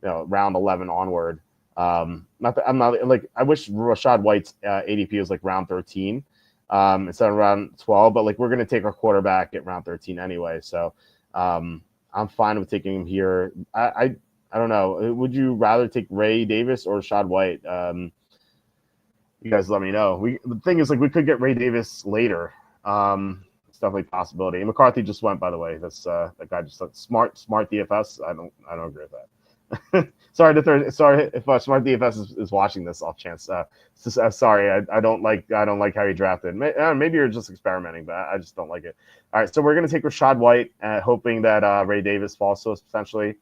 round 11 onward. I'm not like I wish Rashad White's ADP was like round 13 instead of round 12, but like we're going to take our quarterback at round 13 anyway. So I'm fine with taking him here. I don't know. Would you rather take Ray Davis or Rashad White? You guys let me know. The thing is, like, we could get Ray Davis later. It's definitely a possibility. And McCarthy just went, by the way. That's that guy just smart DFS. I don't agree with that. Sorry if smart DFS is watching this off chance. Sorry, I don't like how you drafted. Maybe you're just experimenting, but I just don't like it. All right, so we're gonna take Rashad White, hoping that Ray Davis falls to us potentially.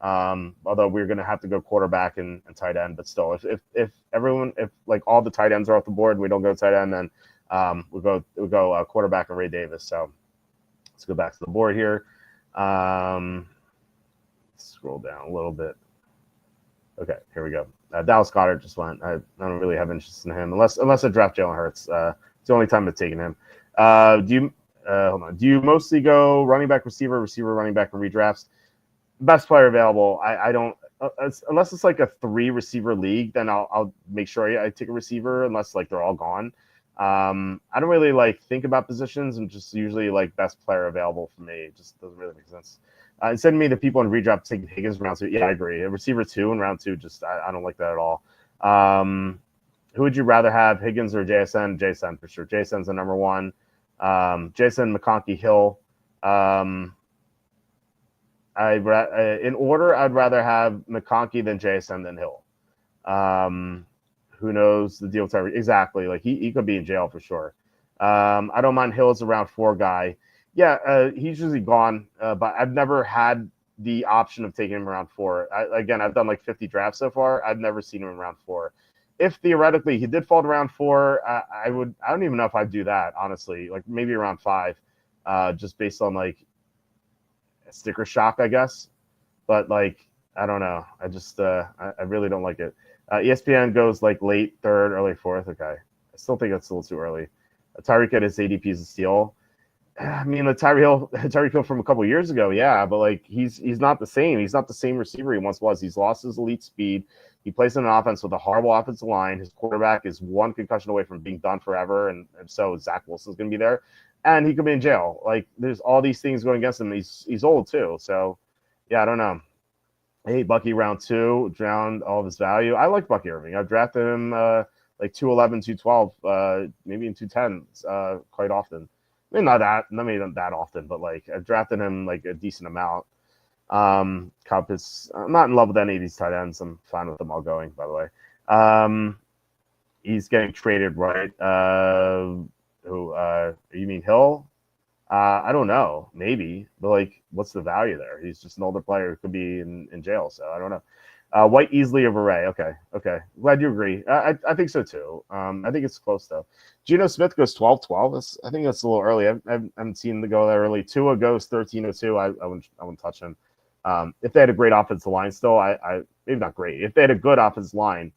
Although we're gonna have to go quarterback and tight end, but still, if like all the tight ends are off the board, we don't go tight end, then we'll go quarterback and Ray Davis. So let's go back to the board here. Scroll down a little bit. Okay, here we go. Dallas Goedert just went. I don't really have interest in him unless I draft Jalen Hurts. It's the only time I've taken him. Do you mostly go running back, receiver, running back, and redrafts? Best player available. I don't unless it's like a 3 receiver league, then I'll make sure I take a receiver unless like they're all gone. I don't really like think about positions and just usually like best player available for me. It just doesn't really make sense. Instead of me, the people in redraft taking Higgins in round 2. Yeah, I agree. A receiver 2 in round 2, just I don't like that at all. Who would you rather have, Higgins or JSN? JSN for sure. JSN's the number 1. JSN, McConkey, Hill. In order, I'd rather have McConkey than JSN than Hill. Who knows the deal with Tyreek? Exactly. Like he could be in jail for sure. I don't mind Hill as a round 4 guy. Yeah, he's usually gone, but I've never had the option of taking him around 4. Again, I've done like 50 drafts so far. I've never seen him around 4. If theoretically he did fall to round 4, I don't even know if I'd do that, honestly. Like maybe around 5, just based on like sticker shock, I guess. But like, I don't know. I just I really don't like it. ESPN goes like late 3rd, early 4th. Okay, I still think that's a little too early. Tyreek at his ADP is a steal. I mean, the Tyreek Hill from a couple of years ago, yeah, but like he's not the same. He's not the same receiver he once was. He's lost his elite speed. He plays in an offense with a horrible offensive line. His quarterback is 1 concussion away from being done forever, and so Zach Wilson's going to be there, and he could be in jail. Like there's all these things going against him. He's old too, so yeah, I don't know. Hey, Bucky round 2 drowned all of his value. I like Bucky Irving. I've drafted him like 211, 212, maybe in 210 quite often. I mean, not that often, but like I've drafted him like a decent amount. Cup is I'm not in love with any of these tight ends. I'm fine with them all going, by the way. He's getting traded, right? You mean Hill? I don't know, maybe, but like, what's the value there? He's just an older player who could be in jail, so I don't know. White easily over Ray. Okay. Glad you agree. I think so too. I think it's close though. Geno Smith goes 12-12. I think that's a little early. I haven't seen the go that early. Tua goes 13-02. I wouldn't touch him. If they had a great offensive line still, I maybe not great. If they had a good offensive line,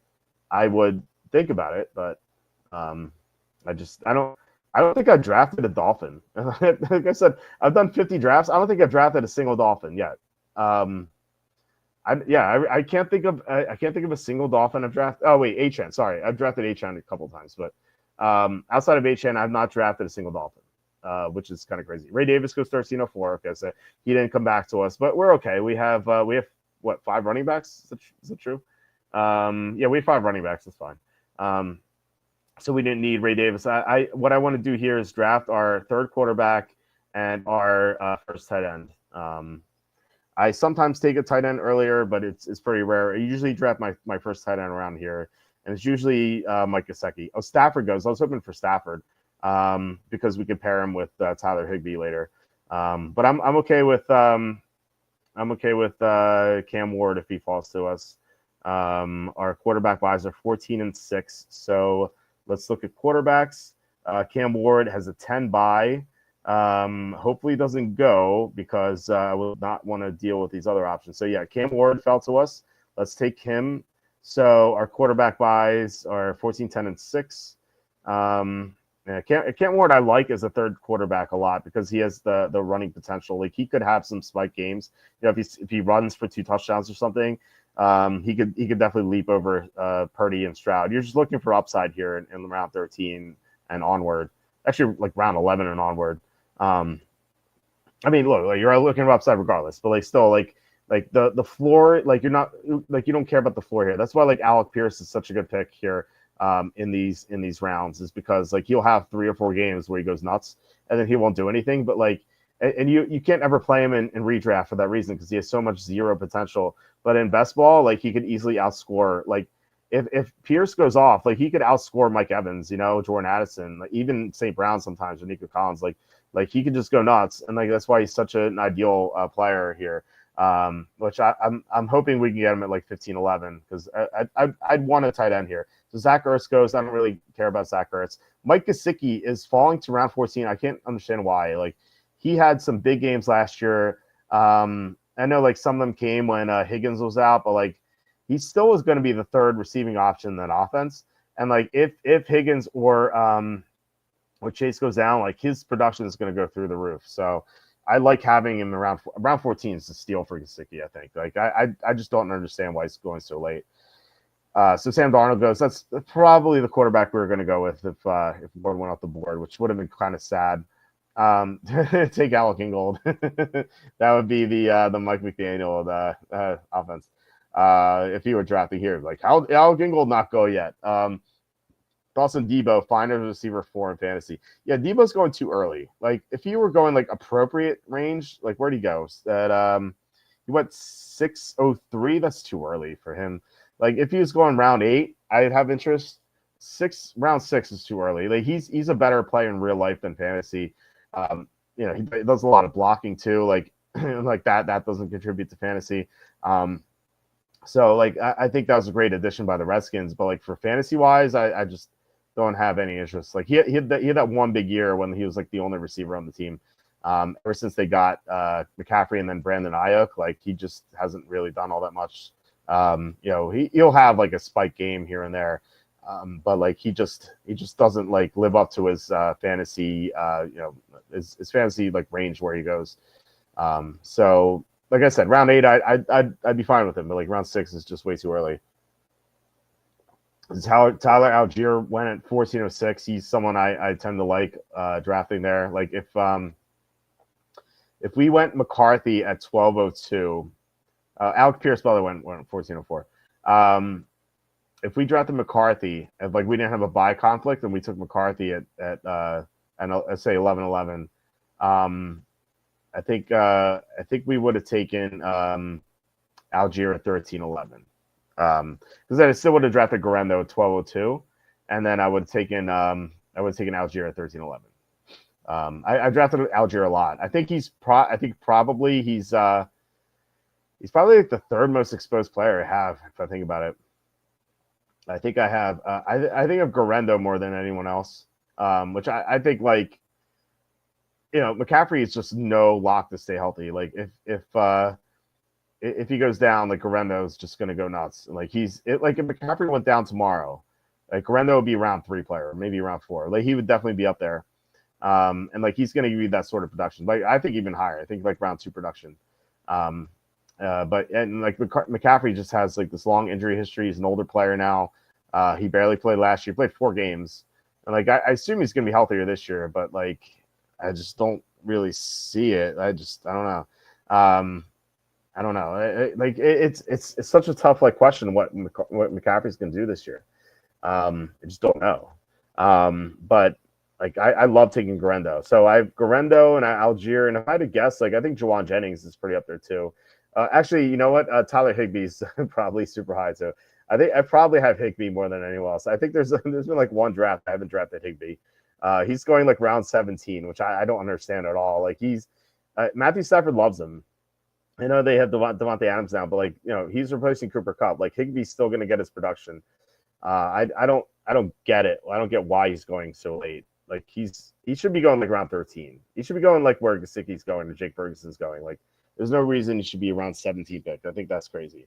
I would think about it. But I don't think I've drafted a Dolphin. Like I said, I've done 50 drafts. I don't think I've drafted a single Dolphin yet. I can't think of a single Dolphin I've drafted. Oh wait, Achane. Sorry, I've drafted Achane a couple of times, but outside of Achane, I've not drafted a single Dolphin, which is kind of crazy. Ray Davis goes 13-04. Okay, so he didn't come back to us, but we're okay. We have what, 5 running backs? Is that true? Yeah, we have 5 running backs. That's fine. So we didn't need Ray Davis. What I want to do here is draft our 3rd quarterback and our first tight end. I sometimes take a tight end earlier, but it's pretty rare. I usually draft my first tight end around here, and it's usually Mike Gesicki. Oh, Stafford goes. I was hoping for Stafford because we could pair him with Tyler Higbee later. But I'm okay with Cam Ward if he falls to us. Our quarterback buys are 14-6. So let's look at quarterbacks. Cam Ward has a 10 bye. Hopefully it doesn't go because I will not want to deal with these other options. So yeah, Cam Ward fell to us. Let's take him. So our quarterback buys are 14, 10, and 6. And Yeah, Cam Ward I like as a third quarterback a lot because he has the running potential. Like he could have some spike games. You know, if he runs for 2 touchdowns or something, he could definitely leap over Purdy and Stroud. You're just looking for upside here in round 13 and onward. Actually, like round 11 and onward. I mean, look, like you're looking for upside regardless, but like still like the floor, like you're not like you don't care about the floor here. That's why like Alec Pierce is such a good pick here in these rounds, is because like he'll have 3 or 4 games where he goes nuts and then he won't do anything. But like, and you can't ever play him in redraft for that reason because he has so much zero potential. But in best ball, like he could easily outscore. Like if Pierce goes off, like he could outscore Mike Evans, Jordan Addison, like even St. Brown sometimes or Nico Collins. Like he could just go nuts, and like that's why he's such an ideal player here. Which I'm hoping we can get him at like 15-11 because I'd want a tight end here. So Zach Ertz goes. I don't really care about Zach Ertz. Mike Gesicki is falling to round 14. I can't understand why. Like he had some big games last year. I know like some of them came when Higgins was out, but like he still was going to be the third receiving option in that offense. And like if Higgins or Chase goes down, like his production is going to go through the roof. So I like having him around 14 is a steal for Gesicki, I think. Like I just don't understand why he's going so late. So Sam Darnold goes. That's probably the quarterback we were going to go with if Ward went off the board, which would have been kind of sad. Take Alec Ingold. That would be the Mike McDaniel of the offense. If he were drafting here, like how Alec Ingold not go yet. Dawson Debo, fine as receiver 4 in fantasy. Yeah, Debo's going too early. Like if he were going like appropriate range, like where'd he go? He went 603. That's too early for him. Like if he was going round 8, I'd have interest. Round 6 is too early. Like he's a better player in real life than fantasy. He does a lot of blocking too. Like like that doesn't contribute to fantasy. So like I think that was a great addition by the Redskins, but like for fantasy wise, I just don't have any interest. Like he had that one big year when he was like the only receiver on the team. Ever since they got McCaffrey and then Brandon Ayuk, like he just hasn't really done all that much. He'll have like a spike game here and there, but like he just doesn't like live up to his fantasy, his fantasy like range where he goes. So like I said, round 8, I'd be fine with him, but like round 6 is just way too early. Tyler Algier went at 1406. He's someone I tend to like drafting there. Like if we went McCarthy at 1202, Alec Pierce by the way went 1404. If we drafted McCarthy, if like we didn't have a bye conflict and we took McCarthy at let's say 1111, I think we would have taken Algier at 1311. Because then I still would have drafted Garendo at 1202, and then I would have taken Algier at 1311. I drafted Algier a lot. I think probably he's probably like the 3rd most exposed player I have if I think about it. I think I have I think of Garendo more than anyone else, which I think like McCaffrey is just no lock to stay healthy. Like if he goes down, like Garendo is just going to go nuts. Like if McCaffrey went down tomorrow, like Garendo would be round 3 player, maybe round 4. Like he would definitely be up there. And like he's going to give you that sort of production. Like I think even higher. I think like round 2 production. But McCaffrey just has like this long injury history. He's an older player now. He barely played last year. Played 4 games. And like I assume he's going to be healthier this year, but like I just don't really see it. I don't know. I don't know. It's such a tough like question what McCaffrey's going to do this year. I just don't know. But like I love taking Garendo. So I have Garendo and Algier, and if I had to guess, like I think Jawan Jennings is pretty up there too. Actually, you know what? Tyler Higbee's probably super high too. I think I probably have Higbee more than anyone else. I think there's been like one draft I haven't drafted Higbee. He's going like round 17, which I don't understand at all. Like Matthew Stafford loves him. I know they have Devontae Adams now, but like he's replacing Cooper Kupp. Like Higbee's still going to get his production. I don't get it. I don't get why he's going so late. Like he should be going like round 13. He should be going like where Gesicki's going or Jake Ferguson's going. Like there's no reason he should be around 17 pick. I think that's crazy.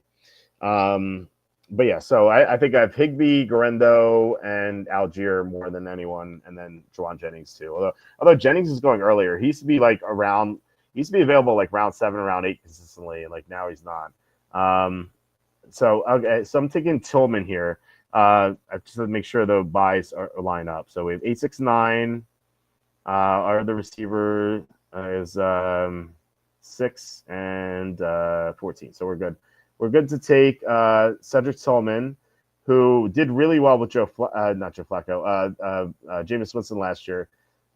but yeah, so I think I have Higbee, Garendo, and Algier more than anyone, and then Juwan Jennings too. Although Jennings is going earlier, he used to be like around, he used to be available like round 7, round 8 consistently, and like now he's not. So okay, so I'm taking Tillman here, just to make sure the buys are line up. So we have 869. Our other receiver is 6 and 14, so we're good. We're good to take Cedric Tillman, who did really well with not Joe Flacco, Jameis Winston last year.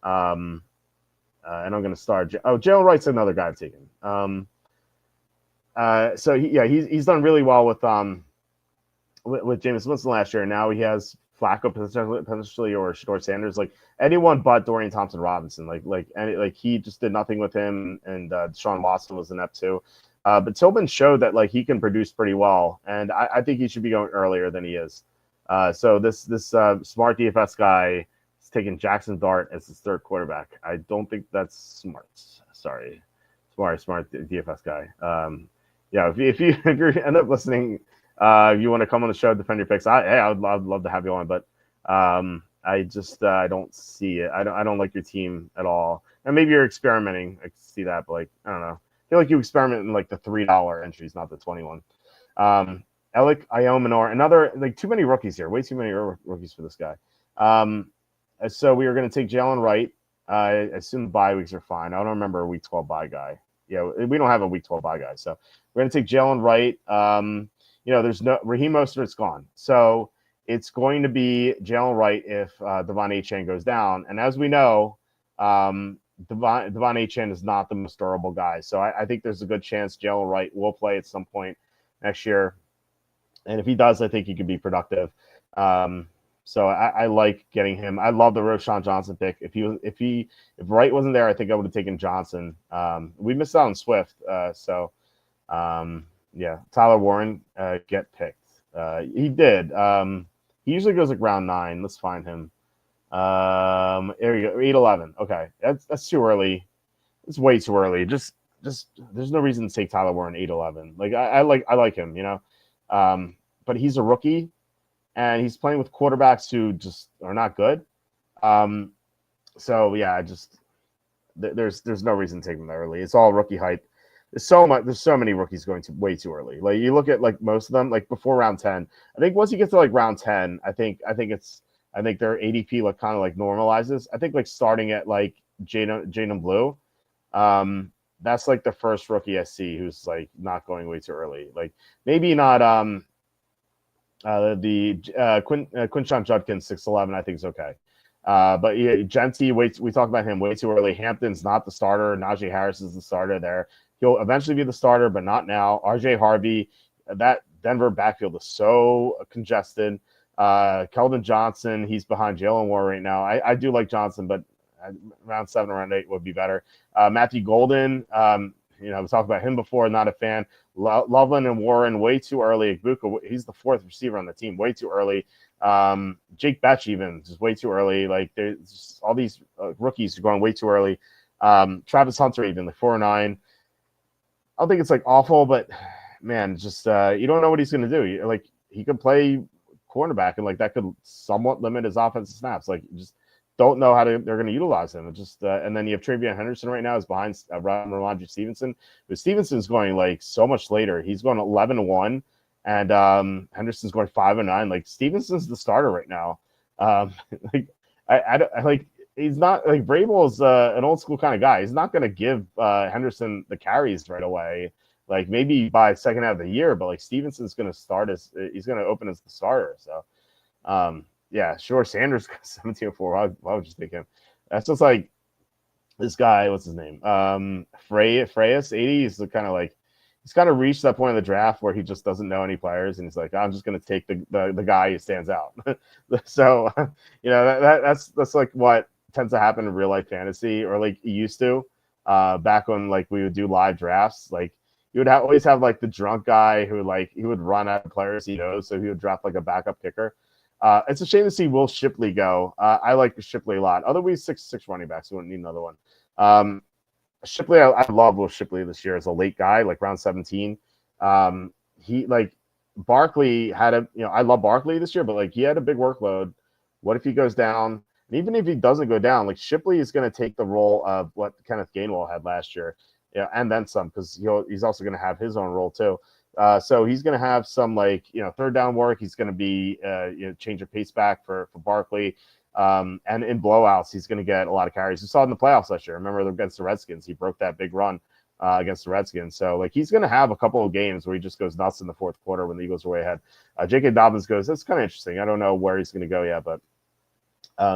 And I'm going to start. Jalen Wright's another guy I've taken. So he's done really well with Jameis Winston last year. And now he has Flacco potentially or Shador Sanders, like anyone but Dorian Thompson-Robinson. Like he just did nothing with him, and Deshaun Watson was inept too. But Tillman showed that like he can produce pretty well, and I think he should be going earlier than he is. So this smart DFS guy is taking Jackson Dart as his third quarterback. I don't think that's smart. Sorry, smart DFS guy. If you end up listening, if you want to come on the show, defend your picks. I'd love to have you on, but I don't see it. I don't like your team at all. And maybe you're experimenting. I can see that, but like I don't know. I feel like you experiment in like the $3 entries, not the 21. Alec Iomanor, another like too many rookies here. Way too many rookies for this guy. So we are going to take Jalen Wright. I assume the bye weeks are fine. I don't remember a week 12 bye guy. Yeah, we don't have a week 12 bye guy. So we're going to take Jalen Wright. There's no Raheem Mostert's gone. So it's going to be Jalen Wright if Devon Achane goes down. And as we know, Devon Achane is not the most durable guy. So I think there's a good chance Jalen Wright will play at some point next year. And if he does, I think he could be productive. So I like getting him. I love the Roschon Johnson pick. If Wright wasn't there, I think I would have taken Johnson. We missed out on Swift. Tyler Warren get picked. He did. He usually goes like round 9. Let's find him. There you go. 8-11. Okay, that's too early. It's way too early. Just there's no reason to take Tyler Warren 8-11. Like I like him, but he's a rookie and he's playing with quarterbacks who just are not good. There's no reason to take him that early. It's all rookie hype. There's so many rookies going to way too early. Like you look at like most of them, like before round 10. I think once you get to like round 10, I think their ADP like kind of like normalizes. I think like starting at like Jaden Blue, that's like the first rookie I see who's like not going way too early. Like maybe not Quinshon Judkins 6-11. I think is okay. But yeah, Genty, we talked about him way too early. Hampton's not the starter. Najee Harris is the starter there. He'll eventually be the starter, but not now. RJ Harvey, that Denver backfield is so congested. Keldon Johnson, he's behind Jalen Warren right now. I do like Johnson, but round 7, round 8 would be better. Matthew Golden, we talked about him before, not a fan. Loveland and Warren, way too early. Igbuka, he's the 4th receiver on the team, way too early. Jake Betch even, just way too early. Like there's just all these rookies are going way too early. Travis Hunter even, like 4-9. I don't think it's like awful, but man, just you don't know what he's going to do. Like he could play cornerback, and like that could somewhat limit his offensive snaps. Like you just don't know how they're going to utilize him. And then you have Travion Henderson right now is behind Ramondre Stevenson, but Stevenson's going like so much later. He's going 11-1, and Henderson's going 5-9. Like Stevenson's the starter right now. He's not like Vrabel is an old school kind of guy. He's not going to give Henderson the carries right away. Like maybe by second half of the year, but like Stevenson's going to he's going to open as the starter. So, sure. Sanders 17-4. Why would you take him? That's just like this guy. What's his name? Freyas 80. He's kind of like he's kind of reached that point in the draft where he just doesn't know any players, and he's like, I'm just going to take the guy who stands out. So, that's like what tends to happen in real life fantasy, or like it used to back when like we would do live drafts. Like you would always have like the drunk guy who like he would run out of players he knows, so he would draft like a backup kicker. It's a shame to see Will Shipley go. I like Shipley a lot. Otherwise, 6 running backs. We wouldn't need another one. Shipley, I love Will Shipley this year as a late guy, like round 17. He like Barkley had I love Barkley this year, but like he had a big workload. What if he goes down? And even if he doesn't go down, like Shipley is going to take the role of what Kenneth Gainwell had last year, and then some, because he's also going to have his own role too. So he's going to have some third down work. He's going to be change of pace back for Barkley. And in blowouts, he's going to get a lot of carries. You saw it in the playoffs last year. Remember against the Redskins, he broke that big run against the Redskins. So like he's going to have a couple of games where he just goes nuts in the fourth quarter when the Eagles are way ahead. J.K. Dobbins goes. That's kind of interesting. I don't know where he's going to go yet, but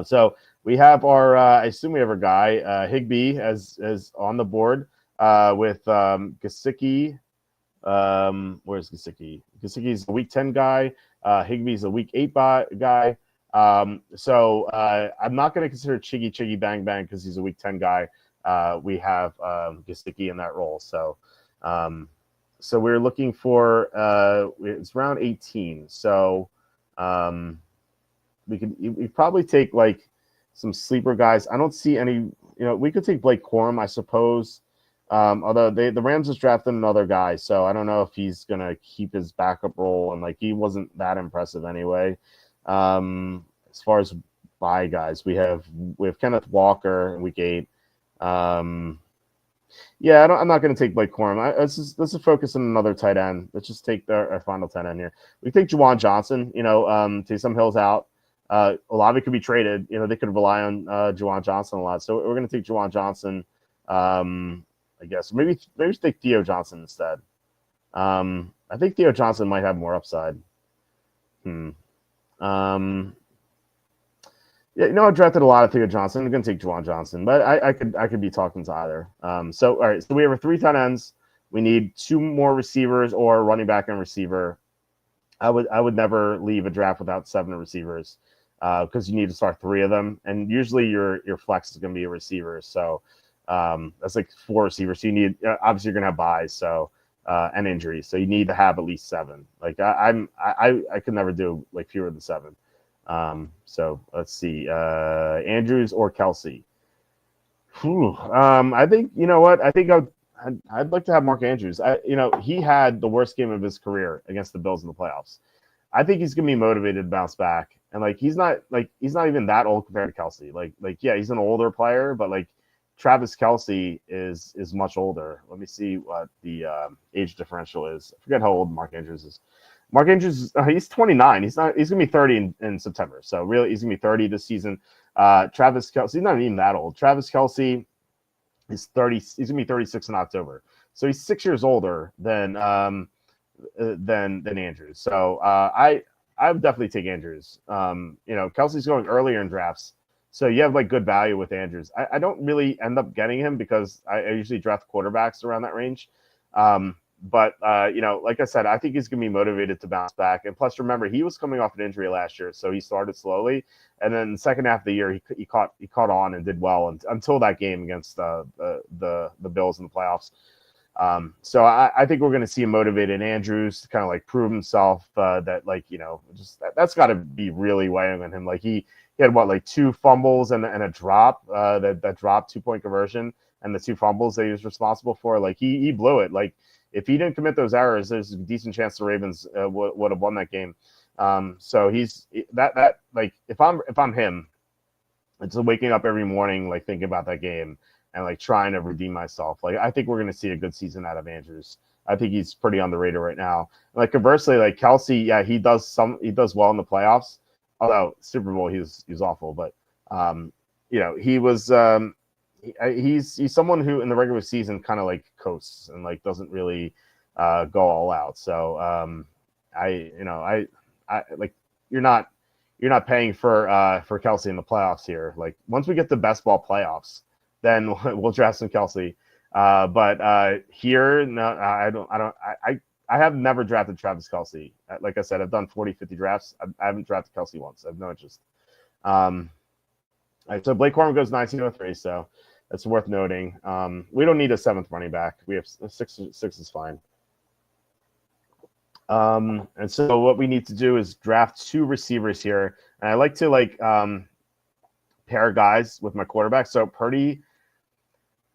so we have our. I assume we have our guy Higbee as on the board with Gesicki. Where's Gesicki? Gesicki's a week 10 guy. Higbee's a week 8 guy. So I'm not going to consider Chiggy Bang Bang because he's a week 10 guy. We have Gesicki in that role. So we're looking for it's round 18. So we probably take like some sleeper guys. I don't see any. We could take Blake Corum, I suppose. Although the Rams just drafted another guy, so I don't know if he's gonna keep his backup role, and like he wasn't that impressive anyway. As far as buy guys, we have Kenneth Walker in week 8. I'm not gonna take Blake Corum. Let's just focus on another tight end. Let's just take our final tight end here. We take Juwan Johnson. Taysom Hill's out. Olave could be traded. They could rely on Juwan Johnson a lot, so we're gonna take Juwan Johnson. I guess maybe take Theo Johnson instead. I think Theo Johnson might have more upside. I drafted a lot of Theo Johnson. I'm gonna take Juwan Johnson, but I could be talking to either. So all right, so we have 3 tight ends. We need 2 more receivers or running back and receiver. I would never leave a draft without 7 receivers because you need to start 3 of them, and usually your flex is gonna be a receiver. So. That's like 4 receivers. So you need obviously you're gonna have buys, so and injuries, so you need to have at least 7. Like I could never do like fewer than 7. So let's see, Andrews or Kelsey. I think what I think I'd like to have Mark Andrews. He had the worst game of his career against the Bills in the playoffs. I think he's gonna be motivated to bounce back, and like he's not even that old compared to Kelsey. Like yeah, he's an older player, but like. Travis Kelce is much older. Let me see what the age differential is. I forget how old Mark Andrews is. Mark Andrews, he's 29. He's gonna be 30 in September. So really, he's gonna be 30 this season. Travis Kelce, he's not even that old. Travis Kelce is 30. He's gonna be 36 in October. So he's 6 years older than Andrews. So I would definitely take Andrews. Kelsey's going earlier in drafts. So you have like good value with Andrews. I don't really end up getting him because I usually draft quarterbacks around that range. But like I said, I think he's going to be motivated to bounce back. And plus, remember, he was coming off an injury last year, so he started slowly. And then the second half of the year, he caught on and did well until that game against the Bills in the playoffs. So I think we're going to see a motivated Andrews to kind of like prove himself that that's got to be really weighing on him. Like he had like 2 fumbles and a drop that drop 2-point conversion, and the 2 fumbles that he was responsible for. Like he blew it. Like if he didn't commit those errors, there's a decent chance the Ravens would have won that game. So he's that like if I'm him, it's waking up every morning like thinking about that game and like trying to redeem myself. Like I think we're going to see a good season out of Andrews. I think he's pretty underrated right now. Like conversely, like Kelsey, yeah, he does well in the playoffs. Although Super Bowl, he's awful, but he was he's someone who in the regular season kind of like coasts and like doesn't really go all out. So I like you're not paying for Kelsey in the playoffs here. Like once we get the best ball playoffs, then we'll draft some Kelsey. But here, no, I have never drafted Travis Kelce. Like I said, I've done 40, 50 drafts. I haven't drafted Kelce once. I have no interest. All right, so Blake Corum goes 1903, so that's worth noting. We don't need a 7th running back. We have 6 is fine. And so what we need to do is draft 2 receivers here. And I like to pair guys with my quarterback. So Purdy,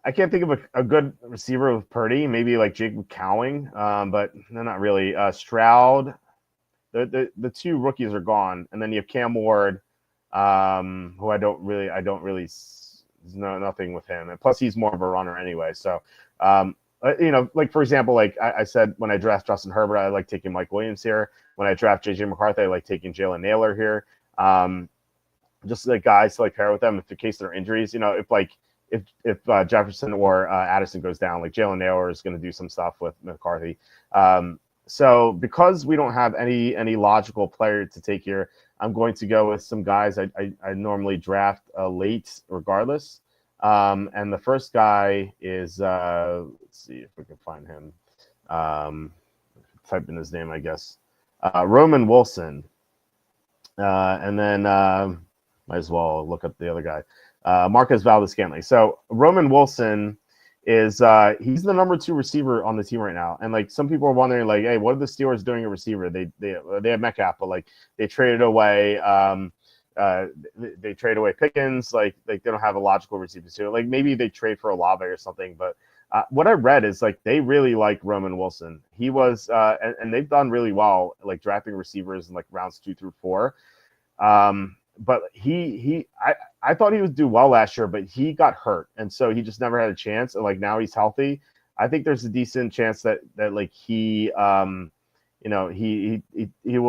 I can't think of a good receiver with Purdy. Maybe like Jacob Cowing, but no, not really. Stroud, the two rookies are gone, and then you have Cam Ward, who I don't really know nothing with him, and plus he's more of a runner anyway. So, like for example, like I said, when I draft Justin Herbert, I like taking Mike Williams here. When I draft JJ McCarthy, I like taking Jalen Naylor here. Just like guys to like pair with them in case there are injuries. If Jefferson or Addison goes down, like Jalen Naylor is going to do some stuff with McCarthy. So because we don't have any logical player to take here, I'm going to go with some guys I normally draft late regardless. And the first guy is let's see if we can find him. Type in his name, I guess. Roman Wilson. And then might as well look up the other guy. Marquez Valdes-Scantling. So Roman Wilson is he's the number 2 receiver on the team right now, and like some people are wondering, like, hey, what are the Steelers doing at receiver? They have Metcalf, but like they traded away they trade away Pickens, like they don't have a logical receiver too. Like maybe they trade for Olave or something, but what I read is like they really like Roman Wilson. He was and they've done really well like drafting receivers in like rounds 2 through 4. But I thought he would do well last year, but he got hurt, and so he just never had a chance. And like now he's healthy. I think there's a decent chance that like he will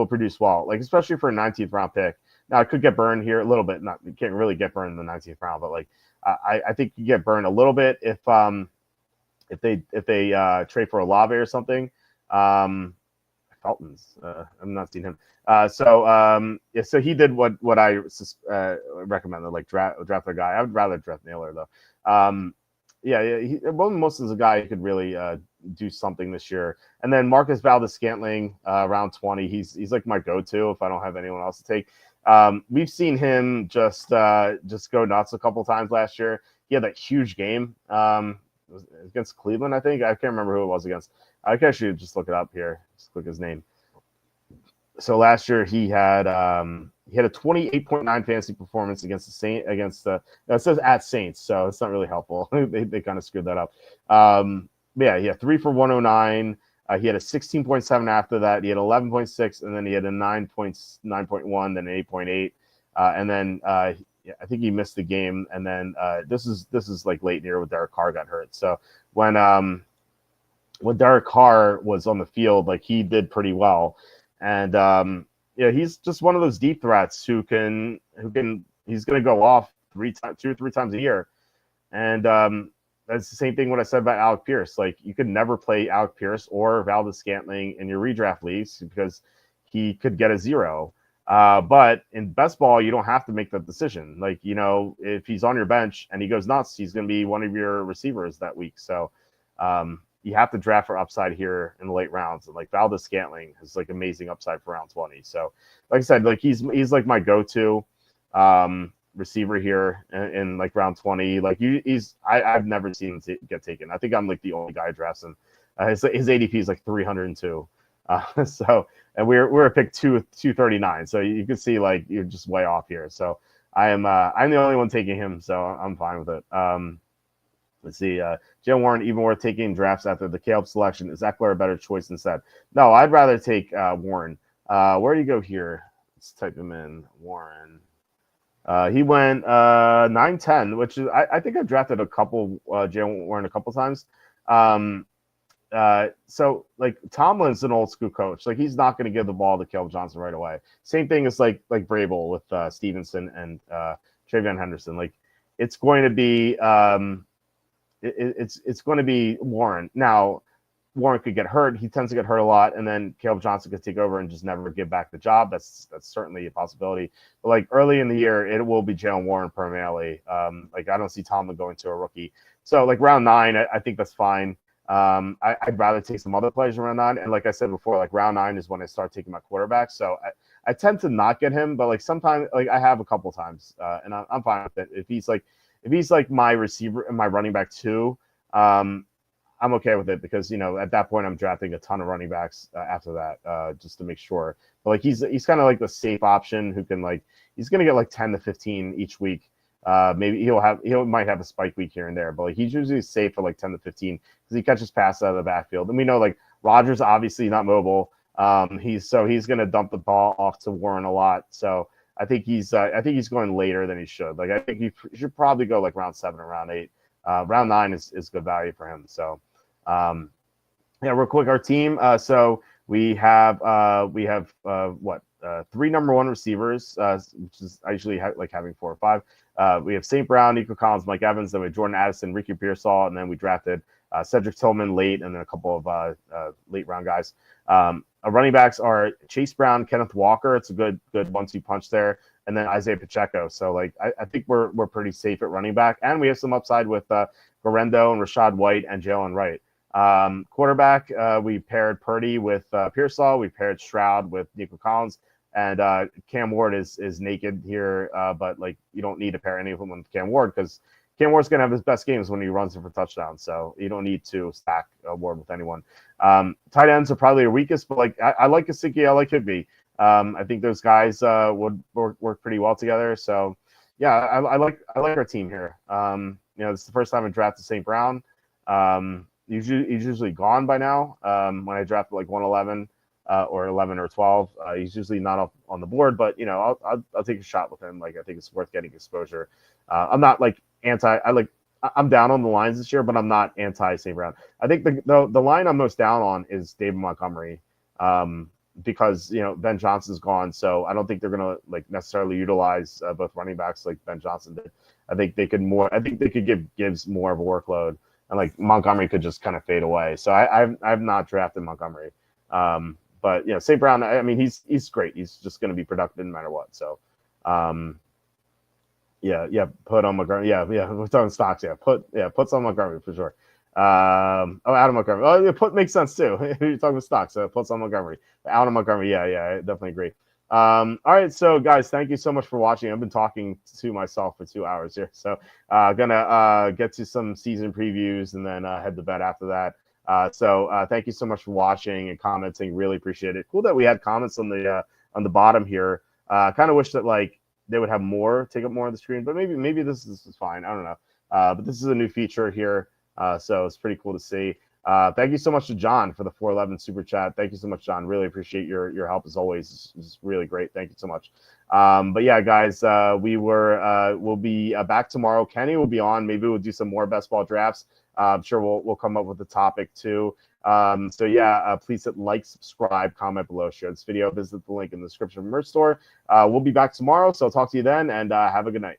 produce well, like especially for a 19th round pick. Now it could get burned here a little bit. Not you can't really get burned in the 19th round, but like I think you get burned a little bit if they trade for Olave or something. Felton's I'm not seeing him. So he did what I recommended, like draft a guy. I would rather draft Naylor though. Most of the guy who could really do something this year. And then Marcus Valdes-Scantling, round 20. He's like my go-to if I don't have anyone else to take. We've seen him just go nuts a couple times last year. He had that huge game against Cleveland, I think. I can't remember who it was against. I can actually just look it up here. Just click his name. So last year he had a 28.9 fantasy performance against it says at Saints, so it's not really helpful. they kind of screwed that up. Yeah, 3 for 109. He had a 16.7 after that. He had 11.6, and then he had a 9.1, then an 8.8, and then I think he missed the game. And then this is like late in the year when Derek Carr got hurt. So when Derek Carr was on the field, like he did pretty well. And he's just one of those deep threats who can he's going to go off 2 or 3 times a year. And that's the same thing what I said about Alec Pierce. Like you could never play Alec Pierce or Valdes-Scantling in your redraft leagues because he could get a 0. But in best ball, you don't have to make that decision. Like, if he's on your bench and he goes nuts, he's going to be one of your receivers that week. So you have to draft for upside here in the late rounds. And like Valdes-Scantling has like amazing upside for round 20. So like I said, like he's like my go-to receiver here in like round 20. Like I've never seen him get taken. I think I'm like the only guy drafting. His ADP is like 302. And we're a pick 239. So you can see like you're just way off here. So I'm the only one taking him. So I'm fine with it. Let's see. Jalen Warren, even worth taking drafts after the Caleb selection. Is Eckler a better choice instead? No, I'd rather take Warren. Where do you go here? Let's type him in. Warren. He went 9-10, which is I think I've drafted a couple Jalen Warren a couple times. So like Tomlin's an old school coach. Like he's not going to give the ball to Caleb Johnson right away. Same thing as like Vrabel with Stevenson and Travion Henderson. Like it's going to be it's going to be Warren. Now Warren could get hurt. He tends to get hurt a lot, and then Caleb Johnson could take over and just never give back the job. That's certainly a possibility. But like early in the year, it will be Jalen Warren primarily. Like I don't see Tomlin going to a rookie. So like round 9, I think that's fine. I'd rather take some other players around 9. And like I said before, like round 9 is when I start taking my quarterback. So I tend to not get him, but like sometimes like I have a couple times, and I'm fine with it. If he's like my receiver and my running back too, I'm okay with it because at that point I'm drafting a ton of running backs after that just to make sure. But like he's kind of like the safe option who can he's gonna get like 10 to 15 each week. Maybe he might have a spike week here and there, but like he's usually safe for like 10 to 15 because he catches passes out of the backfield. And we know like Rodgers obviously not mobile. He's going to dump the ball off to Warren a lot. So I think he's going later than he should. Like I think he should probably go like round 7 or round 8. Round 9 is good value for him. So yeah, real quick, our team. So we have 3 number 1 receivers, which is I usually like having 4 or 5. We have St. Brown, Nico Collins, Mike Evans, then we have Jordan Addison, Ricky Pearsall, and then we drafted Cedric Tillman late, and then a couple of late round guys. Our running backs are Chase Brown, Kenneth Walker. It's a good 1-2 punch there, and then Isaiah Pacheco. So like I think we're pretty safe at running back, and we have some upside with Garendo and Rashad White and Jalen Wright. Quarterback, we paired Purdy with Pearsall. We paired Stroud with Nico Collins, and Cam Ward is naked here. But like you don't need to pair any of them with Cam Ward because Cam Ward's going to have his best games when he runs it for touchdowns. So you don't need to stack Ward with anyone. Tight ends are probably your weakest, but like I like Gesicki, I like Higby. I think those guys would work pretty well together. So yeah, I like our team here. This is the first time I drafted St. Brown. He's usually gone by now. When I draft like 111 or 11 or 12, he's usually not up on the board. But I'll take a shot with him. Like I think it's worth getting exposure. I'm not like I'm down on the lines this year, but I'm not anti St. Brown. I think the line I'm most down on is David Montgomery, because Ben Johnson's gone, so I don't think they're gonna like necessarily utilize both running backs like Ben Johnson did. I think they could give Gibbs more of a workload. And like Montgomery could just kind of fade away. So I've not drafted Montgomery. But St. Brown, I mean, he's great. He's just going to be productive no matter what. So put on Montgomery. Yeah, we're talking stocks. Put on Montgomery for sure. Adam Montgomery. Oh, yeah, makes sense too. You're talking stocks. So put on Montgomery. Adam Montgomery. Yeah, I definitely agree. All right, so guys, thank you so much for watching. I've been talking to myself for 2 hours here, so gonna get to some season previews and then head to bed after that. So thank you so much for watching and commenting. Really appreciate it. Cool that we had comments on the bottom here. Kind of wish that like they would have take up more of the screen, but maybe this is fine. I don't know. But this is a new feature here, so it's pretty cool to see. Thank you so much to John for the 411 super chat. Thank you so much, John. Really appreciate your help as always. It's really great. Thank you so much. But yeah, guys, we'll be back tomorrow. Kenny will be on. Maybe we'll do some more best ball drafts. I'm sure we'll come up with a topic too. So yeah, please hit like, subscribe, comment below, share this video, visit the link in the description of merch store. We'll be back tomorrow. So I'll talk to you then, and have a good night.